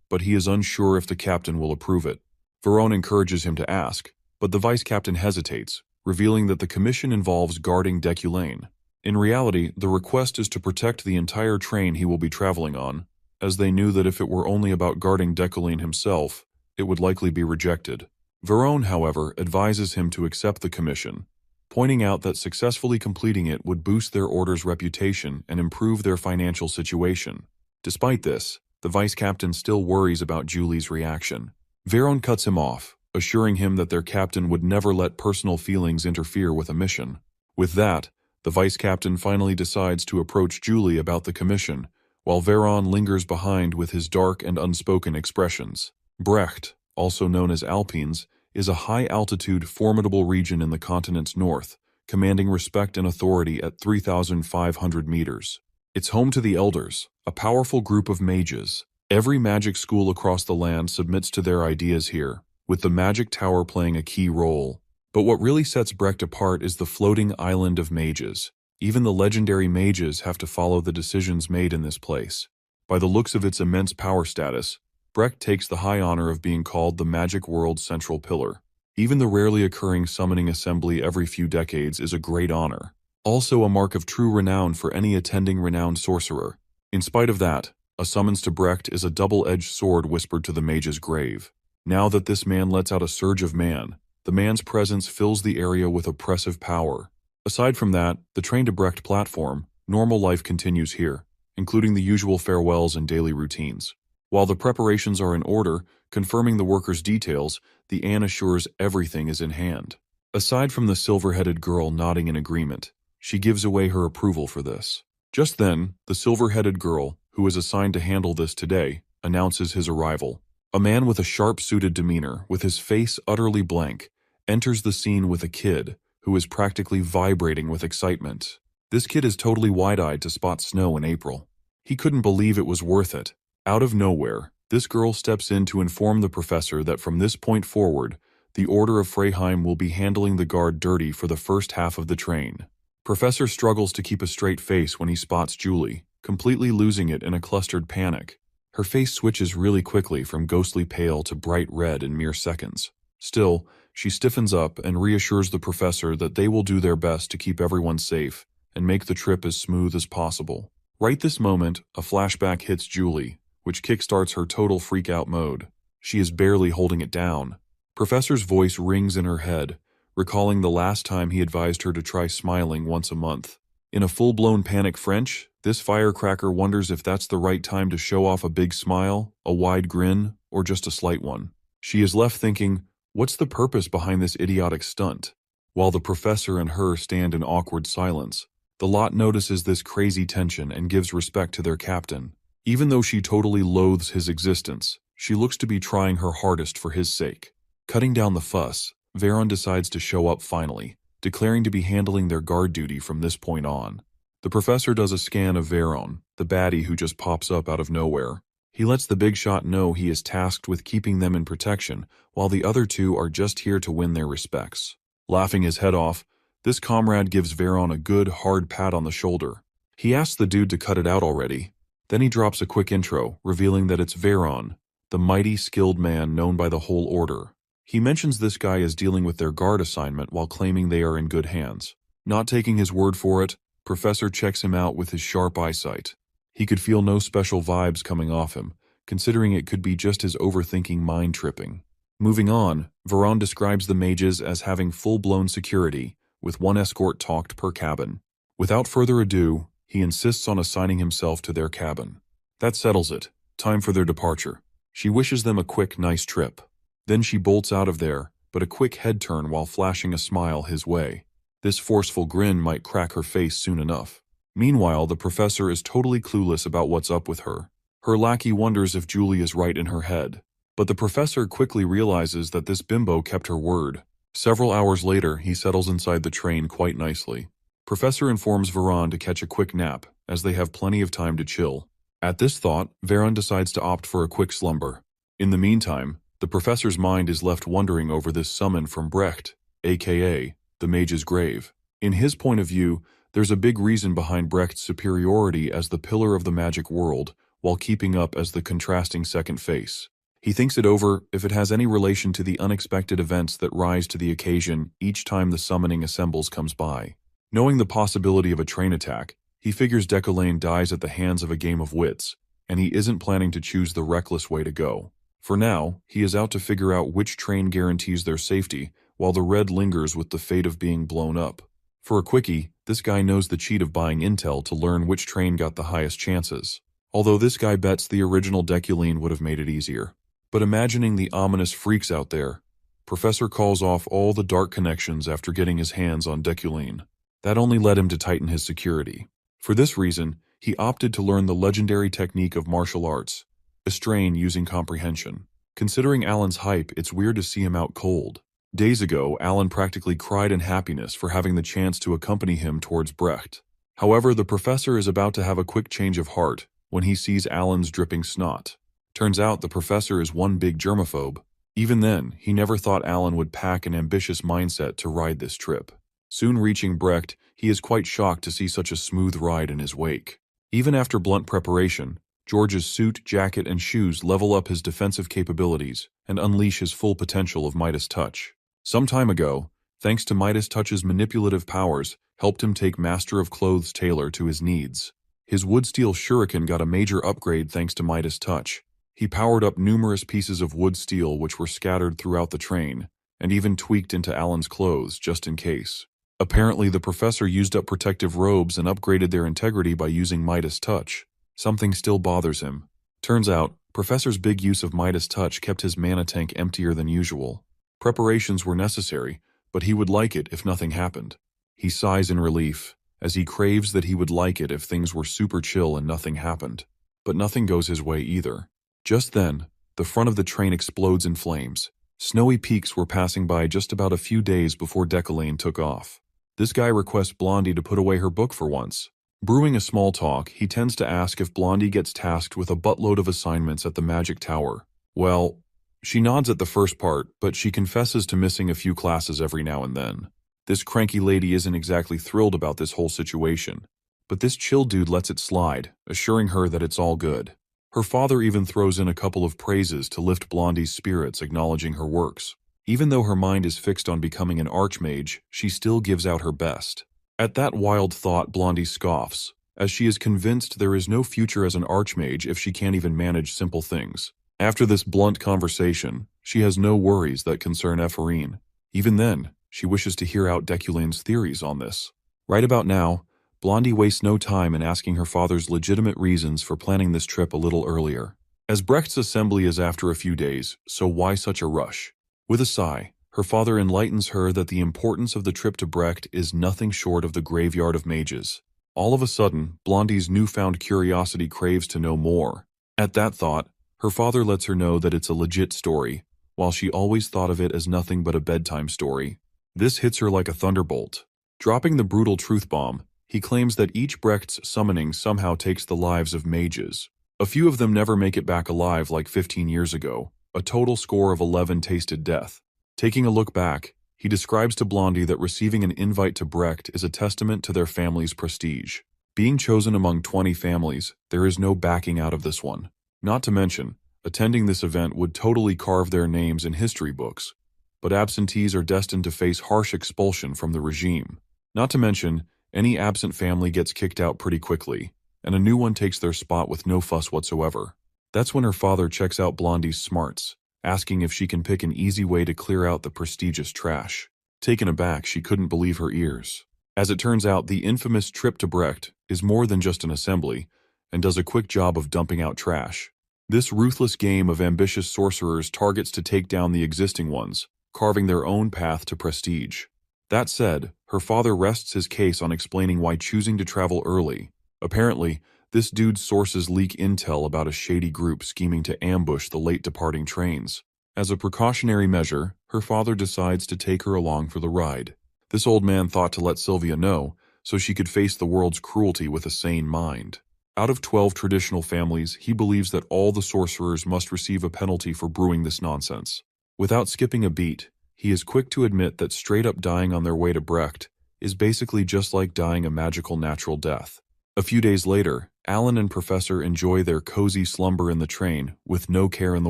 but he is unsure if the captain will approve it. Varan encourages him to ask, but the vice captain hesitates, revealing that the commission involves guarding Deculain. In reality, the request is to protect the entire train he will be traveling on, as they knew that if it were only about guarding Deculain himself, it would likely be rejected. Varan, however, advises him to accept the commission, pointing out that successfully completing it would boost their order's reputation and improve their financial situation. Despite this, the vice captain still worries about Julie's reaction. Varan cuts him off, assuring him that their captain would never let personal feelings interfere with a mission. With that, the vice captain finally decides to approach Julie about the commission, while Varan lingers behind with his dark and unspoken expressions. Brecht, also known as Alpines, is a high-altitude, formidable region in the continent's north, commanding respect and authority at 3,500 meters. It's home to the Elders, a powerful group of mages. Every magic school across the land submits to their ideas here, with the magic tower playing a key role. But what really sets Brecht apart is the floating island of mages. Even the legendary mages have to follow the decisions made in this place. By the looks of its immense power status, Brecht takes the high honor of being called the magic world's central pillar. Even the rarely occurring summoning assembly every few decades is a great honor, also a mark of true renown for any attending renowned sorcerer. In spite of that, a summons to Brecht is a double-edged sword whispered to the mage's grave. Now that this man lets out a surge of man, the man's presence fills the area with oppressive power. Aside from that, the train to Brecht platform, normal life continues here, including the usual farewells and daily routines. While the preparations are in order, confirming the workers' details, the Anne assures everything is in hand. Aside from the silver-headed girl nodding in agreement, she gives away her approval for this. Just then, the silver-headed girl, who is assigned to handle this today, announces his arrival. A man with a sharp-suited demeanor, with his face utterly blank, enters the scene with a kid who is practically vibrating with excitement. This kid is totally wide-eyed to spot snow in April. He couldn't believe it was worth it. Out of nowhere, this girl steps in to inform the professor that from this point forward, the Order of Freyheim will be handling the guard dirty for the first half of the train. Professor struggles to keep a straight face when he spots Julie, completely losing it in a clustered panic. Her face switches really quickly from ghostly pale to bright red in mere seconds. Still, she stiffens up and reassures the professor that they will do their best to keep everyone safe and make the trip as smooth as possible. Right this moment, a flashback hits Julie, which kickstarts her total freak-out mode. She is barely holding it down. Professor's voice rings in her head, recalling the last time he advised her to try smiling once a month. In a full-blown panic French, this firecracker wonders if that's the right time to show off a big smile, a wide grin, or just a slight one. She is left thinking, what's the purpose behind this idiotic stunt? While the professor and her stand in awkward silence, the lot notices this crazy tension and gives respect to their captain. Even though she totally loathes his existence, she looks to be trying her hardest for his sake. Cutting down the fuss, Varan decides to show up finally, declaring to be handling their guard duty from this point on. The professor does a scan of Varan, the baddie who just pops up out of nowhere. He lets the big shot know he is tasked with keeping them in protection, while the other two are just here to win their respects. Laughing his head off, this comrade gives Varan a good, hard pat on the shoulder. He asks the dude to cut it out already. Then he drops a quick intro, revealing that it's Varan, the mighty, skilled man known by the whole order. He mentions this guy is dealing with their guard assignment while claiming they are in good hands. Not taking his word for it, Professor checks him out with his sharp eyesight. He could feel no special vibes coming off him, considering it could be just his overthinking mind tripping. Moving on, Varan describes the mages as having full-blown security, with one escort talked per cabin. Without further ado, he insists on assigning himself to their cabin. That settles it. Time for their departure. She wishes them a quick, nice trip. Then she bolts out of there, but a quick head turn while flashing a smile his way. This forceful grin might crack her face soon enough. Meanwhile, the professor is totally clueless about what's up with her. Her lackey wonders if Julie is right in her head. But the professor quickly realizes that this bimbo kept her word. Several hours later, he settles inside the train quite nicely. Professor informs Veron to catch a quick nap, as they have plenty of time to chill. At this thought, Veron decides to opt for a quick slumber. In the meantime, the professor's mind is left wondering over this summon from Brecht, aka the Mage's Grave. In his point of view, there's a big reason behind Brecht's superiority as the pillar of the magic world, while keeping up as the contrasting second face. He thinks it over if it has any relation to the unexpected events that rise to the occasion each time the summoning assembles comes by. Knowing the possibility of a train attack, he figures Decollane dies at the hands of a game of wits, and he isn't planning to choose the reckless way to go. For now, he is out to figure out which train guarantees their safety, while the red lingers with the fate of being blown up. For a quickie, this guy knows the cheat of buying intel to learn which train got the highest chances. Although this guy bets the original Decollane would have made it easier. But imagining the ominous freaks out there, Professor calls off all the dark connections after getting his hands on Decollane. That only led him to tighten his security. For this reason, he opted to learn the legendary technique of martial arts, Estrain using comprehension. Considering Alan's hype, it's weird to see him out cold. Days ago, Alan practically cried in happiness for having the chance to accompany him towards Brecht. However, the professor is about to have a quick change of heart when he sees Alan's dripping snot. Turns out the professor is one big germaphobe. Even then, he never thought Alan would pack an ambitious mindset to ride this trip. Soon reaching Brecht, he is quite shocked to see such a smooth ride in his wake. Even after blunt preparation, George's suit, jacket, and shoes level up his defensive capabilities and unleash his full potential of Midas Touch. Some time ago, thanks to Midas Touch's manipulative powers, helped him take Master of Clothes tailor to his needs. His wood steel shuriken got a major upgrade thanks to Midas Touch. He powered up numerous pieces of wood steel which were scattered throughout the train, and even tweaked into Alan's clothes just in case. Apparently, the professor used up protective robes and upgraded their integrity by using Midas Touch. Something still bothers him. Turns out, Professor's big use of Midas Touch kept his mana tank emptier than usual. Preparations were necessary, but he would like it if nothing happened. He sighs in relief, as he craves that he would like it if things were super chill and nothing happened. But nothing goes his way either. Just then, the front of the train explodes in flames. Snowy peaks were passing by just about a few days before Decollane took off. This guy requests Blondie to put away her book for once. Brewing a small talk, he tends to ask if Blondie gets tasked with a buttload of assignments at the Magic Tower. Well, she nods at the first part, but she confesses to missing a few classes every now and then. This cranky lady isn't exactly thrilled about this whole situation, but this chill dude lets it slide, assuring her that it's all good. Her father even throws in a couple of praises to lift Blondie's spirits, acknowledging her works. Even though her mind is fixed on becoming an archmage, she still gives out her best. At that wild thought, Blondie scoffs, as she is convinced there is no future as an archmage if she can't even manage simple things. After this blunt conversation, she has no worries that concern Ephorine. Even then, she wishes to hear out Deculane's theories on this. Right about now, Blondie wastes no time in asking her father's legitimate reasons for planning this trip a little earlier. As Brecht's assembly is after a few days, so why such a rush? With a sigh, her father enlightens her that the importance of the trip to Brecht is nothing short of the graveyard of mages. All of a sudden, Blondie's newfound curiosity craves to know more. At that thought, her father lets her know that it's a legit story, while she always thought of it as nothing but a bedtime story. This hits her like a thunderbolt. Dropping the brutal truth bomb, he claims that each Brecht's summoning somehow takes the lives of mages. A few of them never make it back alive like 15 years ago. A total score of 11 tasted death. Taking a look back, he describes to Blondie that receiving an invite to Brecht is a testament to their family's prestige. Being chosen among 20 families, there is no backing out of this one. Not to mention, attending this event would totally carve their names in history books. But absentees are destined to face harsh expulsion from the regime. Not to mention, any absent family gets kicked out pretty quickly, and a new one takes their spot with no fuss whatsoever. That's when her father checks out Blondie's smarts, asking if she can pick an easy way to clear out the prestigious trash. Taken aback, she couldn't believe her ears. As it turns out, the infamous trip to Brecht is more than just an assembly, and does a quick job of dumping out trash. This ruthless game of ambitious sorcerers targets to take down the existing ones, carving their own path to prestige. That said, her father rests his case on explaining why choosing to travel early. Apparently, This dude's sources leak intel about a shady group scheming to ambush the late departing trains. As a precautionary measure, her father decides to take her along for the ride. This old man thought to let Sylvia know, so she could face the world's cruelty with a sane mind. Out of 12 traditional families, he believes that all the sorcerers must receive a penalty for brewing this nonsense. Without skipping a beat, he is quick to admit that straight-up dying on their way to Brecht is basically just like dying a magical natural death. A few days later, Alan and Professor enjoy their cozy slumber in the train with no care in the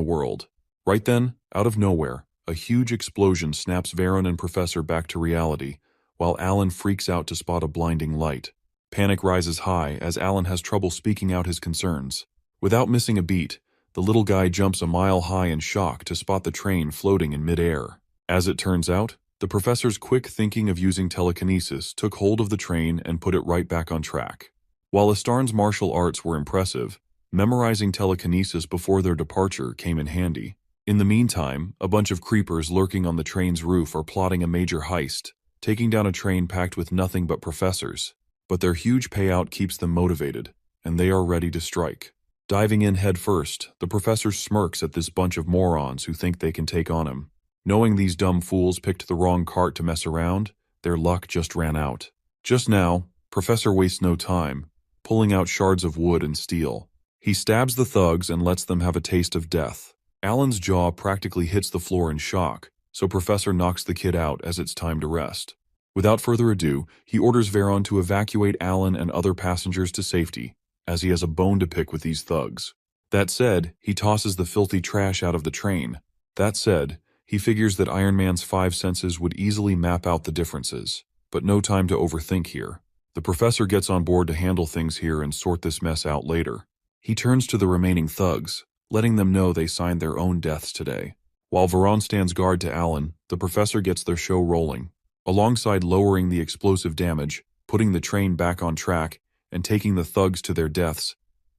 world. Right then, out of nowhere, a huge explosion snaps Veron and Professor back to reality, while Alan freaks out to spot a blinding light. Panic rises high as Alan has trouble speaking out his concerns. Without missing a beat, the little guy jumps a mile high in shock to spot the train floating in midair. As it turns out, the professor's quick thinking of using telekinesis took hold of the train and put it right back on track. While Astarn's martial arts were impressive, memorizing telekinesis before their departure came in handy. In the meantime, a bunch of creepers lurking on the train's roof are plotting a major heist, taking down a train packed with nothing but professors. But their huge payout keeps them motivated, and they are ready to strike. Diving in head first, the professor smirks at this bunch of morons who think they can take on him. Knowing these dumb fools picked the wrong cart to mess around, their luck just ran out. Just now, Professor wastes no time, pulling out shards of wood and steel. He stabs the thugs and lets them have a taste of death. Alan's jaw practically hits the floor in shock, so Professor knocks the kid out as it's time to rest. Without further ado, he orders Veron to evacuate Alan and other passengers to safety, as he has a bone to pick with these thugs. That said, he tosses the filthy trash out of the train. That said, he figures that Iron Man's 5 senses would easily map out the differences, but no time to overthink here. The professor gets on board to handle things here and sort this mess out later. He turns to the remaining thugs, letting them know they signed their own deaths today. While Veron stands guard to Alan, the professor gets their show rolling. Alongside lowering the explosive damage, putting the train back on track, and taking the thugs to their deaths,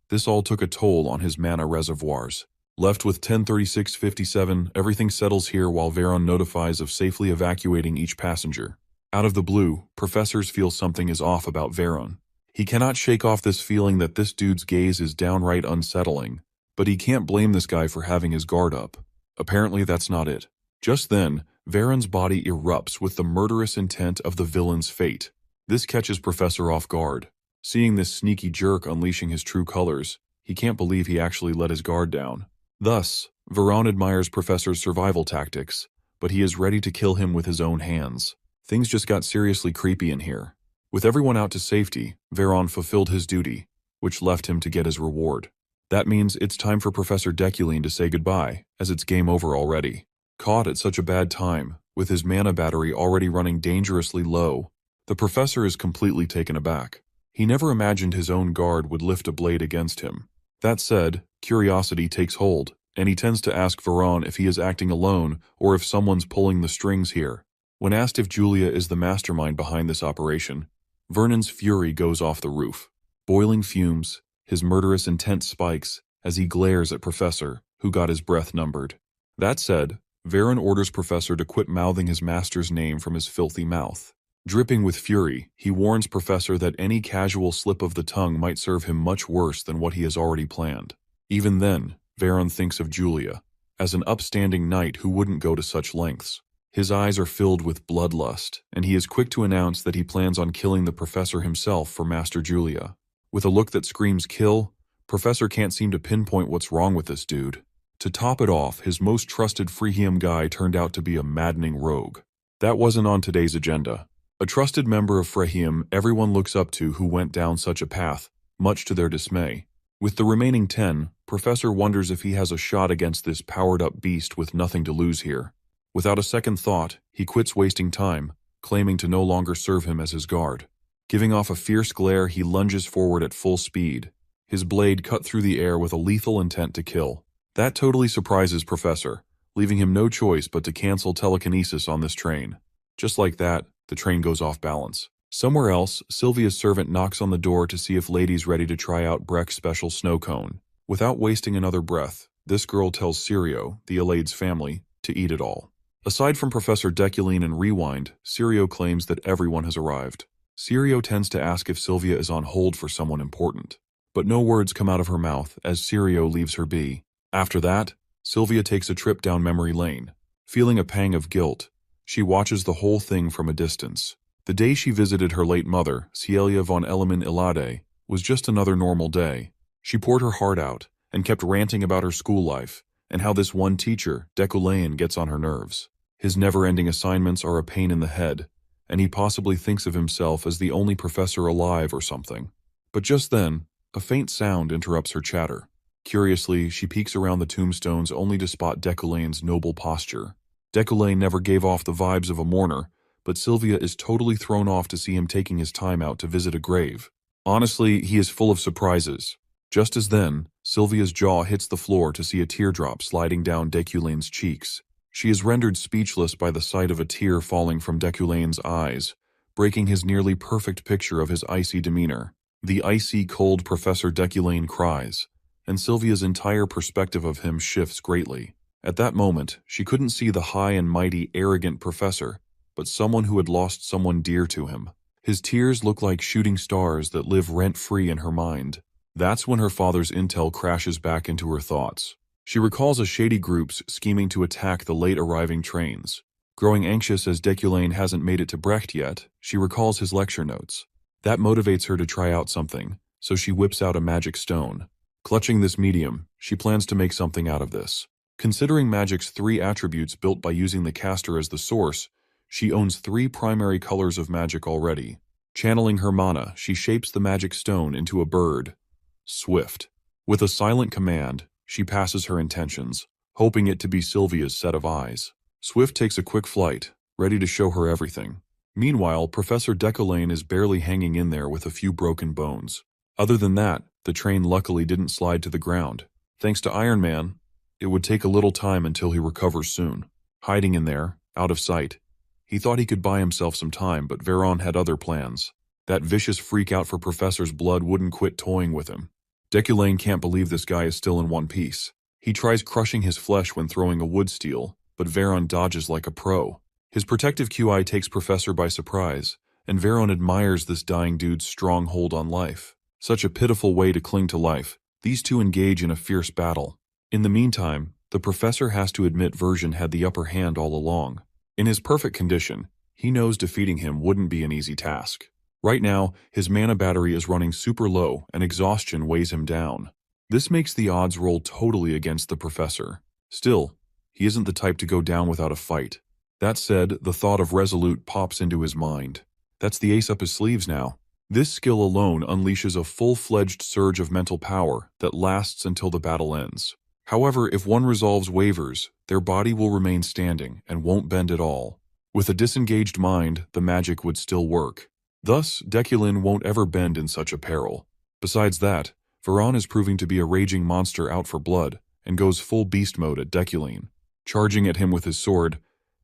this all took a toll on his mana reservoirs. Left with 103657, everything settles here while Veron notifies of safely evacuating each passenger. Out of the blue, professors feel something is off about Veron. He cannot shake off this feeling that this dude's gaze is downright unsettling, but he can't blame this guy for having his guard up. Apparently that's not it. Just then, Veron's body erupts with the murderous intent of the villain's fate. This catches Professor off guard. Seeing this sneaky jerk unleashing his true colors, he can't believe he actually let his guard down. Thus, Veron admires Professor's survival tactics, but he is ready to kill him with his own hands. Things just got seriously creepy in here. With everyone out to safety, Veron fulfilled his duty, which left him to get his reward. That means it's time for Professor Deculine to say goodbye, as it's game over already. Caught at such a bad time, with his mana battery already running dangerously low, the professor is completely taken aback. He never imagined his own guard would lift a blade against him. That said, curiosity takes hold, and he tends to ask Veron if he is acting alone or if someone's pulling the strings here. When asked if Julia is the mastermind behind this operation, Vernon's fury goes off the roof. Boiling fumes, his murderous intent spikes as he glares at Professor, who got his breath numbered. That said, Veron orders Professor to quit mouthing his master's name from his filthy mouth. Dripping with fury, he warns Professor that any casual slip of the tongue might serve him much worse than what he has already planned. Even then, Veron thinks of Julia, as an upstanding knight who wouldn't go to such lengths. His eyes are filled with bloodlust, and he is quick to announce that he plans on killing the Professor himself for Master Julia. With a look that screams kill, Professor can't seem to pinpoint what's wrong with this dude. To top it off, his most trusted Freehium guy turned out to be a maddening rogue. That wasn't on today's agenda. A trusted member of Freehium everyone looks up to who went down such a path, much to their dismay. With the remaining 10, Professor wonders if he has a shot against this powered-up beast with nothing to lose here. Without a second thought, he quits wasting time, claiming to no longer serve him as his guard. Giving off a fierce glare, he lunges forward at full speed. His blade cut through the air with a lethal intent to kill. That totally surprises Professor, leaving him no choice but to cancel telekinesis on this train. Just like that, the train goes off balance. Somewhere else, Sylvia's servant knocks on the door to see if Lady's ready to try out Brecht's special snow cone. Without wasting another breath, this girl tells Sirio, the Elade's family, to eat it all. Aside from Professor Deculine and Rewind, Sirio claims that everyone has arrived. Sirio tends to ask if Sylvia is on hold for someone important. but no words come out of her mouth as Sirio leaves her be. After that, Sylvia takes a trip down memory lane. Feeling a pang of guilt, she watches the whole thing from a distance. The day she visited her late mother, Cielia von Elemen Ilade, was just another normal day. She poured her heart out and kept ranting about her school life and how this one teacher, Deculain, gets on her nerves. His never-ending assignments are a pain in the head, and he possibly thinks of himself as the only professor alive or something. But just then, a faint sound interrupts her chatter. Curiously, she peeks around the tombstones only to spot Deculain's noble posture. Deculain never gave off the vibes of a mourner, but Sylvia is totally thrown off to see him taking his time out to visit a grave. Honestly, he is full of surprises. Just as then, Sylvia's jaw hits the floor to see a teardrop sliding down Deculain's cheeks. She is rendered speechless by the sight of a tear falling from Deculain's eyes, breaking his nearly perfect picture of his icy demeanor. The icy, cold Professor Deculain cries, and Sylvia's entire perspective of him shifts greatly. At that moment, she couldn't see the high and mighty, arrogant professor, but someone who had lost someone dear to him. His tears look like shooting stars that live rent-free in her mind. That's when her father's intel crashes back into her thoughts. She recalls a shady groups scheming to attack the late-arriving trains. Growing anxious as Deculain hasn't made it to Brecht yet, she recalls his lecture notes. That motivates her to try out something, so she whips out a magic stone. Clutching this medium, she plans to make something out of this. Considering magic's 3 attributes built by using the caster as the source, she owns 3 primary colors of magic already. Channeling her mana, she shapes the magic stone into a bird. Swift. With a silent command, she passes her intentions, hoping it to be Sylvia's set of eyes. Swift takes a quick flight, ready to show her everything. Meanwhile, Professor Deculain is barely hanging in there with a few broken bones. Other than that, the train luckily didn't slide to the ground. Thanks to Iron Man, it would take a little time until he recovers soon. Hiding in there, out of sight, he thought he could buy himself some time, but Veron had other plans. That vicious freak out for Professor's blood wouldn't quit toying with him. Deculain can't believe this guy is still in one piece. He tries crushing his flesh when throwing a wood steel, but Veron dodges like a pro. His protective QI takes Professor by surprise, and Veron admires this dying dude's strong hold on life. Such a pitiful way to cling to life. These two engage in a fierce battle. In the meantime, the Professor has to admit Version had the upper hand all along. In his perfect condition, he knows defeating him wouldn't be an easy task. Right now, his mana battery is running super low and exhaustion weighs him down. This makes the odds roll totally against the Professor. Still, he isn't the type to go down without a fight. That said, the thought of Resolute pops into his mind. That's the ace up his sleeves now. This skill alone unleashes a full-fledged surge of mental power that lasts until the battle ends. However, if one resolves wavers, their body will remain standing and won't bend at all. With a disengaged mind, the magic would still work. Thus, Deculain won't ever bend in such a peril. Besides that, Veron is proving to be a raging monster out for blood, and goes full beast mode at Deculain. Charging at him with his sword,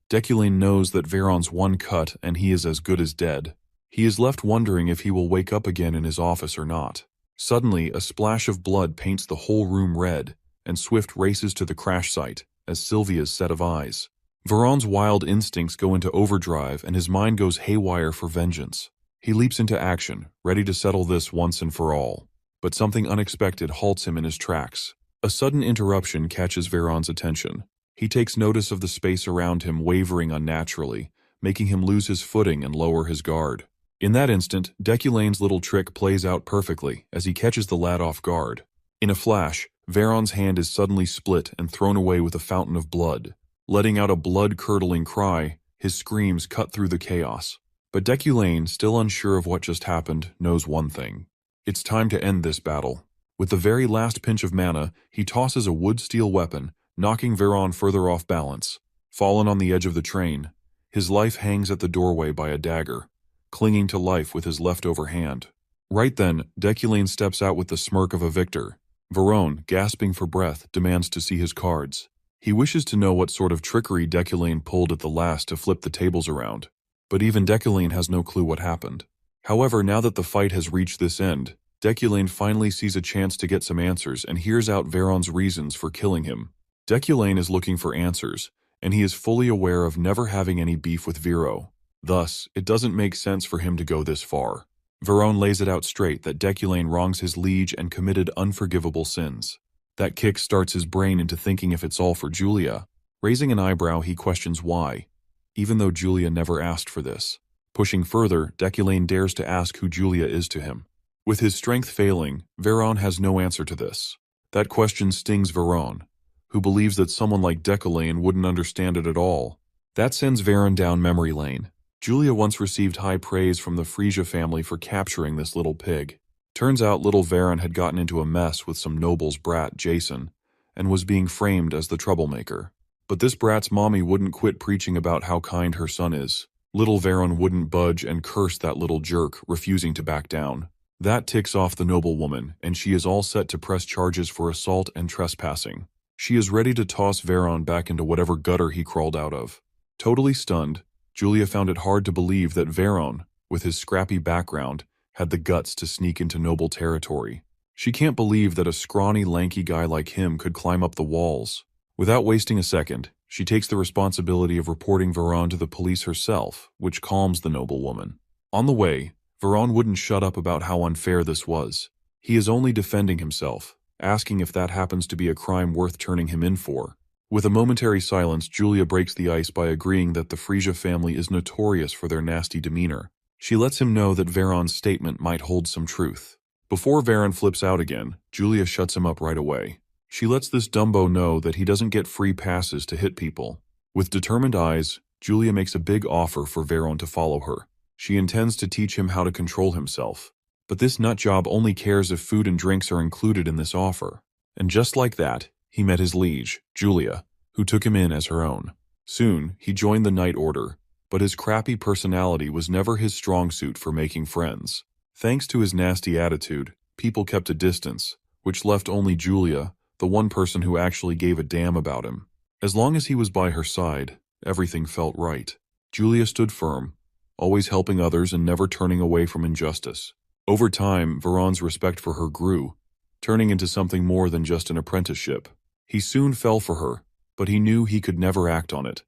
Deculain knows that Veron's one cut and he is as good as dead. He is left wondering if he will wake up again in his office or not. Suddenly, a splash of blood paints the whole room red, and Swift races to the crash site, as Sylvia's set of eyes. Veron's wild instincts go into overdrive and his mind goes haywire for vengeance. He leaps into action, ready to settle this once and for all. But something unexpected halts him in his tracks. A sudden interruption catches Veron's attention. He takes notice of the space around him wavering unnaturally, making him lose his footing and lower his guard. In that instant, Deculain's little trick plays out perfectly as he catches the lad off guard. In a flash, Veron's hand is suddenly split and thrown away with a fountain of blood. Letting out a blood-curdling cry, his screams cut through the chaos. But Deculain, still unsure of what just happened, knows one thing. It's time to end this battle. With the very last pinch of mana, he tosses a wood-steel weapon, knocking Veron further off balance. Fallen on the edge of the train, his life hangs at the doorway by a dagger, clinging to life with his leftover hand. Right then, Deculain steps out with the smirk of a victor. Veron, gasping for breath, demands to see his cards. He wishes to know what sort of trickery Deculain pulled at the last to flip the tables around. But even Deculain has no clue what happened. However, now that the fight has reached this end, Deculain finally sees a chance to get some answers and hears out Veron's reasons for killing him. Deculain is looking for answers, and he is fully aware of never having any beef with Vero. Thus, it doesn't make sense for him to go this far. Verone lays it out straight that Deculane wrongs his liege and committed unforgivable sins. That kick starts his brain into thinking if it's all for Julia. Raising an eyebrow, he questions why, even though Julia never asked for this. Pushing further, Deculane dares to ask who Julia is to him. With his strength failing, Verone has no answer to this. That question stings Verone, who believes that someone like Deculane wouldn't understand it at all. That sends Verone down memory lane. Julia once received high praise from the Frisia family for capturing this little pig. Turns out little Verone had gotten into a mess with some noble's brat, Jason, and was being framed as the troublemaker. But this brat's mommy wouldn't quit preaching about how kind her son is. Little Verone wouldn't budge and cursed that little jerk, refusing to back down. That ticks off the noblewoman, and she is all set to press charges for assault and trespassing. She is ready to toss Verone back into whatever gutter he crawled out of. Totally stunned, Julia found it hard to believe that Verone, with his scrappy background, had the guts to sneak into noble territory. She can't believe that a scrawny, lanky guy like him could climb up the walls. Without wasting a second, she takes the responsibility of reporting Verone to the police herself, which calms the noblewoman. On the way, Verone wouldn't shut up about how unfair this was. He is only defending himself, asking if that happens to be a crime worth turning him in for. With a momentary silence, Julia breaks the ice by agreeing that the Frisia family is notorious for their nasty demeanor. She lets him know that Verone's statement might hold some truth. Before Verone flips out again, Julia shuts him up right away. She lets this Dumbo know that he doesn't get free passes to hit people. With determined eyes, Julia makes a big offer for Verone to follow her. She intends to teach him how to control himself. But this nutjob only cares if food and drinks are included in this offer. And just like that, he met his liege, Julia, who took him in as her own. Soon, he joined the Night Order, but his crappy personality was never his strong suit for making friends. Thanks to his nasty attitude, people kept a distance, which left only Julia, the one person who actually gave a damn about him. As long as he was by her side, everything felt right. Julia stood firm, always helping others and never turning away from injustice. Over time, Verone's respect for her grew, turning into something more than just an apprenticeship. He soon fell for her, but he knew he could never act on it,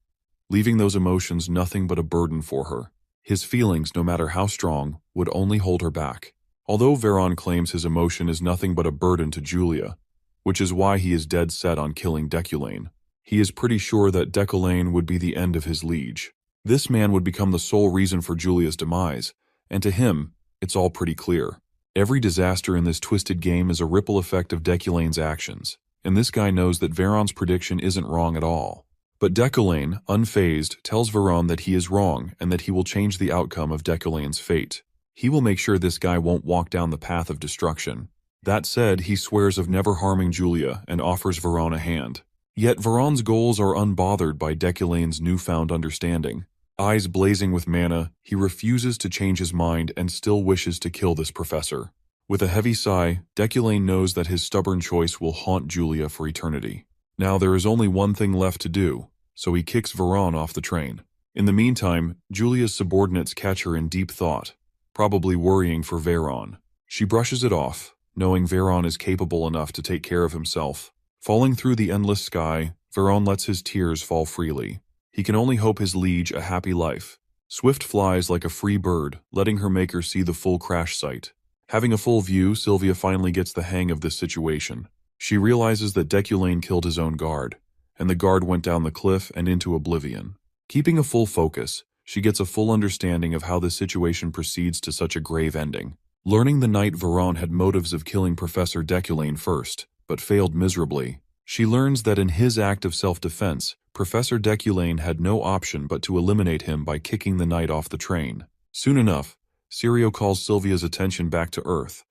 leaving those emotions nothing but a burden for her. His feelings, no matter how strong, would only hold her back. Although Verone claims his emotion is nothing but a burden to Julia, which is why he is dead set on killing Deculane, he is pretty sure that Deculane would be the end of his liege. This man would become the sole reason for Julia's demise, and to him, it's all pretty clear. Every disaster in this twisted game is a ripple effect of Deculane's actions, and this guy knows that Verone's prediction isn't wrong at all. But Deculane, unfazed, tells Verone that he is wrong and that he will change the outcome of Deculane's fate. He will make sure this guy won't walk down the path of destruction. That said, he swears of never harming Julia and offers Verone a hand. Yet Verone's goals are unbothered by Deculane's newfound understanding. Eyes blazing with mana, he refuses to change his mind and still wishes to kill this professor. With a heavy sigh, Deculane knows that his stubborn choice will haunt Julia for eternity. Now there is only one thing left to do, so he kicks Verone off the train. In the meantime, Julia's subordinates catch her in deep thought, probably worrying for Verone. She brushes it off, knowing Verone is capable enough to take care of himself. Falling through the endless sky, Verone lets his tears fall freely. He can only hope his liege a happy life. Swift flies like a free bird, letting her maker see the full crash site. Having a full view, Sylvia finally gets the hang of this situation. She realizes that Deculane killed his own guard, and the guard went down the cliff and into oblivion. Keeping a full focus, she gets a full understanding of how this situation proceeds to such a grave ending. Learning the night Verone had motives of killing Professor Deculane first, but failed miserably, she learns that in his act of self-defense, Professor Deculane had no option but to eliminate him by kicking the knight off the train. Soon enough, Sirio calls Sylvia's attention back to Earth,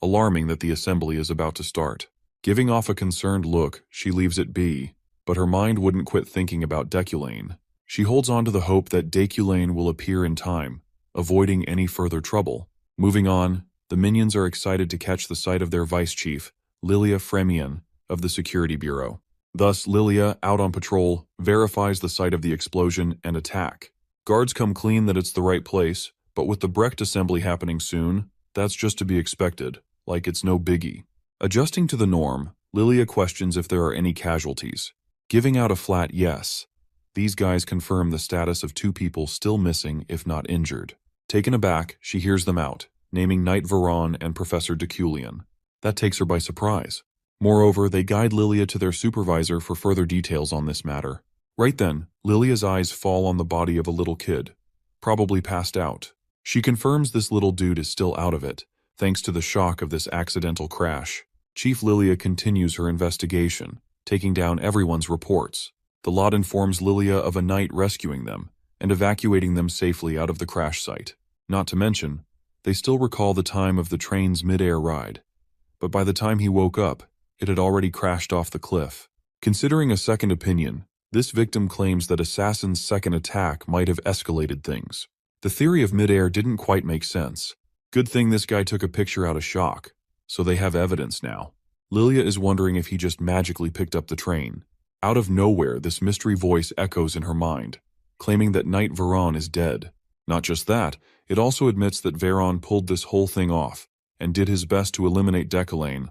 alarming that the assembly is about to start. Giving off a concerned look, she leaves it be, but her mind wouldn't quit thinking about Deculane. She holds on to the hope that Deculane will appear in time, avoiding any further trouble. Moving on, the minions are excited to catch the sight of their vice chief, Lilia Fremian, of the Security Bureau. Thus, Lilia, out on patrol, verifies the site of the explosion and attack. Guards come clean that it's the right place, but with the Brecht assembly happening soon, that's just to be expected, like it's no biggie. Adjusting to the norm, Lilia questions if there are any casualties. Giving out a flat yes. These guys confirm the status of 2 people still missing if not injured. Taken aback, she hears them out, naming Knight Veron and Professor Deculian. That takes her by surprise. Moreover, they guide Lilia to their supervisor for further details on this matter. Right then, Lilia's eyes fall on the body of a little kid, probably passed out. She confirms this little dude is still out of it, thanks to the shock of this accidental crash. Chief Lilia continues her investigation, taking down everyone's reports. The lot informs Lilia of a knight rescuing them and evacuating them safely out of the crash site. Not to mention, they still recall the time of the train's mid-air ride. But by the time he woke up, it had already crashed off the cliff. Considering a second opinion, this victim claims that Assassin's second attack might have escalated things. The theory of mid-air didn't quite make sense. Good thing this guy took a picture out of shock, so they have evidence now. Lilia is wondering if he just magically picked up the train. Out of nowhere, this mystery voice echoes in her mind, claiming that Knight Veron is dead. Not just that, it also admits that Veron pulled this whole thing off and did his best to eliminate Deculian,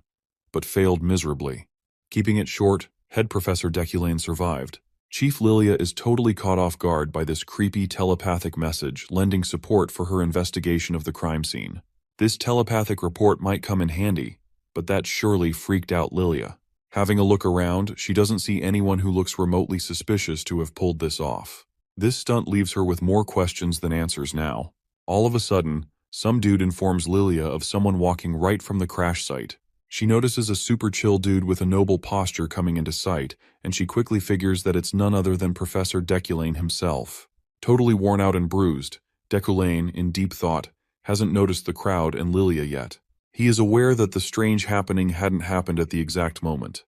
but failed miserably. Keeping it short, Head Professor Deculian survived. Chief Lilia is totally caught off guard by this creepy telepathic message lending support for her investigation of the crime scene. This telepathic report might come in handy, but that surely freaked out Lilia. Having a look around, she doesn't see anyone who looks remotely suspicious to have pulled this off. This stunt leaves her with more questions than answers now. All of a sudden, some dude informs Lilia of someone walking right from the crash site. She notices a super chill dude with a noble posture coming into sight, and she quickly figures that it's none other than Professor Deculian himself. Totally worn out and bruised, Deculian, in deep thought, hasn't noticed the crowd and Lilia yet. He is aware that the strange happening hadn't happened at the exact moment.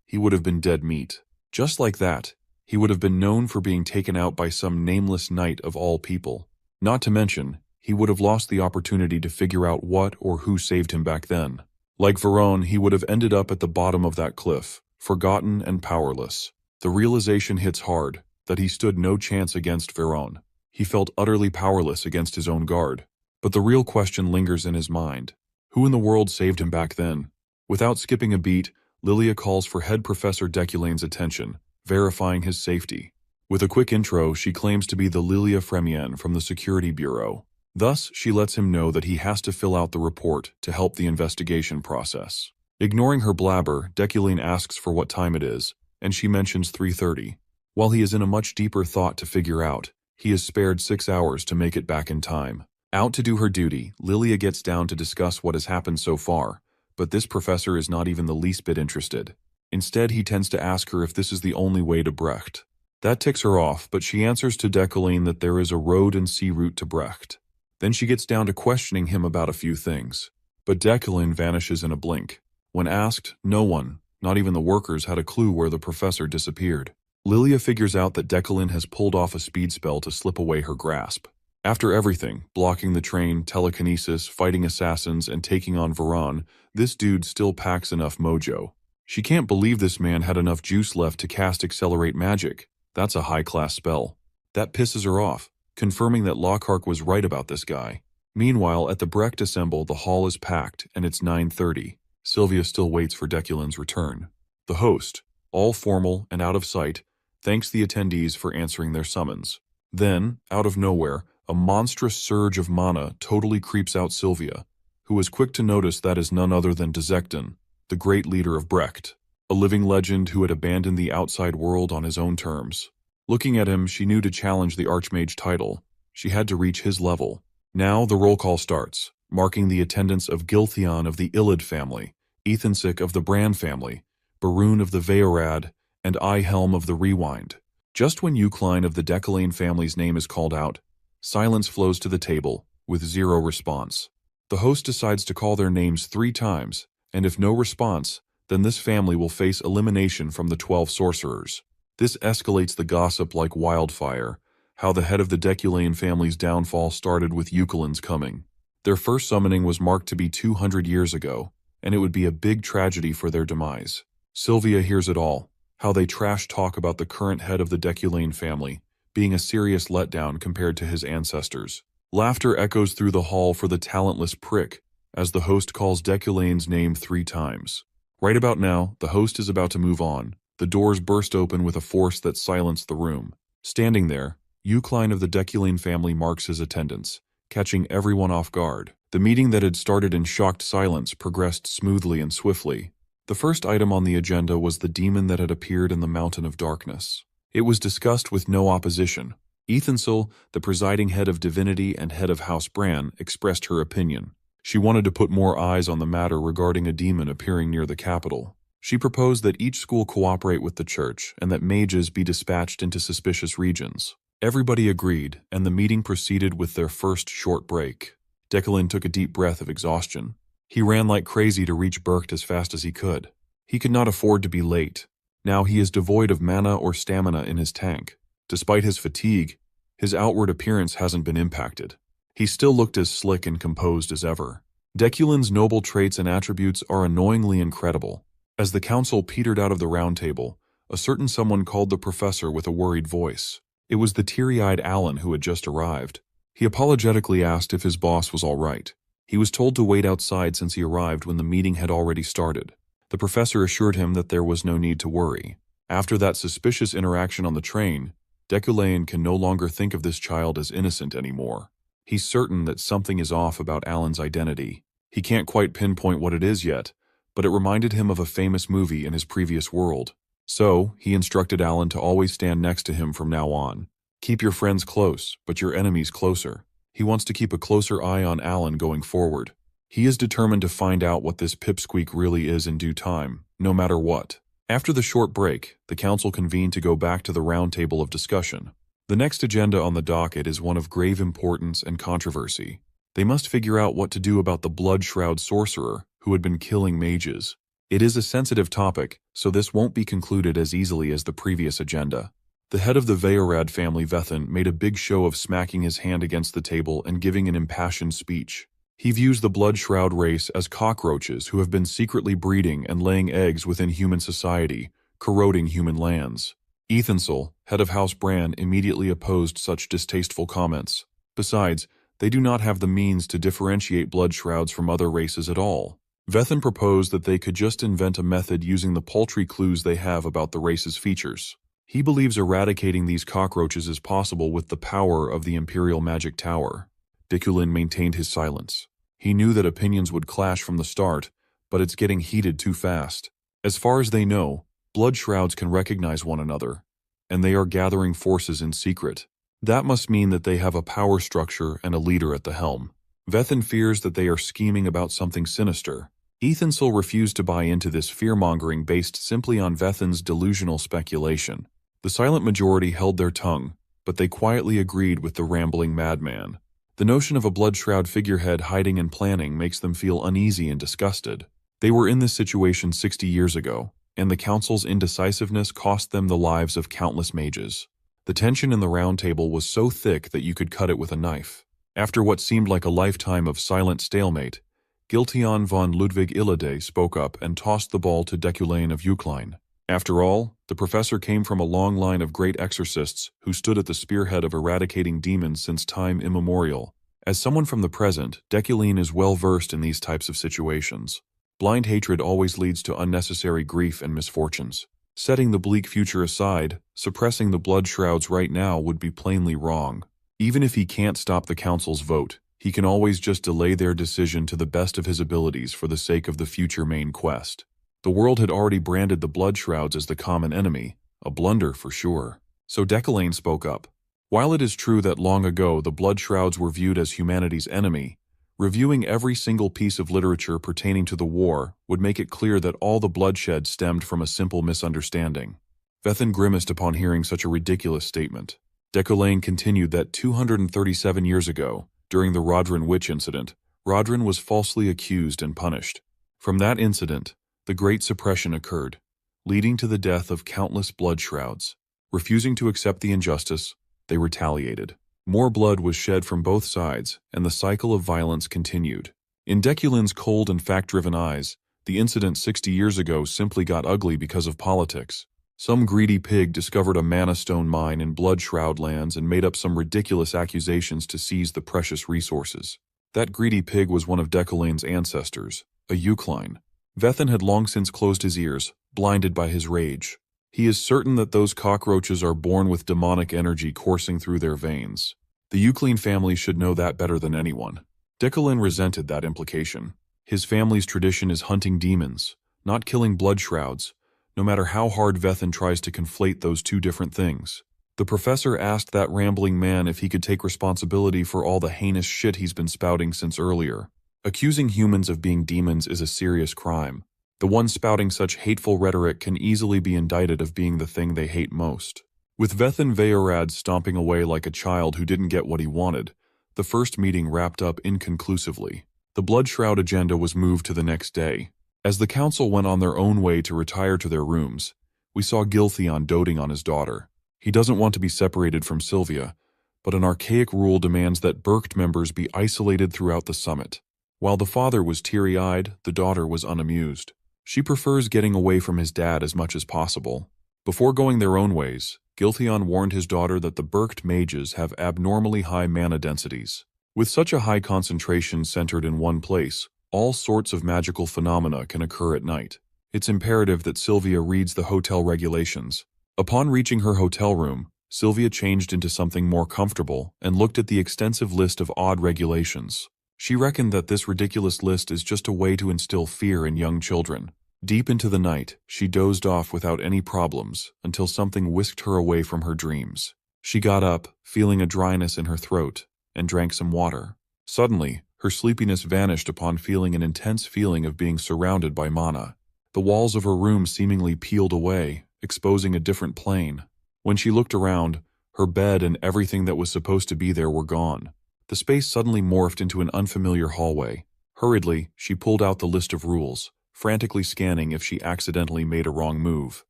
He would have been dead meat. Just like that, he would have been known for being taken out by some nameless knight of all people. Not to mention, he would have lost the opportunity to figure out what or who saved him back then. Like Veron, he would have ended up at the bottom of that cliff, forgotten and powerless. The realization hits hard that he stood no chance against Veron. He felt utterly powerless against his own guard. But the real question lingers in his mind. Who in the world saved him back then? Without skipping a beat, Lilia calls for Head Professor Deculian's attention, verifying his safety. With a quick intro, she claims to be the Lilia Fremien from the Security Bureau. Thus, she lets him know that he has to fill out the report to help the investigation process. Ignoring her blabber, Deculian asks for what time it is, and she mentions 3:30. While he is in a much deeper thought to figure out, he is spared 6 hours to make it back in time. Out to do her duty, Lilia gets down to discuss what has happened so far, but this professor is not even the least bit interested. Instead, he tends to ask her if this is the only way to Brecht. That ticks her off, but she answers to Deculian that there is a road and sea route to Brecht. Then she gets down to questioning him about a few things. But Deculian vanishes in a blink. When asked, no one, not even the workers, had a clue where the professor disappeared. Lilia figures out that Deculian has pulled off a speed spell to slip away her grasp. After everything, blocking the train, telekinesis, fighting assassins, and taking on Veron, this dude still packs enough mojo. She can't believe this man had enough juice left to cast Accelerate Magic. That's a high-class spell. That pisses her off, confirming that Lockhart was right about this guy. Meanwhile, at the Brecht Assemble, the hall is packed, and it's 9:30. Sylvia still waits for Deculian's return. The host, all formal and out of sight, thanks the attendees for answering their summons. Then, out of nowhere, a monstrous surge of mana totally creeps out Sylvia, who is quick to notice that is none other than Dezekton, the great leader of Brecht, a living legend who had abandoned the outside world on his own terms. Looking at him, she knew to challenge the Archmage title, she had to reach his level. Now the roll call starts, marking the attendance of Giltheon of the Illid family, Ethansik of the Bran family, Barun of the Veorad, and Helm of the Rewind. Just when Eucline of the Deculian family's name is called out, silence flows to the table, with zero response. The host decides to call their names 3 times, and if no response, then this family will face elimination from the 12 sorcerers. This escalates the gossip like wildfire, how the head of the Deculian family's downfall started with Eucline's coming. Their first summoning was marked to be 200 years ago, and it would be a big tragedy for their demise. Sylvia hears it all, how they trash talk about the current head of the Deculian family, being a serious letdown compared to his ancestors. Laughter echoes through the hall for the talentless prick, as the host calls Deculian's name 3 times. Right about now, the host is about to move on. The doors burst open with a force that silenced the room. Standing there, Eucline of the Deculian family marks his attendance, catching everyone off guard. The meeting that had started in shocked silence progressed smoothly and swiftly. The first item on the agenda was the demon that had appeared in the Mountain of Darkness. It was discussed with no opposition. Ethansel, the presiding head of divinity and head of House Bran, expressed her opinion. She wanted to put more eyes on the matter regarding a demon appearing near the capital. She proposed that each school cooperate with the church and that mages be dispatched into suspicious regions. Everybody agreed, and the meeting proceeded with their first short break. Declan took a deep breath of exhaustion. He ran like crazy to reach Berkt as fast as he could. He could not afford to be late. Now he is devoid of mana or stamina in his tank. Despite his fatigue, his outward appearance hasn't been impacted. He still looked as slick and composed as ever. Deculin's noble traits and attributes are annoyingly incredible. As the council petered out of the round table, a certain someone called the professor with a worried voice. It was the teary-eyed Alan who had just arrived. He apologetically asked if his boss was all right. He was told to wait outside since he arrived when the meeting had already started. The professor assured him that there was no need to worry. After that suspicious interaction on the train, Deculain can no longer think of this child as innocent anymore. He's certain that something is off about Alan's identity. He can't quite pinpoint what it is yet, but it reminded him of a famous movie in his previous world. So, he instructed Alan to always stand next to him from now on. Keep your friends close, but your enemies closer. He wants to keep a closer eye on Alan going forward. He is determined to find out what this pipsqueak really is in due time, no matter what. After the short break, the council convened to go back to the round table of discussion. The next agenda on the docket is one of grave importance and controversy. They must figure out what to do about the blood-shroud sorcerer who had been killing mages. It is a sensitive topic, so this won't be concluded as easily as the previous agenda. The head of the Veorad family, Vethan, made a big show of smacking his hand against the table and giving an impassioned speech. He views the blood-shroud race as cockroaches who have been secretly breeding and laying eggs within human society, corroding human lands. Ethansel, head of House Bran, immediately opposed such distasteful comments. Besides, they do not have the means to differentiate blood-shrouds from other races at all. Vethan proposed that they could just invent a method using the paltry clues they have about the race's features. He believes eradicating these cockroaches is possible with the power of the Imperial Magic Tower. Deculin maintained his silence. He knew that opinions would clash from the start, but it's getting heated too fast. As far as they know, blood shrouds can recognize one another, and they are gathering forces in secret. That must mean that they have a power structure and a leader at the helm. Vethan fears that they are scheming about something sinister. Ethansel refused to buy into this fear-mongering based simply on Vethan's delusional speculation. The silent majority held their tongue, but they quietly agreed with the rambling madman. The notion of a blood-shroud figurehead hiding and planning makes them feel uneasy and disgusted. They were in this situation 60 years ago, and the council's indecisiveness cost them the lives of countless mages. The tension in the round table was so thick that you could cut it with a knife. After what seemed like a lifetime of silent stalemate, Giltion von Ludwig Illide spoke up and tossed the ball to Deculain of Uklein. After all, the professor came from a long line of great exorcists who stood at the spearhead of eradicating demons since time immemorial. As someone from the present, Deculain is well versed in these types of situations. Blind hatred always leads to unnecessary grief and misfortunes. Setting the bleak future aside, suppressing the blood shrouds right now would be plainly wrong. Even if he can't stop the council's vote, he can always just delay their decision to the best of his abilities for the sake of the future main quest. The world had already branded the blood shrouds as the common enemy, a blunder for sure. So Deculain spoke up. While it is true that long ago the blood shrouds were viewed as humanity's enemy, reviewing every single piece of literature pertaining to the war would make it clear that all the bloodshed stemmed from a simple misunderstanding. Vethan grimaced upon hearing such a ridiculous statement. Deculain continued that 237 years ago, during the Rodrin witch incident, Rodrin was falsely accused and punished. From that incident, the Great Suppression occurred, leading to the death of countless blood shrouds. Refusing to accept the injustice, they retaliated. More blood was shed from both sides, and the cycle of violence continued. In Deculin's cold and fact-driven eyes, the incident 60 years ago simply got ugly because of politics. Some greedy pig discovered a mana stone mine in blood shroud lands and made up some ridiculous accusations to seize the precious resources. That greedy pig was one of Deculain's ancestors, a Uklein. Vethan had long since closed his ears, blinded by his rage. He is certain that those cockroaches are born with demonic energy coursing through their veins. The Uklein family should know that better than anyone. Decolin resented that implication. His family's tradition is hunting demons, not killing blood shrouds, no matter how hard Vethin tries to conflate those two different things. The professor asked that rambling man if he could take responsibility for all the heinous shit he's been spouting since earlier. Accusing humans of being demons is a serious crime. The one spouting such hateful rhetoric can easily be indicted of being the thing they hate most. With Vethin Veyorad stomping away like a child who didn't get what he wanted, the first meeting wrapped up inconclusively. The Blood Shroud agenda was moved to the next day. As the council went on their own way to retire to their rooms, we saw Giltheon doting on his daughter. He doesn't want to be separated from Sylvia, but an archaic rule demands that Berkt members be isolated throughout the summit. While the father was teary-eyed, the daughter was unamused. She prefers getting away from his dad as much as possible. Before going their own ways, Giltheon warned his daughter that the Berkt mages have abnormally high mana densities. With such a high concentration centered in one place, all sorts of magical phenomena can occur at night. It's imperative that Sylvia reads the hotel regulations. Upon reaching her hotel room, Sylvia changed into something more comfortable and looked at the extensive list of odd regulations. She reckoned that this ridiculous list is just a way to instill fear in young children. Deep into the night, she dozed off without any problems until something whisked her away from her dreams. She got up, feeling a dryness in her throat, and drank some water. Suddenly, her sleepiness vanished upon feeling an intense feeling of being surrounded by mana. The walls of her room seemingly peeled away, exposing a different plane. When she looked around, her bed and everything that was supposed to be there were gone. The space suddenly morphed into an unfamiliar hallway. Hurriedly, she pulled out the list of rules, frantically scanning if she accidentally made a wrong move.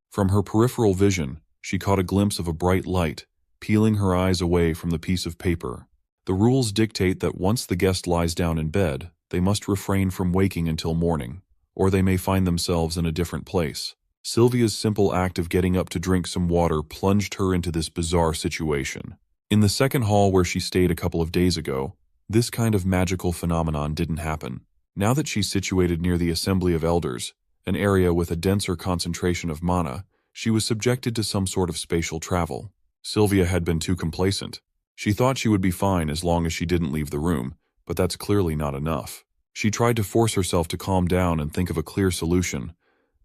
From her peripheral vision, she caught a glimpse of a bright light, peeling her eyes away from the piece of paper. The rules dictate that once the guest lies down in bed, they must refrain from waking until morning, or they may find themselves in a different place. Sylvia's simple act of getting up to drink some water plunged her into this bizarre situation. In the second hall where she stayed a couple of days ago, this kind of magical phenomenon didn't happen. Now that she's situated near the Assembly of Elders, an area with a denser concentration of mana, she was subjected to some sort of spatial travel. Sylvia had been too complacent. She thought she would be fine as long as she didn't leave the room, but that's clearly not enough. She tried to force herself to calm down and think of a clear solution,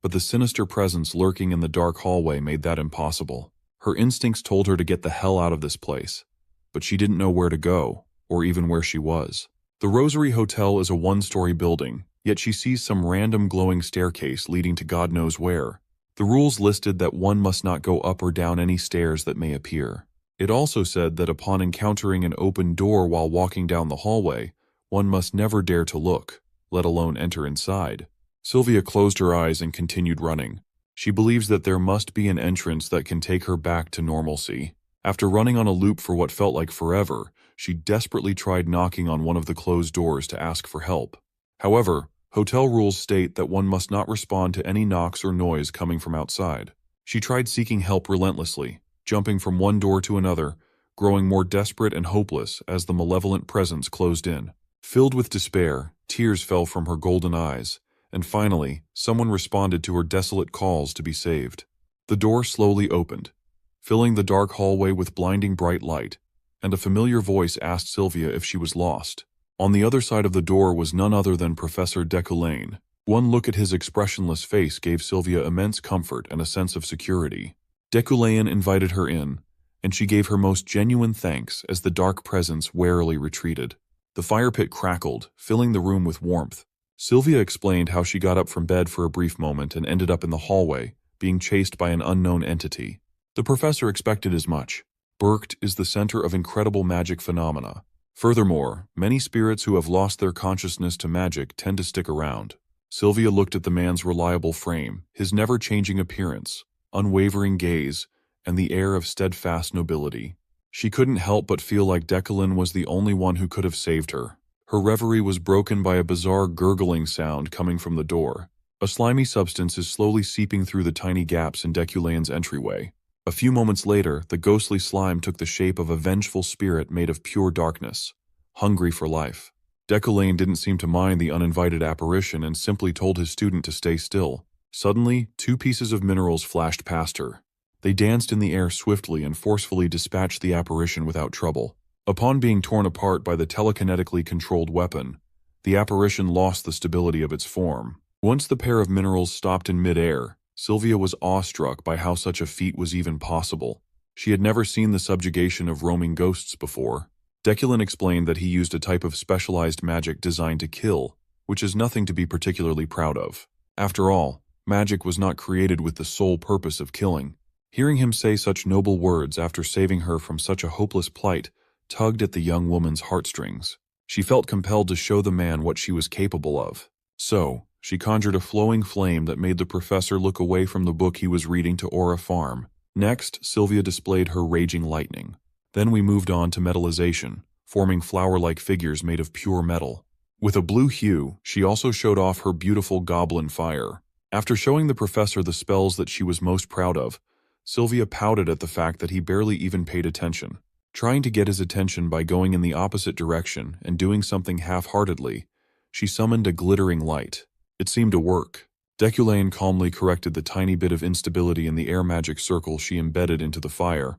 but the sinister presence lurking in the dark hallway made that impossible. Her instincts told her to get the hell out of this place, but she didn't know where to go, or even where she was. The Rosary Hotel is a one-story building, yet she sees some random glowing staircase leading to God knows where. The rules listed that one must not go up or down any stairs that may appear. It also said that upon encountering an open door while walking down the hallway, one must never dare to look, let alone enter inside. Sylvia closed her eyes and continued running. She believes that there must be an entrance that can take her back to normalcy. After running on a loop for what felt like forever, she desperately tried knocking on one of the closed doors to ask for help. However, hotel rules state that one must not respond to any knocks or noise coming from outside. She tried seeking help relentlessly, jumping from one door to another, growing more desperate and hopeless as the malevolent presence closed in. Filled with despair, tears fell from her golden eyes, and finally, someone responded to her desolate calls to be saved. The door slowly opened, filling the dark hallway with blinding bright light, and a familiar voice asked Sylvia if she was lost. On the other side of the door was none other than Professor Decoulain. One look at his expressionless face gave Sylvia immense comfort and a sense of security. Decoulain invited her in, and she gave her most genuine thanks as the dark presence warily retreated. The fire pit crackled, filling the room with warmth. Sylvia explained how she got up from bed for a brief moment and ended up in the hallway, being chased by an unknown entity. The professor expected as much. Berkt is the center of incredible magic phenomena. Furthermore, many spirits who have lost their consciousness to magic tend to stick around. Sylvia looked at the man's reliable frame, his never-changing appearance, unwavering gaze, and the air of steadfast nobility. She couldn't help but feel like Decoulain was the only one who could have saved her. Her reverie was broken by a bizarre gurgling sound coming from the door. A slimy substance is slowly seeping through the tiny gaps in Decoulain's entryway. A few moments later, the ghostly slime took the shape of a vengeful spirit made of pure darkness, hungry for life. Decoulain didn't seem to mind the uninvited apparition and simply told his student to stay still. Suddenly, two pieces of minerals flashed past her. They danced in the air swiftly and forcefully dispatched the apparition without trouble. Upon being torn apart by the telekinetically controlled weapon, the apparition lost the stability of its form. Once the pair of minerals stopped in mid-air, Sylvia was awestruck by how such a feat was even possible. She had never seen the subjugation of roaming ghosts before. Deculin explained that he used a type of specialized magic designed to kill, which is nothing to be particularly proud of. After all, magic was not created with the sole purpose of killing. Hearing him say such noble words after saving her from such a hopeless plight tugged at the young woman's heartstrings. She felt compelled to show the man what she was capable of. So, she conjured a flowing flame that made the professor look away from the book he was reading to Aura Farm. Next, Sylvia displayed her raging lightning. Then we moved on to metallization, forming flower-like figures made of pure metal. With a blue hue, she also showed off her beautiful goblin fire. After showing the professor the spells that she was most proud of, Sylvia pouted at the fact that he barely even paid attention. Trying to get his attention by going in the opposite direction and doing something half-heartedly, she summoned a glittering light. It seemed to work. Deculin calmly corrected the tiny bit of instability in the air magic circle she embedded into the fire,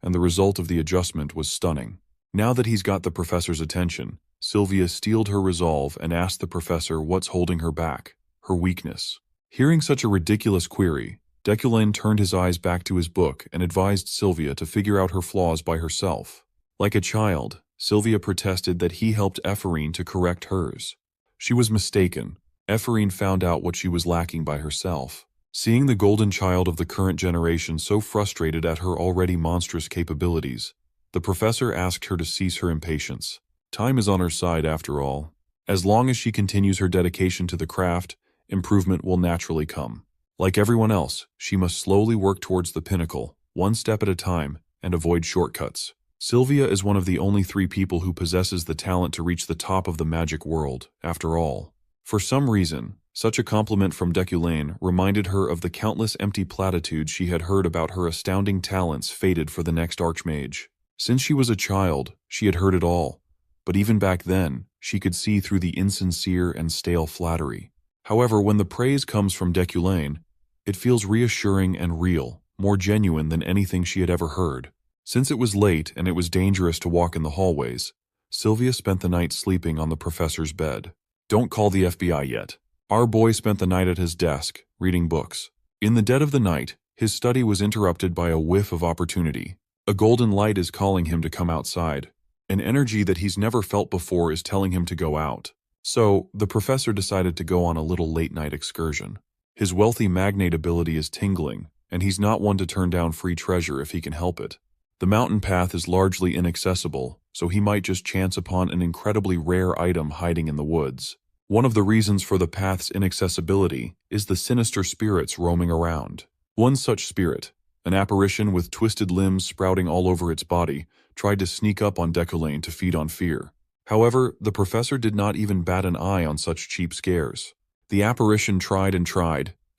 and the result of the adjustment was stunning. Now that he's got the professor's attention, Sylvia steeled her resolve and asked the professor what's holding her back, her weakness. Hearing such a ridiculous query, Deculin turned his eyes back to his book and advised Sylvia to figure out her flaws by herself. Like a child, Sylvia protested that he helped Ephorine to correct hers. She was mistaken. Ephorine found out what she was lacking by herself. Seeing the golden child of the current generation so frustrated at her already monstrous capabilities, the professor asked her to cease her impatience. Time is on her side after all. As long as she continues her dedication to the craft, improvement will naturally come. Like everyone else, she must slowly work towards the pinnacle, one step at a time, and avoid shortcuts. Sylvia is one of the only 3 people who possesses the talent to reach the top of the magic world, after all. For some reason, such a compliment from Deculin reminded her of the countless empty platitudes she had heard about her astounding talents fated for the next Archmage. Since she was a child, she had heard it all, but even back then, she could see through the insincere and stale flattery. However, when the praise comes from Deculin, it feels reassuring and real, more genuine than anything she had ever heard. Since it was late and it was dangerous to walk in the hallways, Sylvia spent the night sleeping on the professor's bed. Don't call the FBI yet. Our boy spent the night at his desk, reading books. In the dead of the night, his study was interrupted by a whiff of opportunity. A golden light is calling him to come outside. An energy that he's never felt before is telling him to go out. So, the professor decided to go on a little late-night excursion. His wealthy magnate ability is tingling, and he's not one to turn down free treasure if he can help it. The mountain path is largely inaccessible, so he might just chance upon an incredibly rare item hiding in the woods. One of the reasons for the path's inaccessibility is the sinister spirits roaming around. One such spirit, an apparition with twisted limbs sprouting all over its body, tried to sneak up on Deculin to feed on fear. However, the professor did not even bat an eye on such cheap scares. The apparition tried,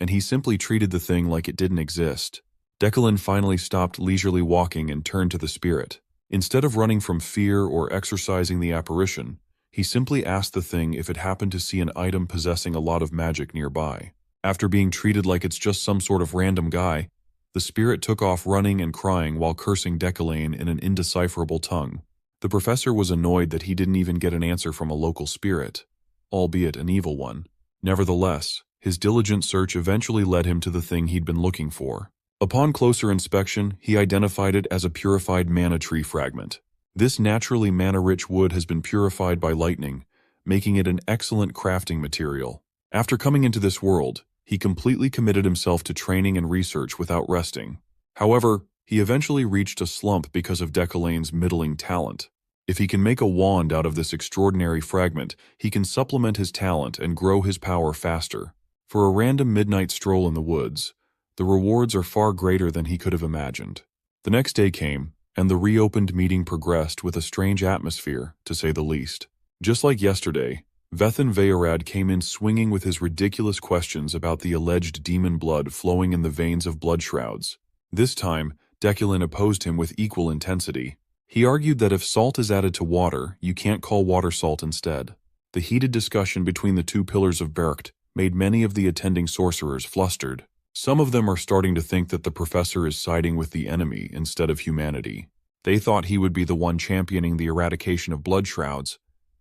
and he simply treated the thing like it didn't exist. Deculin finally stopped leisurely walking and turned to the spirit. Instead of running from fear or exorcising the apparition, he simply asked the thing if it happened to see an item possessing a lot of magic nearby. After being treated like it's just some sort of random guy, the spirit took off running and crying while cursing Deculin in an indecipherable tongue. The professor was annoyed that he didn't even get an answer from a local spirit, albeit an evil one. Nevertheless, his diligent search eventually led him to the thing he'd been looking for. Upon closer inspection, he identified it as a purified mana tree fragment. This naturally mana-rich wood has been purified by lightning, making it an excellent crafting material. After coming into this world, he completely committed himself to training and research without resting. However, he eventually reached a slump because of Deculin's middling talent. If he can make a wand out of this extraordinary fragment, he can supplement his talent and grow his power faster. For a random midnight stroll in the woods, the rewards are far greater than he could have imagined. The next day came, and the reopened meeting progressed with a strange atmosphere, to say the least. Just like yesterday, Vethan Veyorad came in swinging with his ridiculous questions about the alleged demon blood flowing in the veins of blood shrouds. This time, Deculin opposed him with equal intensity. He argued that if salt is added to water, you can't call water salt instead. The heated discussion between the 2 pillars of Bercht made many of the attending sorcerers flustered. Some of them are starting to think that the professor is siding with the enemy instead of humanity. They thought he would be the one championing the eradication of blood shrouds,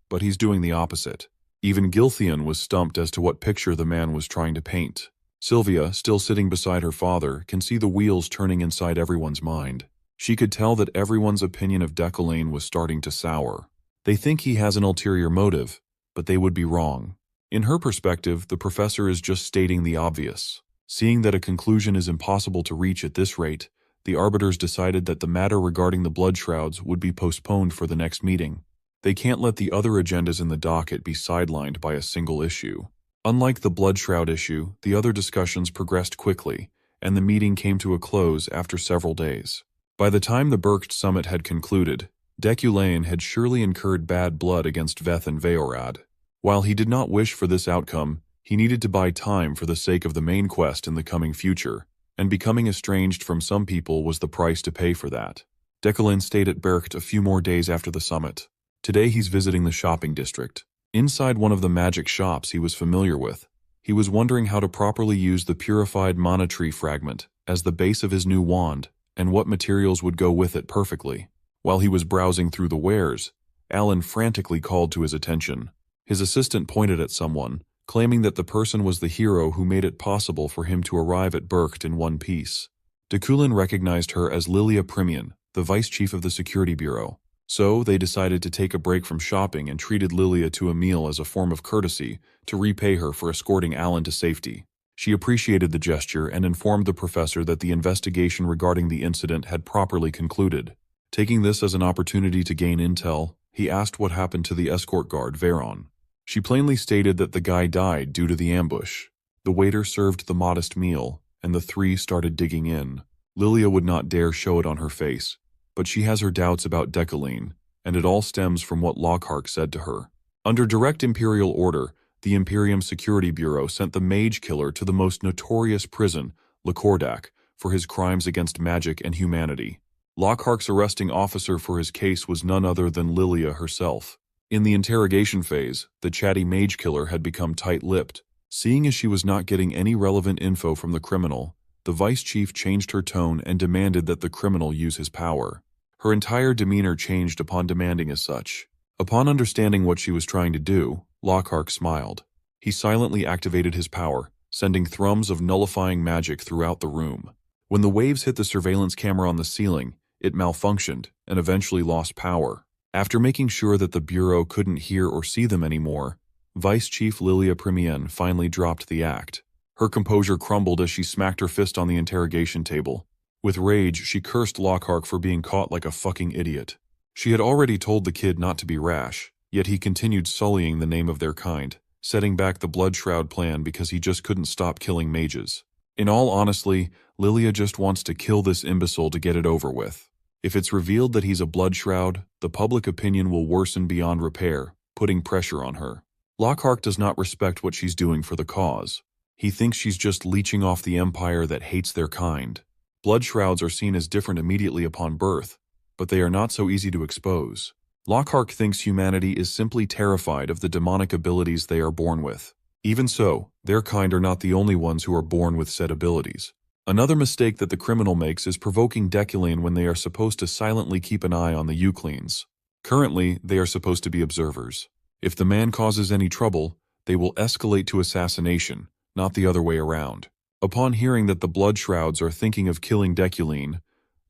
but he's doing the opposite. Even Gilthian was stumped as to what picture the man was trying to paint. Sylvia, still sitting beside her father, can see the wheels turning inside everyone's mind. She could tell that everyone's opinion of Decollane was starting to sour. They think he has an ulterior motive, but they would be wrong. In her perspective, the professor is just stating the obvious. Seeing that a conclusion is impossible to reach at this rate, the arbiters decided that the matter regarding the blood shrouds would be postponed for the next meeting. They can't let the other agendas in the docket be sidelined by a single issue. Unlike the blood shroud issue, the other discussions progressed quickly, and the meeting came to a close after several days. By the time the Bercht summit had concluded, Decollane had surely incurred bad blood against Veth and Veorad. While he did not wish for this outcome, he needed to buy time for the sake of the main quest in the coming future, and becoming estranged from some people was the price to pay for that. Decollane stayed at Bercht a few more days after the summit. Today he's visiting the shopping district. Inside one of the magic shops he was familiar with, he was wondering how to properly use the purified mana tree fragment as the base of his new wand, and what materials would go with it perfectly. While he was browsing through the wares, Alan frantically called to his attention. His assistant pointed at someone, claiming that the person was the hero who made it possible for him to arrive at Bercht in one piece. Decollane recognized her as Lilia Primian, the vice chief of the security bureau. So they decided to take a break from shopping and treated Lilia to a meal as a form of courtesy to repay her for escorting Alan to safety. She appreciated the gesture and informed the professor that the investigation regarding the incident had properly concluded. Taking this as an opportunity to gain intel, he asked what happened to the escort guard, Veron. She plainly stated that the guy died due to the ambush. The waiter served the modest meal, and the three started digging in. Lilia would not dare show it on her face, but she has her doubts about Decollane, and it all stems from what Lockhart said to her. Under direct Imperial order, the Imperium Security Bureau sent the mage killer to the most notorious prison, Lacordac, for his crimes against magic and humanity. Lockhart's arresting officer for his case was none other than Lilia herself. In the interrogation phase, the chatty mage killer had become tight-lipped. Seeing as she was not getting any relevant info from the criminal, the vice chief changed her tone and demanded that the criminal use his power. Her entire demeanor changed upon demanding as such. Upon understanding what she was trying to do, Lockhart smiled. He silently activated his power, sending thrums of nullifying magic throughout the room. When the waves hit the surveillance camera on the ceiling, it malfunctioned and eventually lost power. After making sure that the Bureau couldn't hear or see them anymore, Vice Chief Lilia Primian finally dropped the act. Her composure crumbled as she smacked her fist on the interrogation table. With rage, she cursed Lockhart for being caught like a fucking idiot. She had already told the kid not to be rash, yet he continued sullying the name of their kind, setting back the Blood Shroud plan because he just couldn't stop killing mages. In all honesty, Lilia just wants to kill this imbecile to get it over with. If it's revealed that he's a Blood Shroud, the public opinion will worsen beyond repair, putting pressure on her. Lockhart does not respect what she's doing for the cause. He thinks she's just leeching off the empire that hates their kind. Blood Shrouds are seen as different immediately upon birth, but they are not so easy to expose. Lockhart thinks humanity is simply terrified of the demonic abilities they are born with. Even so, their kind are not the only ones who are born with said abilities. Another mistake that the criminal makes is provoking Decollane when they are supposed to silently keep an eye on the Eucleans. Currently, they are supposed to be observers. If the man causes any trouble, they will escalate to assassination, not the other way around. Upon hearing that the Blood Shrouds are thinking of killing Decollane,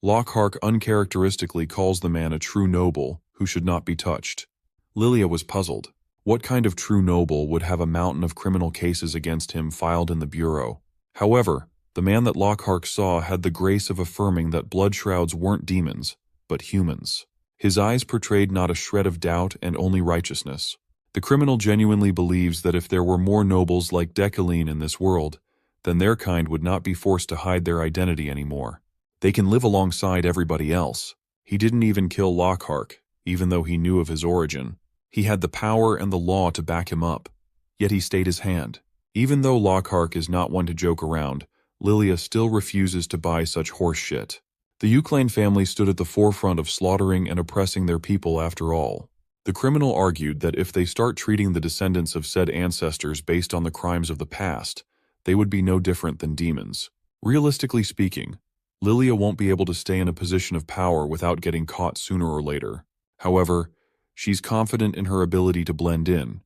Lockhart uncharacteristically calls the man a true noble who should not be touched. Lilia was puzzled. What kind of true noble would have a mountain of criminal cases against him filed in the Bureau? However, the man that Lockhart saw had the grace of affirming that Blood Shrouds weren't demons, but humans. His eyes portrayed not a shred of doubt and only righteousness. The criminal genuinely believes that if there were more nobles like Decollane in this world, then their kind would not be forced to hide their identity anymore. They can live alongside everybody else. He didn't even kill Lockhart, even though he knew of his origin. He had the power and the law to back him up, yet he stayed his hand. Even though Lockhart is not one to joke around, Lilia still refuses to buy such horse shit. The Euclane family stood at the forefront of slaughtering and oppressing their people after all. The criminal argued that if they start treating the descendants of said ancestors based on the crimes of the past, they would be no different than demons. Realistically speaking, Lilia won't be able to stay in a position of power without getting caught sooner or later. However, she's confident in her ability to blend in.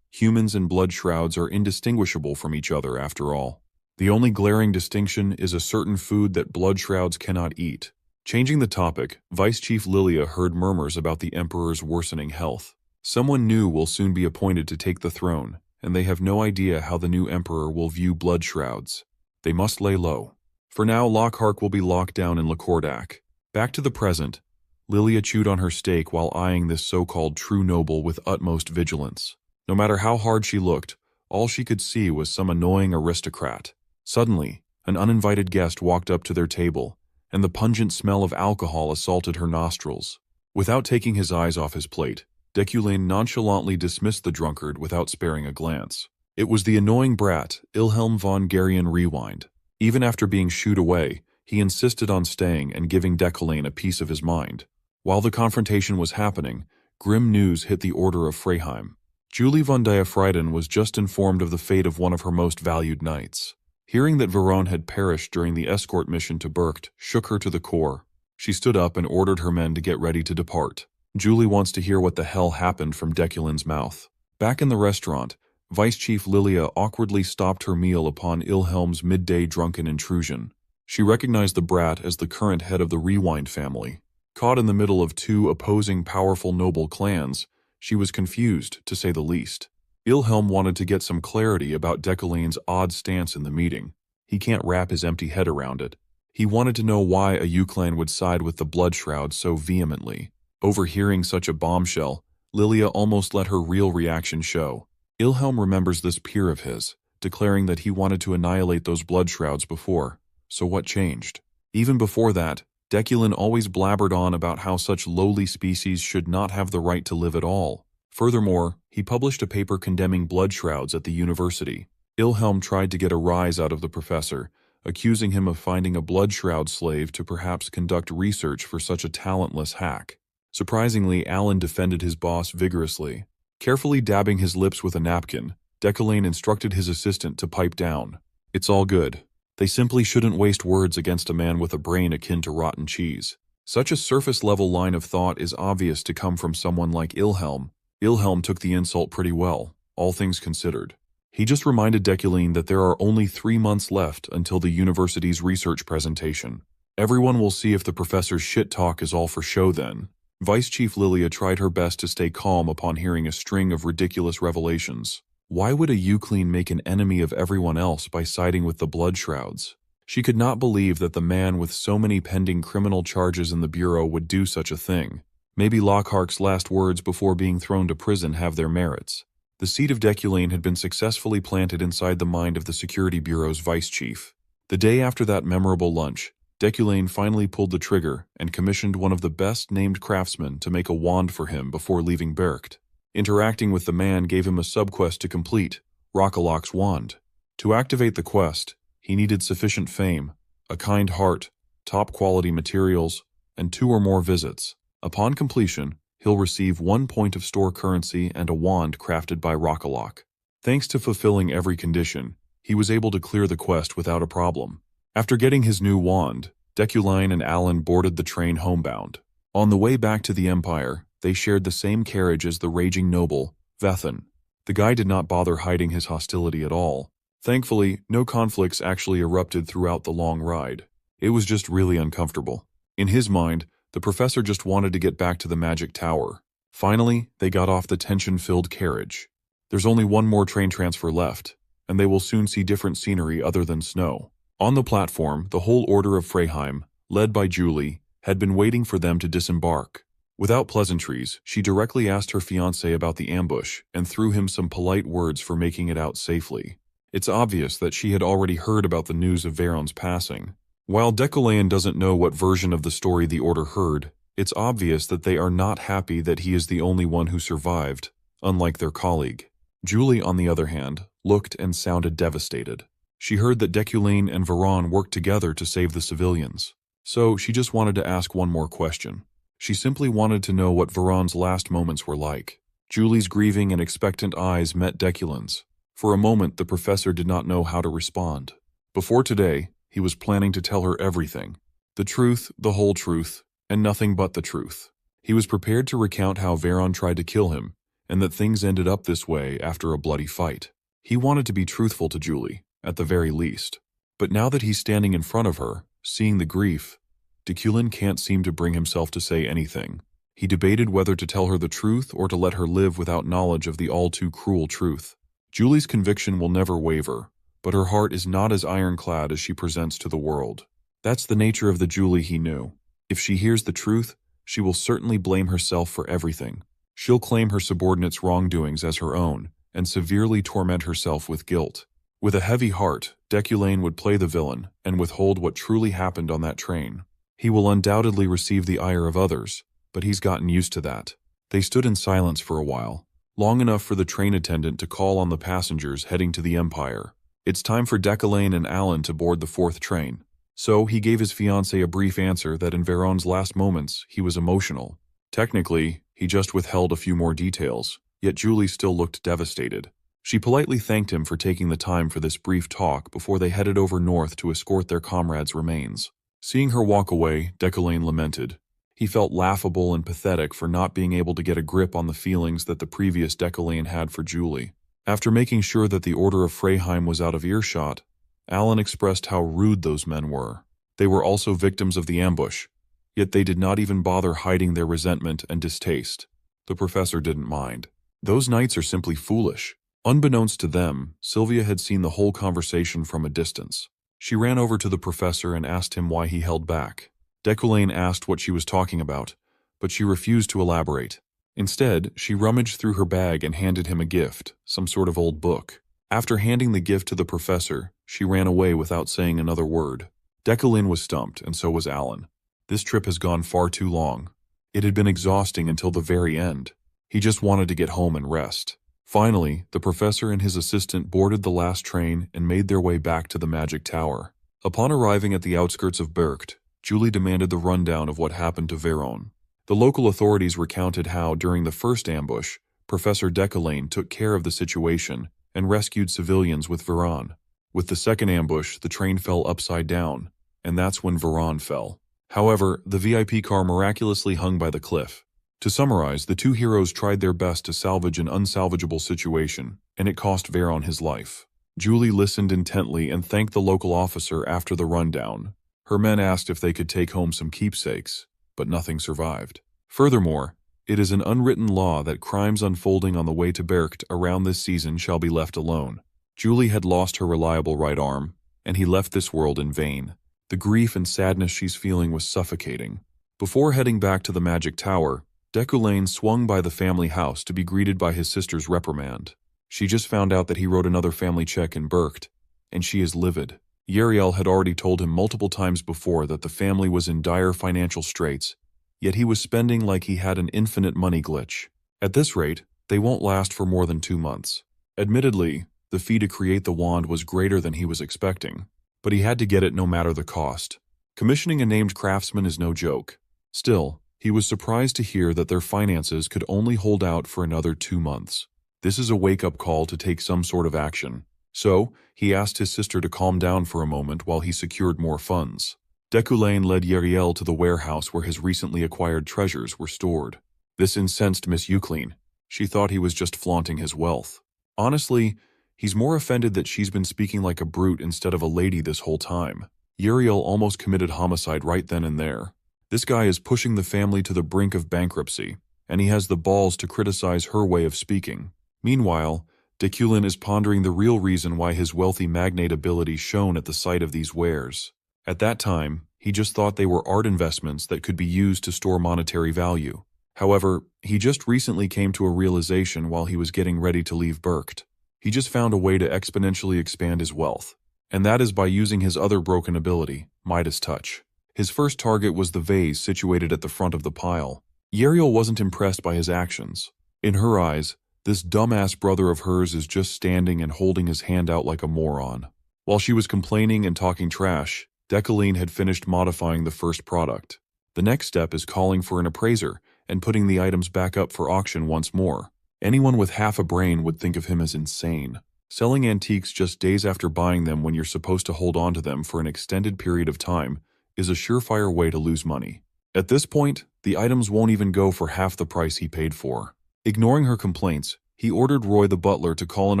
Humans and blood shrouds are indistinguishable from each other after all. The only glaring distinction is a certain food that blood shrouds cannot eat. Changing the topic, Vice Chief Lilia heard murmurs about the Emperor's worsening health. Someone new will soon be appointed to take the throne, and they have no idea how the new Emperor will view blood shrouds. They must lay low. For now, Lockhart will be locked down in Lacordac. Back to the present, Lilia chewed on her steak while eyeing this so-called true noble with utmost vigilance. No matter how hard she looked, all she could see was some annoying aristocrat. Suddenly, an uninvited guest walked up to their table, and the pungent smell of alcohol assaulted her nostrils. Without taking his eyes off his plate, Deculain nonchalantly dismissed the drunkard without sparing a glance. It was the annoying brat, Ilhelm von Garion Rewind. Even after being shooed away, he insisted on staying and giving Deculain a piece of his mind. While the confrontation was happening, grim news hit the Order of Freyheim. Julie von Diafrieden was just informed of the fate of one of her most valued knights. Hearing that Veron had perished during the escort mission to Bercht shook her to the core. She stood up and ordered her men to get ready to depart. Julie wants to hear what the hell happened from Deculain's mouth. Back in the restaurant, Vice Chief Lilia awkwardly stopped her meal upon Ilhelm's midday drunken intrusion. She recognized the brat as the current head of the Rewind family. Caught in the middle of two opposing powerful noble clans, she was confused, to say the least. Ilhelm wanted to get some clarity about Deculain's odd stance in the meeting. He can't wrap his empty head around it. He wanted to know why a U-clan would side with the Blood Shroud so vehemently. Overhearing such a bombshell, Lilia almost let her real reaction show. Ilhelm remembers this peer of his, declaring that he wanted to annihilate those Blood Shrouds before. So what changed? Even before that, Deculain always blabbered on about how such lowly species should not have the right to live at all. Furthermore, he published a paper condemning blood shrouds at the university. Ilhelm tried to get a rise out of the professor, accusing him of finding a blood shroud slave to perhaps conduct research for such a talentless hack. Surprisingly, Alan defended his boss vigorously. Carefully dabbing his lips with a napkin, Deculain instructed his assistant to pipe down. It's all good. They simply shouldn't waste words against a man with a brain akin to rotten cheese. Such a surface-level line of thought is obvious to come from someone like Ilhelm. Ilhelm took the insult pretty well, all things considered. He just reminded Deculain that there are only 3 months left until the university's research presentation. Everyone will see if the professor's shit talk is all for show then. Vice Chief Lilia tried her best to stay calm upon hearing a string of ridiculous revelations. Why would a U-clan make an enemy of everyone else by siding with the Blood Shrouds? She could not believe that the man with so many pending criminal charges in the Bureau would do such a thing. Maybe Lockhart's last words before being thrown to prison have their merits. The seed of Deculain had been successfully planted inside the mind of the Security Bureau's vice chief. The day after that memorable lunch, Deculain finally pulled the trigger and commissioned one of the best-named craftsmen to make a wand for him before leaving Bercht. Interacting with the man gave him a subquest to complete, Rockaloc's wand. To activate the quest, he needed sufficient fame, a kind heart, top-quality materials, and 2 or more visits. Upon completion, he'll receive 1 point of store currency and a wand crafted by Rockalock. Thanks to fulfilling every condition, he was able to clear the quest without a problem. After getting his new wand, Deculain and Alan boarded the train homebound. On the way back to the Empire, they shared the same carriage as the raging noble, Vethan. The guy did not bother hiding his hostility at all. Thankfully, no conflicts actually erupted throughout the long ride. It was just really uncomfortable. In his mind, the professor just wanted to get back to the magic tower. Finally, they got off the tension-filled carriage. There's only 1 more train transfer left, and they will soon see different scenery other than snow. On the platform, the whole Order of Freyheim, led by Julie, had been waiting for them to disembark. Without pleasantries, she directly asked her fiancé about the ambush and threw him some polite words for making it out safely. It's obvious that she had already heard about the news of Veron's passing. While Deculain doesn't know what version of the story the Order heard, it's obvious that they are not happy that he is the only one who survived, unlike their colleague. Julie, on the other hand, looked and sounded devastated. She heard that Deculain and Veron worked together to save the civilians. So she just wanted to ask one more question. She simply wanted to know what Veron's last moments were like. Julie's grieving and expectant eyes met Deculain's. For a moment, the professor did not know how to respond. Before today, he was planning to tell her everything. The truth, the whole truth, and nothing but the truth. He was prepared to recount how Veron tried to kill him, and that things ended up this way after a bloody fight. He wanted to be truthful to Julie, at the very least. But now that he's standing in front of her, seeing the grief, Deculin can't seem to bring himself to say anything. He debated whether to tell her the truth or to let her live without knowledge of the all-too-cruel truth. Julie's conviction will never waver, but her heart is not as ironclad as she presents to the world. That's the nature of the Julie he knew. If she hears the truth, she will certainly blame herself for everything. She'll claim her subordinates' wrongdoings as her own, and severely torment herself with guilt. With a heavy heart, Deculin would play the villain and withhold what truly happened on that train. He will undoubtedly receive the ire of others, but he's gotten used to that. They stood in silence for a while, long enough for the train attendant to call on the passengers heading to the Empire. It's time for Deculin and Alan to board the 4th train. So he gave his fiancée a brief answer that in Veron's last moments he was emotional. Technically, he just withheld a few more details, yet Julie still looked devastated. She politely thanked him for taking the time for this brief talk before they headed over north to escort their comrade's remains. Seeing her walk away, Deculin lamented. He felt laughable and pathetic for not being able to get a grip on the feelings that the previous Deculin had for Julie. After making sure that the Order of Freyheim was out of earshot, Alan expressed how rude those men were. They were also victims of the ambush, yet they did not even bother hiding their resentment and distaste. The professor didn't mind. Those knights are simply foolish. Unbeknownst to them, Sylvia had seen the whole conversation from a distance. She ran over to the professor and asked him why he held back. Deculin asked what she was talking about, but she refused to elaborate. Instead, she rummaged through her bag and handed him a gift, some sort of old book. After handing the gift to the professor, she ran away without saying another word. Deculin was stumped, and so was Alan. This trip has gone far too long. It had been exhausting until the very end. He just wanted to get home and rest. Finally, the professor and his assistant boarded the last train and made their way back to the Magic Tower. Upon arriving at the outskirts of Bercht, Julie demanded the rundown of what happened to Veron. The local authorities recounted how, during the first ambush, Professor Deculin took care of the situation and rescued civilians with Veron. With the second ambush, the train fell upside down, and that's when Veron fell. However, the VIP car miraculously hung by the cliff. To summarize, the two heroes tried their best to salvage an unsalvageable situation, and it cost Veron his life. Julie listened intently and thanked the local officer after the rundown. Her men asked if they could take home some keepsakes, but nothing survived. Furthermore, it is an unwritten law that crimes unfolding on the way to Bercht around this season shall be left alone. Julie had lost her reliable right arm, and he left this world in vain. The grief and sadness she's feeling was suffocating. Before heading back to the Magic Tower, Deculin swung by the family house to be greeted by his sister's reprimand. She just found out that he wrote another family check in Bercht, and she is livid. Yariel had already told him multiple times before that the family was in dire financial straits, yet he was spending like he had an infinite money glitch. At this rate, they won't last for more than 2 months. Admittedly, the fee to create the wand was greater than he was expecting, but he had to get it no matter the cost. Commissioning a named craftsman is no joke. Still, he was surprised to hear that their finances could only hold out for another 2 months. This is a wake-up call to take some sort of action. So, he asked his sister to calm down for a moment while he secured more funds. Deculin led Yariel to the warehouse where his recently acquired treasures were stored. This incensed Miss Euclid. She thought he was just flaunting his wealth. Honestly, he's more offended that she's been speaking like a brute instead of a lady this whole time. Yariel almost committed homicide right then and there. This guy is pushing the family to the brink of bankruptcy, and he has the balls to criticize her way of speaking. Meanwhile, Deculin is pondering the real reason why his wealthy magnate ability shone at the sight of these wares. At that time, he just thought they were art investments that could be used to store monetary value. However, he just recently came to a realization while he was getting ready to leave Bercht. He just found a way to exponentially expand his wealth, and that is by using his other broken ability, Midas Touch. His first target was the vase situated at the front of the pile. Yariel wasn't impressed by his actions. In her eyes, this dumbass brother of hers is just standing and holding his hand out like a moron. While she was complaining and talking trash, Deculin had finished modifying the first product. The next step is calling for an appraiser and putting the items back up for auction once more. Anyone with half a brain would think of him as insane. Selling antiques just days after buying them when you're supposed to hold on to them for an extended period of time is a surefire way to lose money. At this point, the items won't even go for half the price he paid for. Ignoring her complaints, he ordered Roy the butler to call an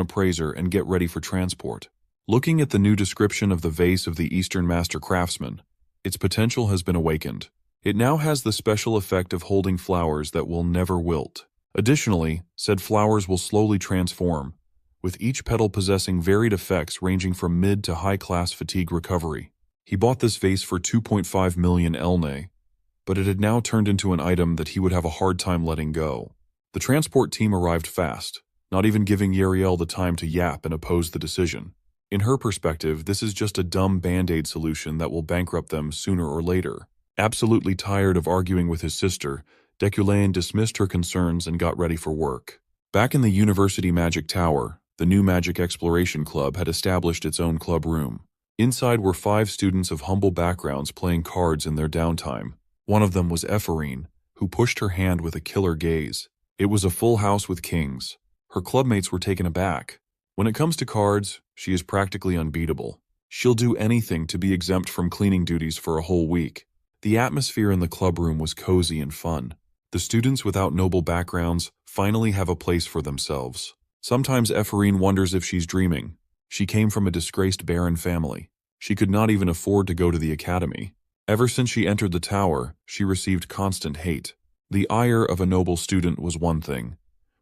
appraiser and get ready for transport. Looking at the new description of the vase of the Eastern Master Craftsman, its potential has been awakened. It now has the special effect of holding flowers that will never wilt. Additionally, said flowers will slowly transform, with each petal possessing varied effects ranging from mid to high-class fatigue recovery. He bought this vase for 2.5 million elne, but it had now turned into an item that he would have a hard time letting go. The transport team arrived fast, not even giving Yariel the time to yap and oppose the decision. In her perspective, this is just a dumb band-aid solution that will bankrupt them sooner or later. Absolutely tired of arguing with his sister, Deculain dismissed her concerns and got ready for work. Back in the University Magic Tower, the new Magic Exploration Club had established its own club room. Inside were 5 students of humble backgrounds playing cards in their downtime. One of them was Ephorine, who pushed her hand with a killer gaze. It was a full house with kings. Her clubmates were taken aback. When it comes to cards, she is practically unbeatable. She'll do anything to be exempt from cleaning duties for a whole week. The atmosphere in the club room was cozy and fun. The students without noble backgrounds finally have a place for themselves. Sometimes Ephorine wonders if she's dreaming. She came from a disgraced baron family. She could not even afford to go to the academy. Ever since she entered the tower, she received constant hate. The ire of a noble student was one thing,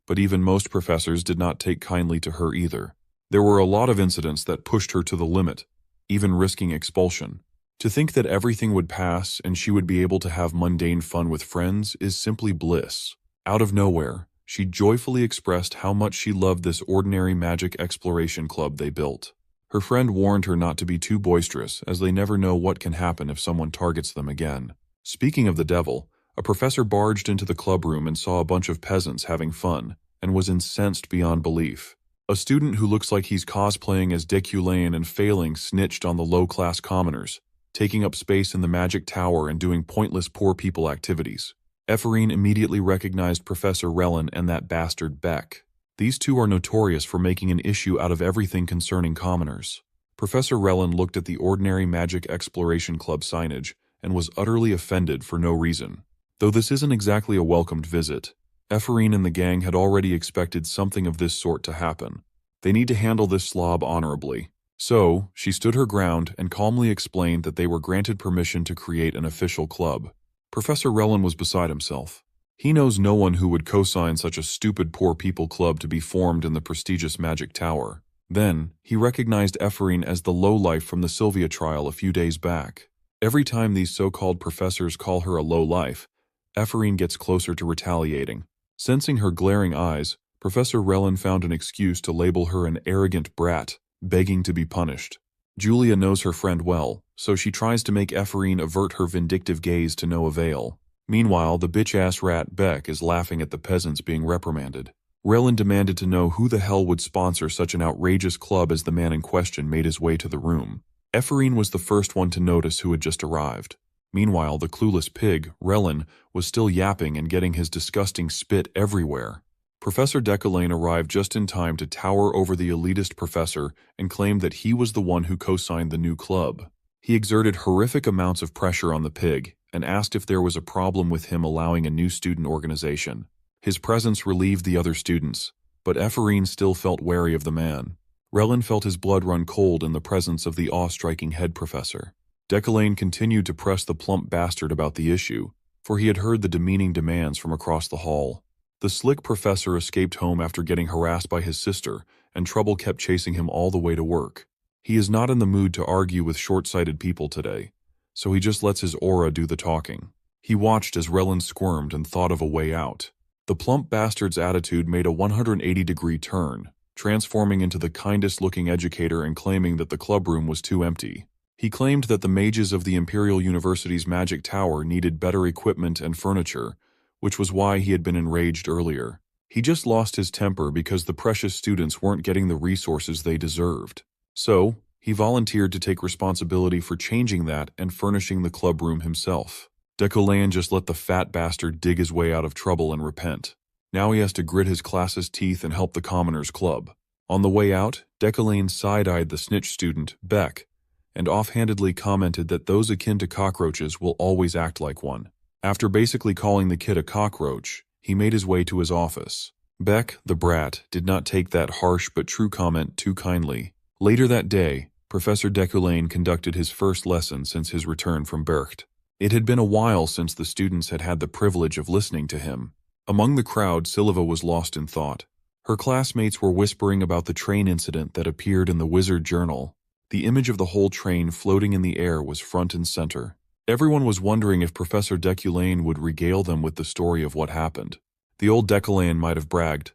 but even most professors did not take kindly to her either. There were a lot of incidents that pushed her to the limit, even risking expulsion. To think that everything would pass and she would be able to have mundane fun with friends is simply bliss. Out of nowhere, she joyfully expressed how much she loved this ordinary magic exploration club they built. Her friend warned her not to be too boisterous, as they never know what can happen if someone targets them again. Speaking of the devil, a professor barged into the club room and saw a bunch of peasants having fun, and was incensed beyond belief. A student who looks like he's cosplaying as Deculain and failing snitched on the low-class commoners, taking up space in the magic tower and doing pointless poor people activities. Ephorine immediately recognized Professor Relin and that bastard Beck. These two are notorious for making an issue out of everything concerning commoners. Professor Relin looked at the ordinary Magic Exploration Club signage and was utterly offended for no reason. Though this isn't exactly a welcomed visit, Ephorine and the gang had already expected something of this sort to happen. They need to handle this slob honorably. So, she stood her ground and calmly explained that they were granted permission to create an official club. Professor Relin was beside himself. He knows no one who would co-sign such a stupid poor people club to be formed in the prestigious Magic Tower. Then, he recognized Ephorine as the lowlife from the Sylvia trial a few days back. Every time these so-called professors call her a lowlife, Ephorine gets closer to retaliating. Sensing her glaring eyes, Professor Relin found an excuse to label her an arrogant brat, begging to be punished. Julia knows her friend well, so she tries to make Ephorine avert her vindictive gaze to no avail. Meanwhile, the bitch-ass rat Beck is laughing at the peasants being reprimanded. Relin demanded to know who the hell would sponsor such an outrageous club as the man in question made his way to the room. Ephorine was the first one to notice who had just arrived. Meanwhile, the clueless pig, Relin, was still yapping and getting his disgusting spit everywhere. Professor Deculain arrived just in time to tower over the elitist professor and claimed that he was the one who co-signed the new club. He exerted horrific amounts of pressure on the pig and asked if there was a problem with him allowing a new student organization. His presence relieved the other students, but Ephorine still felt wary of the man. Relin felt his blood run cold in the presence of the awe-striking head professor. Deculain continued to press the plump bastard about the issue, for he had heard the demeaning demands from across the hall. The slick professor escaped home after getting harassed by his sister, and trouble kept chasing him all the way to work. He is not in the mood to argue with short-sighted people today, so he just lets his aura do the talking. He watched as Relin squirmed and thought of a way out. The plump bastard's attitude made a 180-degree turn, transforming into the kindest-looking educator and claiming that the clubroom was too empty. He claimed that the mages of the Imperial University's Magic Tower needed better equipment and furniture, which was why he had been enraged earlier. He just lost his temper because the precious students weren't getting the resources they deserved. So, he volunteered to take responsibility for changing that and furnishing the clubroom himself. Deculain just let the fat bastard dig his way out of trouble and repent. Now he has to grit his class's teeth and help the Commoners Club. On the way out, Deculain side-eyed the snitch student, Beck, and offhandedly commented that those akin to cockroaches will always act like one. After basically calling the kid a cockroach, he made his way to his office. Beck, the brat, did not take that harsh but true comment too kindly. Later that day, Professor Decoulain conducted his first lesson since his return from Bercht. It had been a while since the students had had the privilege of listening to him. Among the crowd, Silva was lost in thought. Her classmates were whispering about the train incident that appeared in the Wizard Journal. The image of the whole train floating in the air was front and center. Everyone was wondering if Professor Decoulain would regale them with the story of what happened. The old Decoulain might have bragged,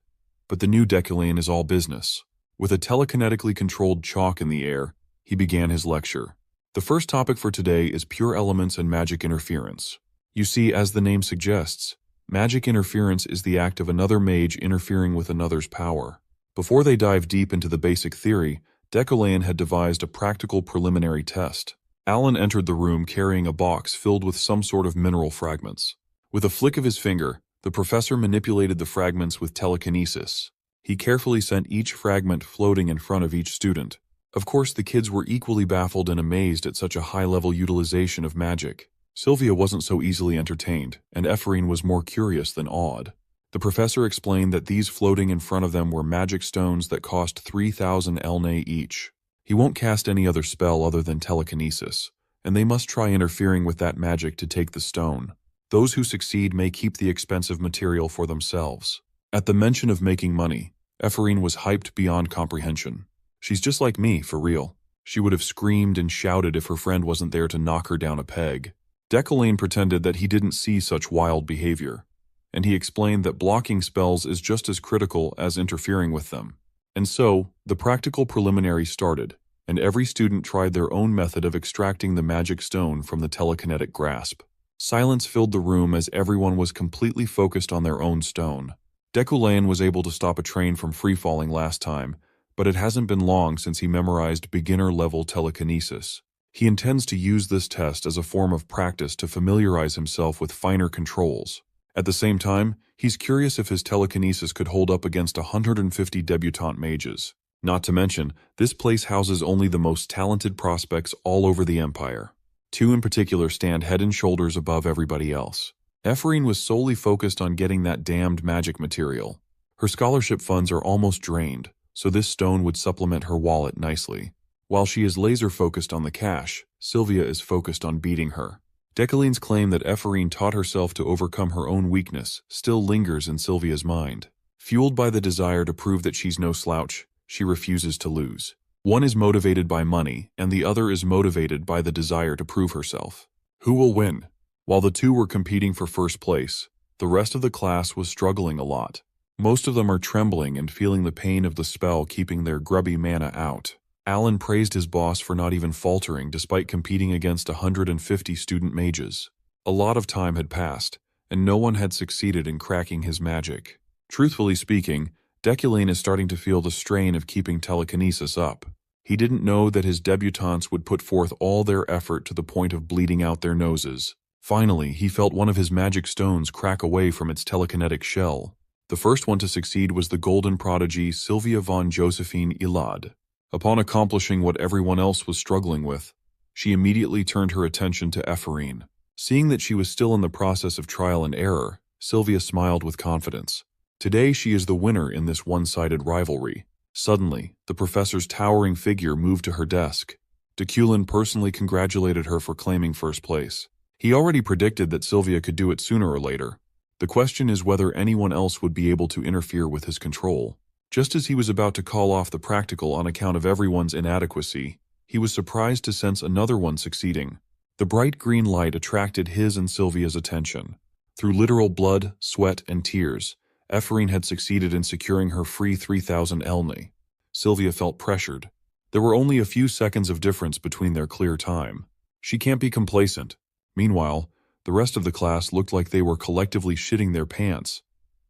but the new Decoulain is all business. With a telekinetically controlled chalk in the air, he began his lecture. The first topic for today is pure elements and magic interference. You see, as the name suggests, magic interference is the act of another mage interfering with another's power. Before they dive deep into the basic theory, Decoulain had devised a practical preliminary test. Alan entered the room carrying a box filled with some sort of mineral fragments. With a flick of his finger, the professor manipulated the fragments with telekinesis. He carefully sent each fragment floating in front of each student. Of course, the kids were equally baffled and amazed at such a high-level utilization of magic. Sylvia wasn't so easily entertained, and Ephraim was more curious than awed. The professor explained that these floating in front of them were magic stones that cost 3,000 elnay each. He won't cast any other spell other than telekinesis, and they must try interfering with that magic to take the stone. Those who succeed may keep the expensive material for themselves. At the mention of making money, Ephraim was hyped beyond comprehension. She's just like me, for real. She would have screamed and shouted if her friend wasn't there to knock her down a peg. Decoulain pretended that he didn't see such wild behavior, and he explained that blocking spells is just as critical as interfering with them. And so, the practical preliminary started, and every student tried their own method of extracting the magic stone from the telekinetic grasp. Silence filled the room as everyone was completely focused on their own stone. Decoulain was able to stop a train from free-falling last time, but it hasn't been long since he memorized beginner-level telekinesis. He intends to use this test as a form of practice to familiarize himself with finer controls. At the same time, he's curious if his telekinesis could hold up against 150 debutante mages. Not to mention, this place houses only the most talented prospects all over the Empire. Two in particular stand head and shoulders above everybody else. Ephraim was solely focused on getting that damned magic material. Her scholarship funds are almost drained, so this stone would supplement her wallet nicely. While she is laser-focused on the cash, Sylvia is focused on beating her. Decoulain's claim that Ephraim taught herself to overcome her own weakness still lingers in Sylvia's mind. Fueled by the desire to prove that she's no slouch, she refuses to lose. One is motivated by money, and the other is motivated by the desire to prove herself. Who will win? While the two were competing for first place, the rest of the class was struggling a lot. Most of them are trembling and feeling the pain of the spell keeping their grubby mana out. Alan praised his boss for not even faltering despite competing against 150 student mages. A lot of time had passed, and no one had succeeded in cracking his magic. Truthfully speaking, Decoulain is starting to feel the strain of keeping telekinesis up. He didn't know that his debutantes would put forth all their effort to the point of bleeding out their noses. Finally, he felt one of his magic stones crack away from its telekinetic shell. The first one to succeed was the golden prodigy Sylvia von Josephine Ilad. Upon accomplishing what everyone else was struggling with, she immediately turned her attention to Ephraim. Seeing that she was still in the process of trial and error, Sylvia smiled with confidence. Today she is the winner in this one-sided rivalry. Suddenly, the professor's towering figure moved to her desk. Decoulain personally congratulated her for claiming first place. He already predicted that Sylvia could do it sooner or later. The question is whether anyone else would be able to interfere with his control. Just as he was about to call off the practical on account of everyone's inadequacy, he was surprised to sense another one succeeding. The bright green light attracted his and Sylvia's attention. Through literal blood, sweat, and tears, Ephraim had succeeded in securing her free 3,000 elnay. Sylvia felt pressured. There were only a few seconds of difference between their clear time. She can't be complacent. Meanwhile, the rest of the class looked like they were collectively shitting their pants,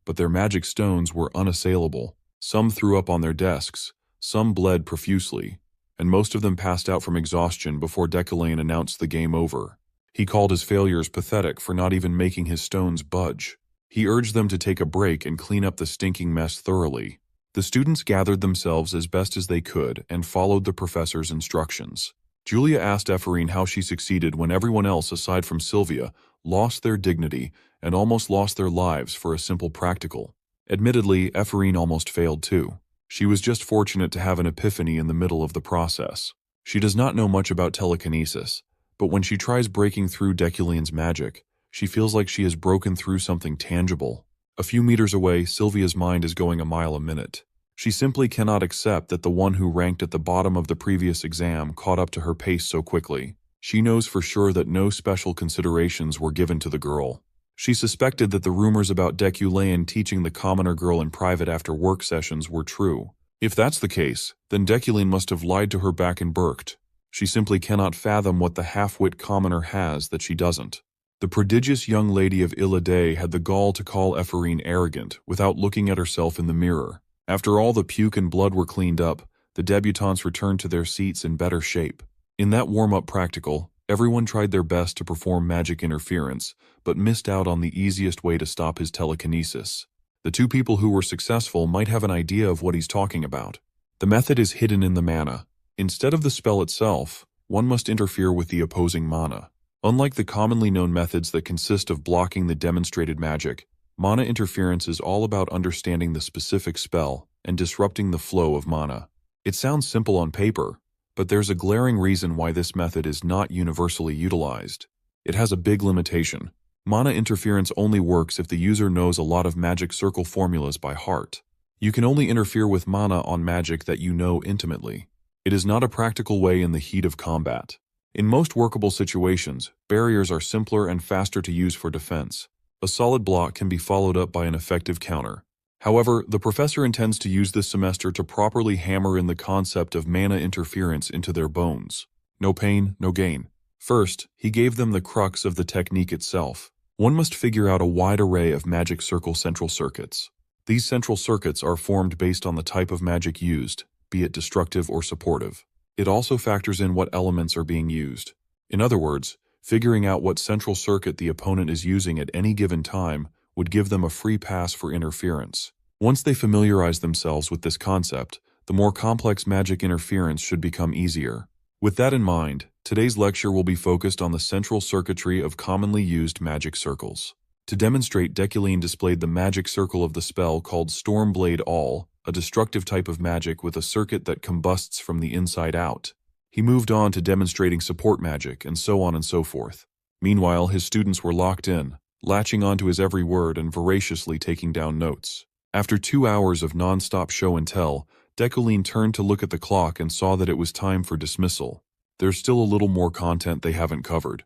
but their magic stones were unassailable. Some threw up on their desks, some bled profusely, and most of them passed out from exhaustion before Decoulain announced the game over. He called his failures pathetic for not even making his stones budge. He urged them to take a break and clean up the stinking mess thoroughly. The students gathered themselves as best as they could and followed the professor's instructions. Julia asked Ephraim how she succeeded when everyone else aside from Sylvia lost their dignity and almost lost their lives for a simple practical. Admittedly, Ephraim almost failed too. She was just fortunate to have an epiphany in the middle of the process. She does not know much about telekinesis, but when she tries breaking through Deculine's magic, she feels like she has broken through something tangible. A few meters away, Sylvia's mind is going a mile a minute. She simply cannot accept that the one who ranked at the bottom of the previous exam caught up to her pace so quickly. She knows for sure that no special considerations were given to the girl. She suspected that the rumors about Deculine teaching the commoner girl in private after work sessions were true. If that's the case, then Deculine must have lied to her back in Berkt. She simply cannot fathom what the half-wit commoner has that she doesn't. The prodigious young lady of Illade had the gall to call Ephraim arrogant without looking at herself in the mirror. After all the puke and blood were cleaned up, the debutantes returned to their seats in better shape. In that warm-up practical, everyone tried their best to perform magic interference, but missed out on the easiest way to stop his telekinesis. The two people who were successful might have an idea of what he's talking about. The method is hidden in the mana. Instead of the spell itself, one must interfere with the opposing mana. Unlike the commonly known methods that consist of blocking the demonstrated magic, mana interference is all about understanding the specific spell and disrupting the flow of mana. It sounds simple on paper, but there's a glaring reason why this method is not universally utilized. It has a big limitation. Mana interference only works if the user knows a lot of magic circle formulas by heart. You can only interfere with mana on magic that you know intimately. It is not a practical way in the heat of combat. In most workable situations, barriers are simpler and faster to use for defense. A solid block can be followed up by an effective counter. However, the professor intends to use this semester to properly hammer in the concept of mana interference into their bones. No pain, no gain. First, he gave them the crux of the technique itself. One must figure out a wide array of magic circle central circuits. These central circuits are formed based on the type of magic used, be it destructive or supportive. It also factors in what elements are being used. In other words, figuring out what central circuit the opponent is using at any given time would give them a free pass for interference. Once they familiarize themselves with this concept, the more complex magic interference should become easier. With that in mind, today's lecture will be focused on the central circuitry of commonly used magic circles. To demonstrate, Deculine displayed the magic circle of the spell called Stormblade All, a destructive type of magic with a circuit that combusts from the inside out. He moved on to demonstrating support magic, and so on and so forth. Meanwhile, his students were locked in, latching onto his every word and voraciously taking down notes. After 2 hours of non-stop show and tell, Deculine turned to look at the clock and saw that it was time for dismissal. There's still a little more content they haven't covered.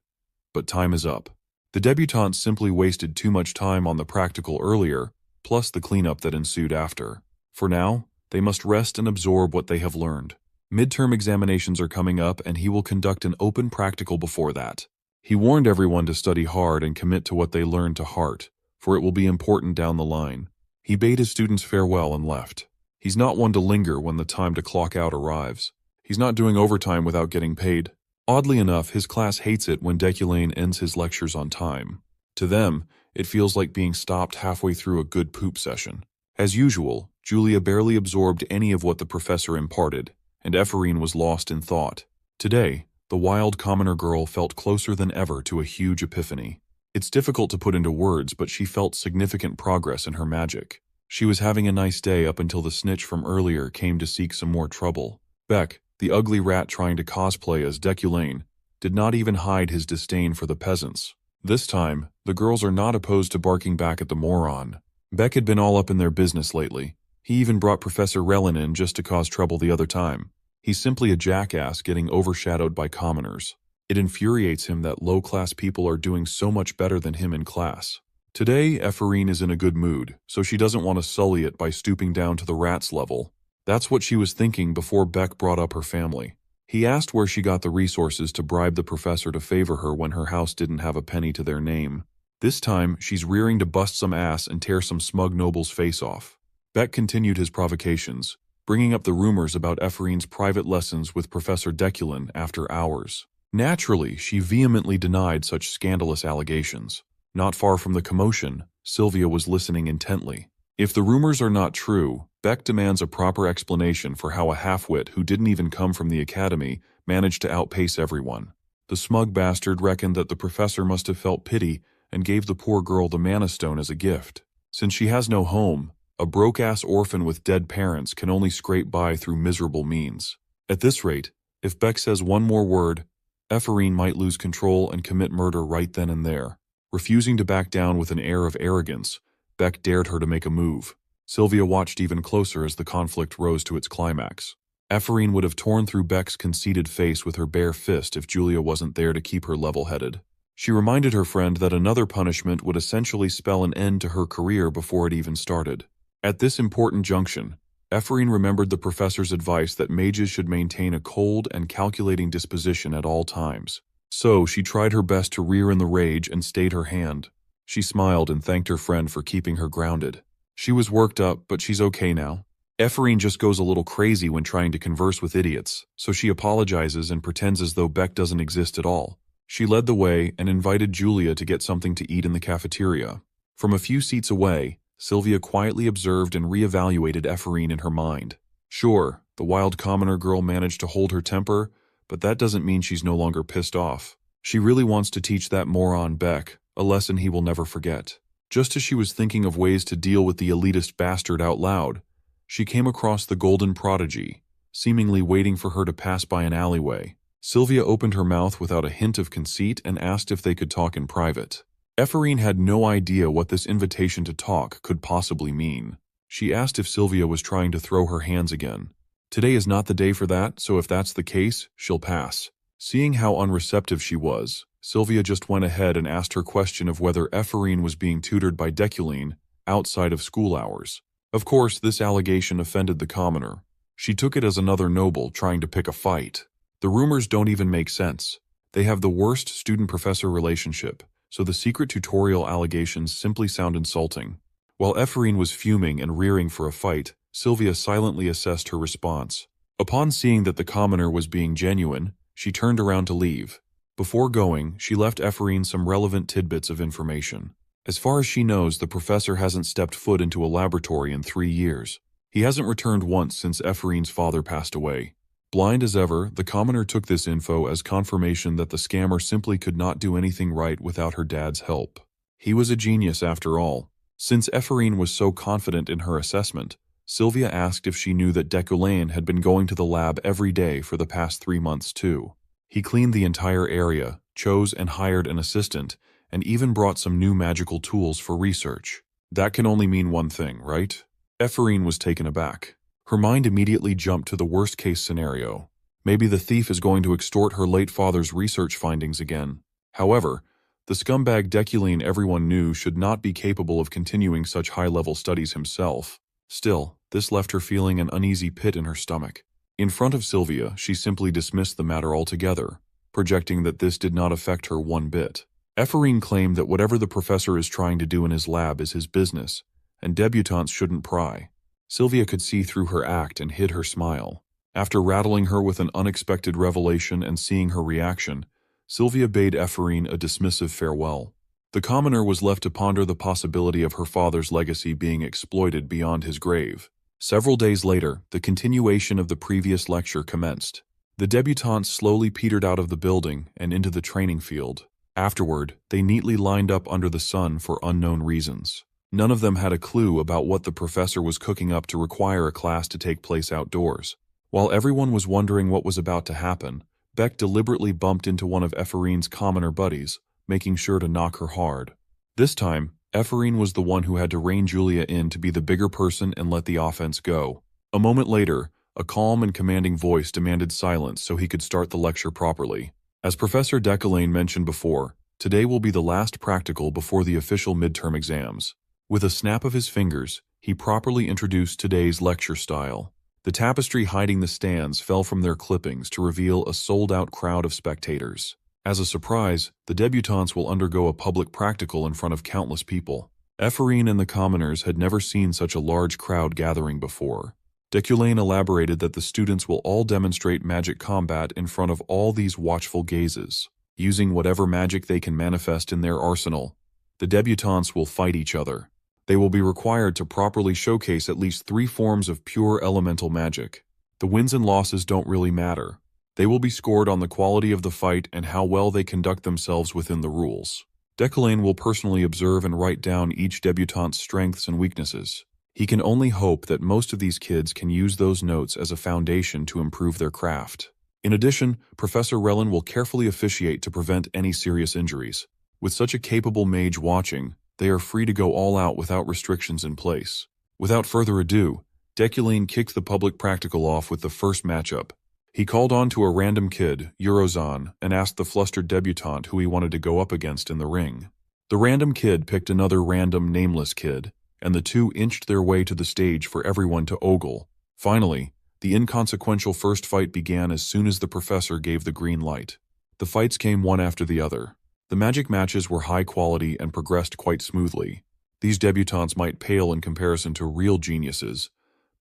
But time is up. The debutantes simply wasted too much time on the practical earlier, plus the cleanup that ensued after. For now, they must rest and absorb what they have learned. Midterm examinations are coming up, and he will conduct an open practical before that. He warned everyone to study hard and commit to what they learned to heart, for it will be important down the line. He bade his students farewell and left. He's not one to linger when the time to clock out arrives. He's not doing overtime without getting paid. Oddly enough, his class hates it when Deculine ends his lectures on time. To them, it feels like being stopped halfway through a good poop session. As usual, Julia barely absorbed any of what the professor imparted, and Ephraim was lost in thought. Today, the wild commoner girl felt closer than ever to a huge epiphany. It's difficult to put into words, but she felt significant progress in her magic. She was having a nice day up until the snitch from earlier came to seek some more trouble. Beck, the ugly rat trying to cosplay as Deculine, did not even hide his disdain for the peasants. This time, the girls are not opposed to barking back at the moron. Beck had been all up in their business lately. He even brought Professor Relin in just to cause trouble the other time. He's simply a jackass getting overshadowed by commoners. It infuriates him that low-class people are doing so much better than him in class. Today, Ephraim is in a good mood, so she doesn't want to sully it by stooping down to the rat's level. That's what she was thinking before Beck brought up her family. He asked where she got the resources to bribe the professor to favor her when her house didn't have a penny to their name. This time, she's rearing to bust some ass and tear some smug noble's face off. Beck continued his provocations, bringing up the rumors about Ephraim's private lessons with Professor Deculine after hours. Naturally, she vehemently denied such scandalous allegations. Not far from the commotion, Sylvia was listening intently. If the rumors are not true, Beck demands a proper explanation for how a half-wit who didn't even come from the academy managed to outpace everyone. The smug bastard reckoned that the professor must have felt pity and gave the poor girl the Mana Stone as a gift. Since she has no home, a broke-ass orphan with dead parents can only scrape by through miserable means. At this rate, if Beck says one more word, Ephraim might lose control and commit murder right then and there. Refusing to back down with an air of arrogance, Beck dared her to make a move. Sylvia watched even closer as the conflict rose to its climax. Ephraim would have torn through Beck's conceited face with her bare fist if Julia wasn't there to keep her level-headed. She reminded her friend that another punishment would essentially spell an end to her career before it even started. At this important junction, Ephraim remembered the professor's advice that mages should maintain a cold and calculating disposition at all times. So she tried her best to rear in the rage and stayed her hand. She smiled and thanked her friend for keeping her grounded. She was worked up, but she's okay now. Ephraim just goes a little crazy when trying to converse with idiots, so she apologizes and pretends as though Beck doesn't exist at all. She led the way and invited Julia to get something to eat in the cafeteria. From a few seats away, Sylvia quietly observed and re-evaluated Ephraim in her mind. Sure, the wild commoner girl managed to hold her temper, but that doesn't mean she's no longer pissed off. She really wants to teach that moron Beck a lesson he will never forget. Just as she was thinking of ways to deal with the elitist bastard out loud, she came across the golden prodigy, seemingly waiting for her to pass by an alleyway. Sylvia opened her mouth without a hint of conceit and asked if they could talk in private. Ephraim had no idea what this invitation to talk could possibly mean. She asked if Sylvia was trying to throw her hands again. Today is not the day for that, so if that's the case, she'll pass. Seeing how unreceptive she was, Sylvia just went ahead and asked her question of whether Ephraim was being tutored by Deculine outside of school hours. Of course, this allegation offended the commoner. She took it as another noble trying to pick a fight. The rumors don't even make sense. They have the worst student-professor relationship, so the secret tutorial allegations simply sound insulting. While Ephraim was fuming and rearing for a fight, Sylvia silently assessed her response. Upon seeing that the commoner was being genuine, she turned around to leave. Before going, she left Ephraim some relevant tidbits of information. As far as she knows, the professor hasn't stepped foot into a laboratory in 3 years. He hasn't returned once since Ephraim's father passed away. Blind as ever, the commoner took this info as confirmation that the scammer simply could not do anything right without her dad's help. He was a genius after all. Since Ephraim was so confident in her assessment, Sylvia asked if she knew that Deculine had been going to the lab every day for the past 3 months too. He cleaned the entire area, chose and hired an assistant, and even brought some new magical tools for research. That can only mean one thing, right? Ephraim was taken aback. Her mind immediately jumped to the worst-case scenario. Maybe the thief is going to extort her late father's research findings again. However, the scumbag Deculine everyone knew should not be capable of continuing such high-level studies himself. Still, this left her feeling an uneasy pit in her stomach. In front of Sylvia, she simply dismissed the matter altogether, projecting that this did not affect her one bit. Ephraim claimed that whatever the professor is trying to do in his lab is his business, and debutantes shouldn't pry. Sylvia could see through her act and hid her smile. After rattling her with an unexpected revelation and seeing her reaction, Sylvia bade Ephraim a dismissive farewell. The commoner was left to ponder the possibility of her father's legacy being exploited beyond his grave. Several days later, the continuation of the previous lecture commenced. The debutantes slowly petered out of the building and into the training field. Afterward, they neatly lined up under the sun for unknown reasons. None of them had a clue about what the professor was cooking up to require a class to take place outdoors. While everyone was wondering what was about to happen, Beck deliberately bumped into one of Ephraim's commoner buddies, making sure to knock her hard. This time, Ephraim was the one who had to rein Julia in to be the bigger person and let the offense go. A moment later, a calm and commanding voice demanded silence so he could start the lecture properly. As Professor Deculine mentioned before, today will be the last practical before the official midterm exams. With a snap of his fingers, he properly introduced today's lecture style. The tapestry hiding the stands fell from their clippings to reveal a sold-out crowd of spectators. As a surprise, the debutantes will undergo a public practical in front of countless people. Ephraim and the commoners had never seen such a large crowd gathering before. Deculine elaborated that the students will all demonstrate magic combat in front of all these watchful gazes. Using whatever magic they can manifest in their arsenal, the debutantes will fight each other. They will be required to properly showcase at least 3 forms of pure elemental magic. The wins and losses don't really matter. They will be scored on the quality of the fight and how well they conduct themselves within the rules. Deculain will personally observe and write down each debutante's strengths and weaknesses. He can only hope that most of these kids can use those notes as a foundation to improve their craft. In addition, Professor Relin will carefully officiate to prevent any serious injuries. With such a capable mage watching, they are free to go all out without restrictions in place. Without further ado, Deculain kicked the public practical off with the first matchup. He called on to a random kid, Eurozan, and asked the flustered debutante who he wanted to go up against in the ring. The random kid picked another random nameless kid, and the two inched their way to the stage for everyone to ogle. Finally, the inconsequential first fight began as soon as the professor gave the green light. The fights came one after the other. The magic matches were high quality and progressed quite smoothly. These debutantes might pale in comparison to real geniuses,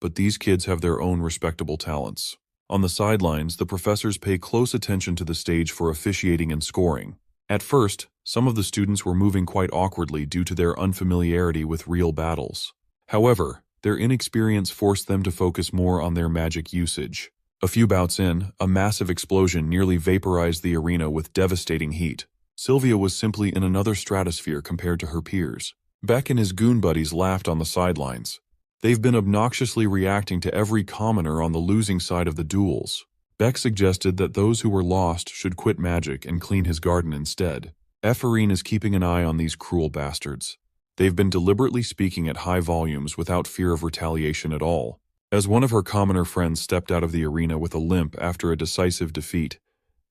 but these kids have their own respectable talents. On the sidelines, the professors pay close attention to the stage for officiating and scoring. At first, some of the students were moving quite awkwardly due to their unfamiliarity with real battles. However, their inexperience forced them to focus more on their magic usage. A few bouts in, a massive explosion nearly vaporized the arena with devastating heat. Sylvia was simply in another stratosphere compared to her peers. Beck and his goon buddies laughed on the sidelines. They've been obnoxiously reacting to every commoner on the losing side of the duels. Beck suggested that those who were lost should quit magic and clean his garden instead. Ephorine is keeping an eye on these cruel bastards. They've been deliberately speaking at high volumes without fear of retaliation at all. As one of her commoner friends stepped out of the arena with a limp after a decisive defeat,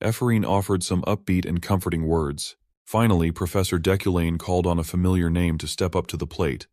Ephorine offered some upbeat and comforting words. Finally, Professor Deculain called on a familiar name to step up to the plate.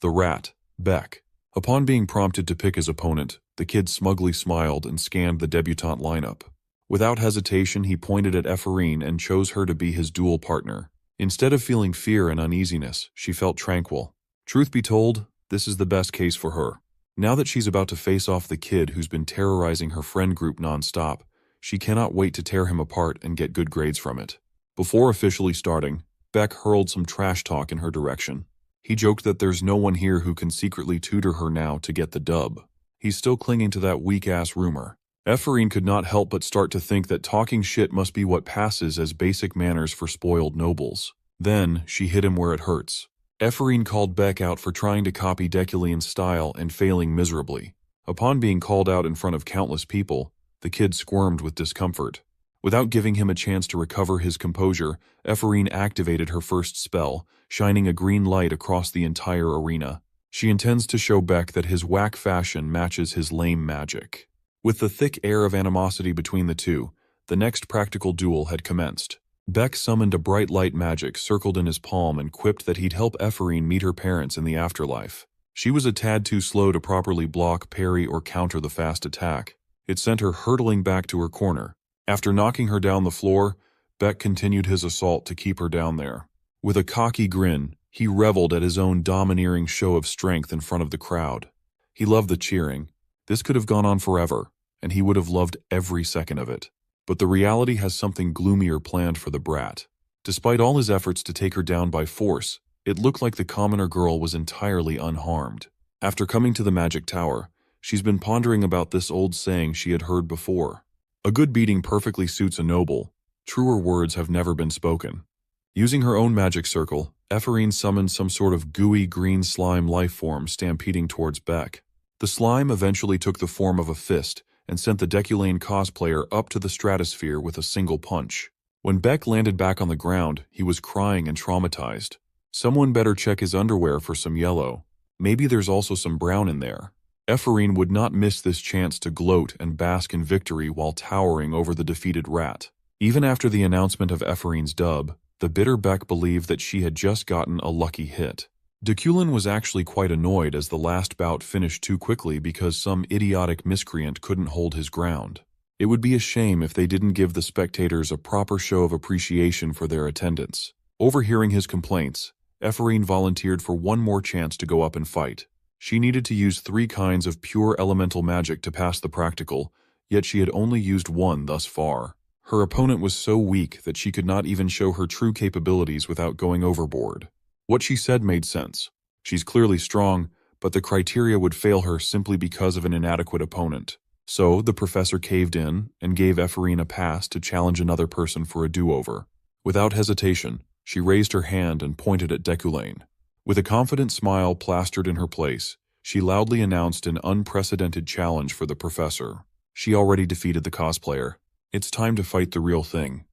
The rat, Beck. Upon being prompted to pick his opponent, the kid smugly smiled and scanned the debutante lineup. Without hesitation, he pointed at Ephorine and chose her to be his duel partner. Instead of feeling fear and uneasiness, she felt tranquil. Truth be told, this is the best case for her. Now that she's about to face off the kid who's been terrorizing her friend group non-stop, she cannot wait to tear him apart and get good grades from it. Before officially starting, Beck hurled some trash talk in her direction. He joked that there's no one here who can secretly tutor her now to get the dub. He's still clinging to that weak-ass rumor. Ephorine could not help but start to think that talking shit must be what passes as basic manners for spoiled nobles. Then, she hit him where it hurts. Ephorine called Beck out for trying to copy Deculain's style and failing miserably. Upon being called out in front of countless people, the kid squirmed with discomfort. Without giving him a chance to recover his composure, Ephorine activated her first spell, shining a green light across the entire arena. She intends to show Beck that his whack fashion matches his lame magic. With the thick air of animosity between the two, the next practical duel had commenced. Beck summoned a bright light magic circled in his palm and quipped that he'd help Ephorine meet her parents in the afterlife. She was a tad too slow to properly block, parry, or counter the fast attack. It sent her hurtling back to her corner. After knocking her down the floor, Beck continued his assault to keep her down there. With a cocky grin, he reveled at his own domineering show of strength in front of the crowd. He loved the cheering. This could have gone on forever, and he would have loved every second of it. But the reality has something gloomier planned for the brat. Despite all his efforts to take her down by force, it looked like the commoner girl was entirely unharmed. After coming to the magic tower, she's been pondering about this old saying she had heard before. A good beating perfectly suits a noble. Truer words have never been spoken. Using her own magic circle, Ephorine summoned some sort of gooey green slime life form stampeding towards Beck. The slime eventually took the form of a fist and sent the Deculain cosplayer up to the stratosphere with a single punch. When Beck landed back on the ground, he was crying and traumatized. Someone better check his underwear for some yellow. Maybe there's also some brown in there. Ephorine would not miss this chance to gloat and bask in victory while towering over the defeated rat. Even after the announcement of Ephorine's dub, the bitter Beck believed that she had just gotten a lucky hit. Deculain was actually quite annoyed as the last bout finished too quickly because some idiotic miscreant couldn't hold his ground. It would be a shame if they didn't give the spectators a proper show of appreciation for their attendance. Overhearing his complaints, Ephorine volunteered for one more chance to go up and fight. She needed to use 3 kinds of pure elemental magic to pass the practical, yet she had only used one thus far. Her opponent was so weak that she could not even show her true capabilities without going overboard. What she said made sense. She's clearly strong, but the criteria would fail her simply because of an inadequate opponent. So, the professor caved in and gave Ephraim a pass to challenge another person for a do-over. Without hesitation, she raised her hand and pointed at Deculain. With a confident smile plastered in her place, she loudly announced an unprecedented challenge for the professor. She already defeated the cosplayer. It's time to fight the real thing.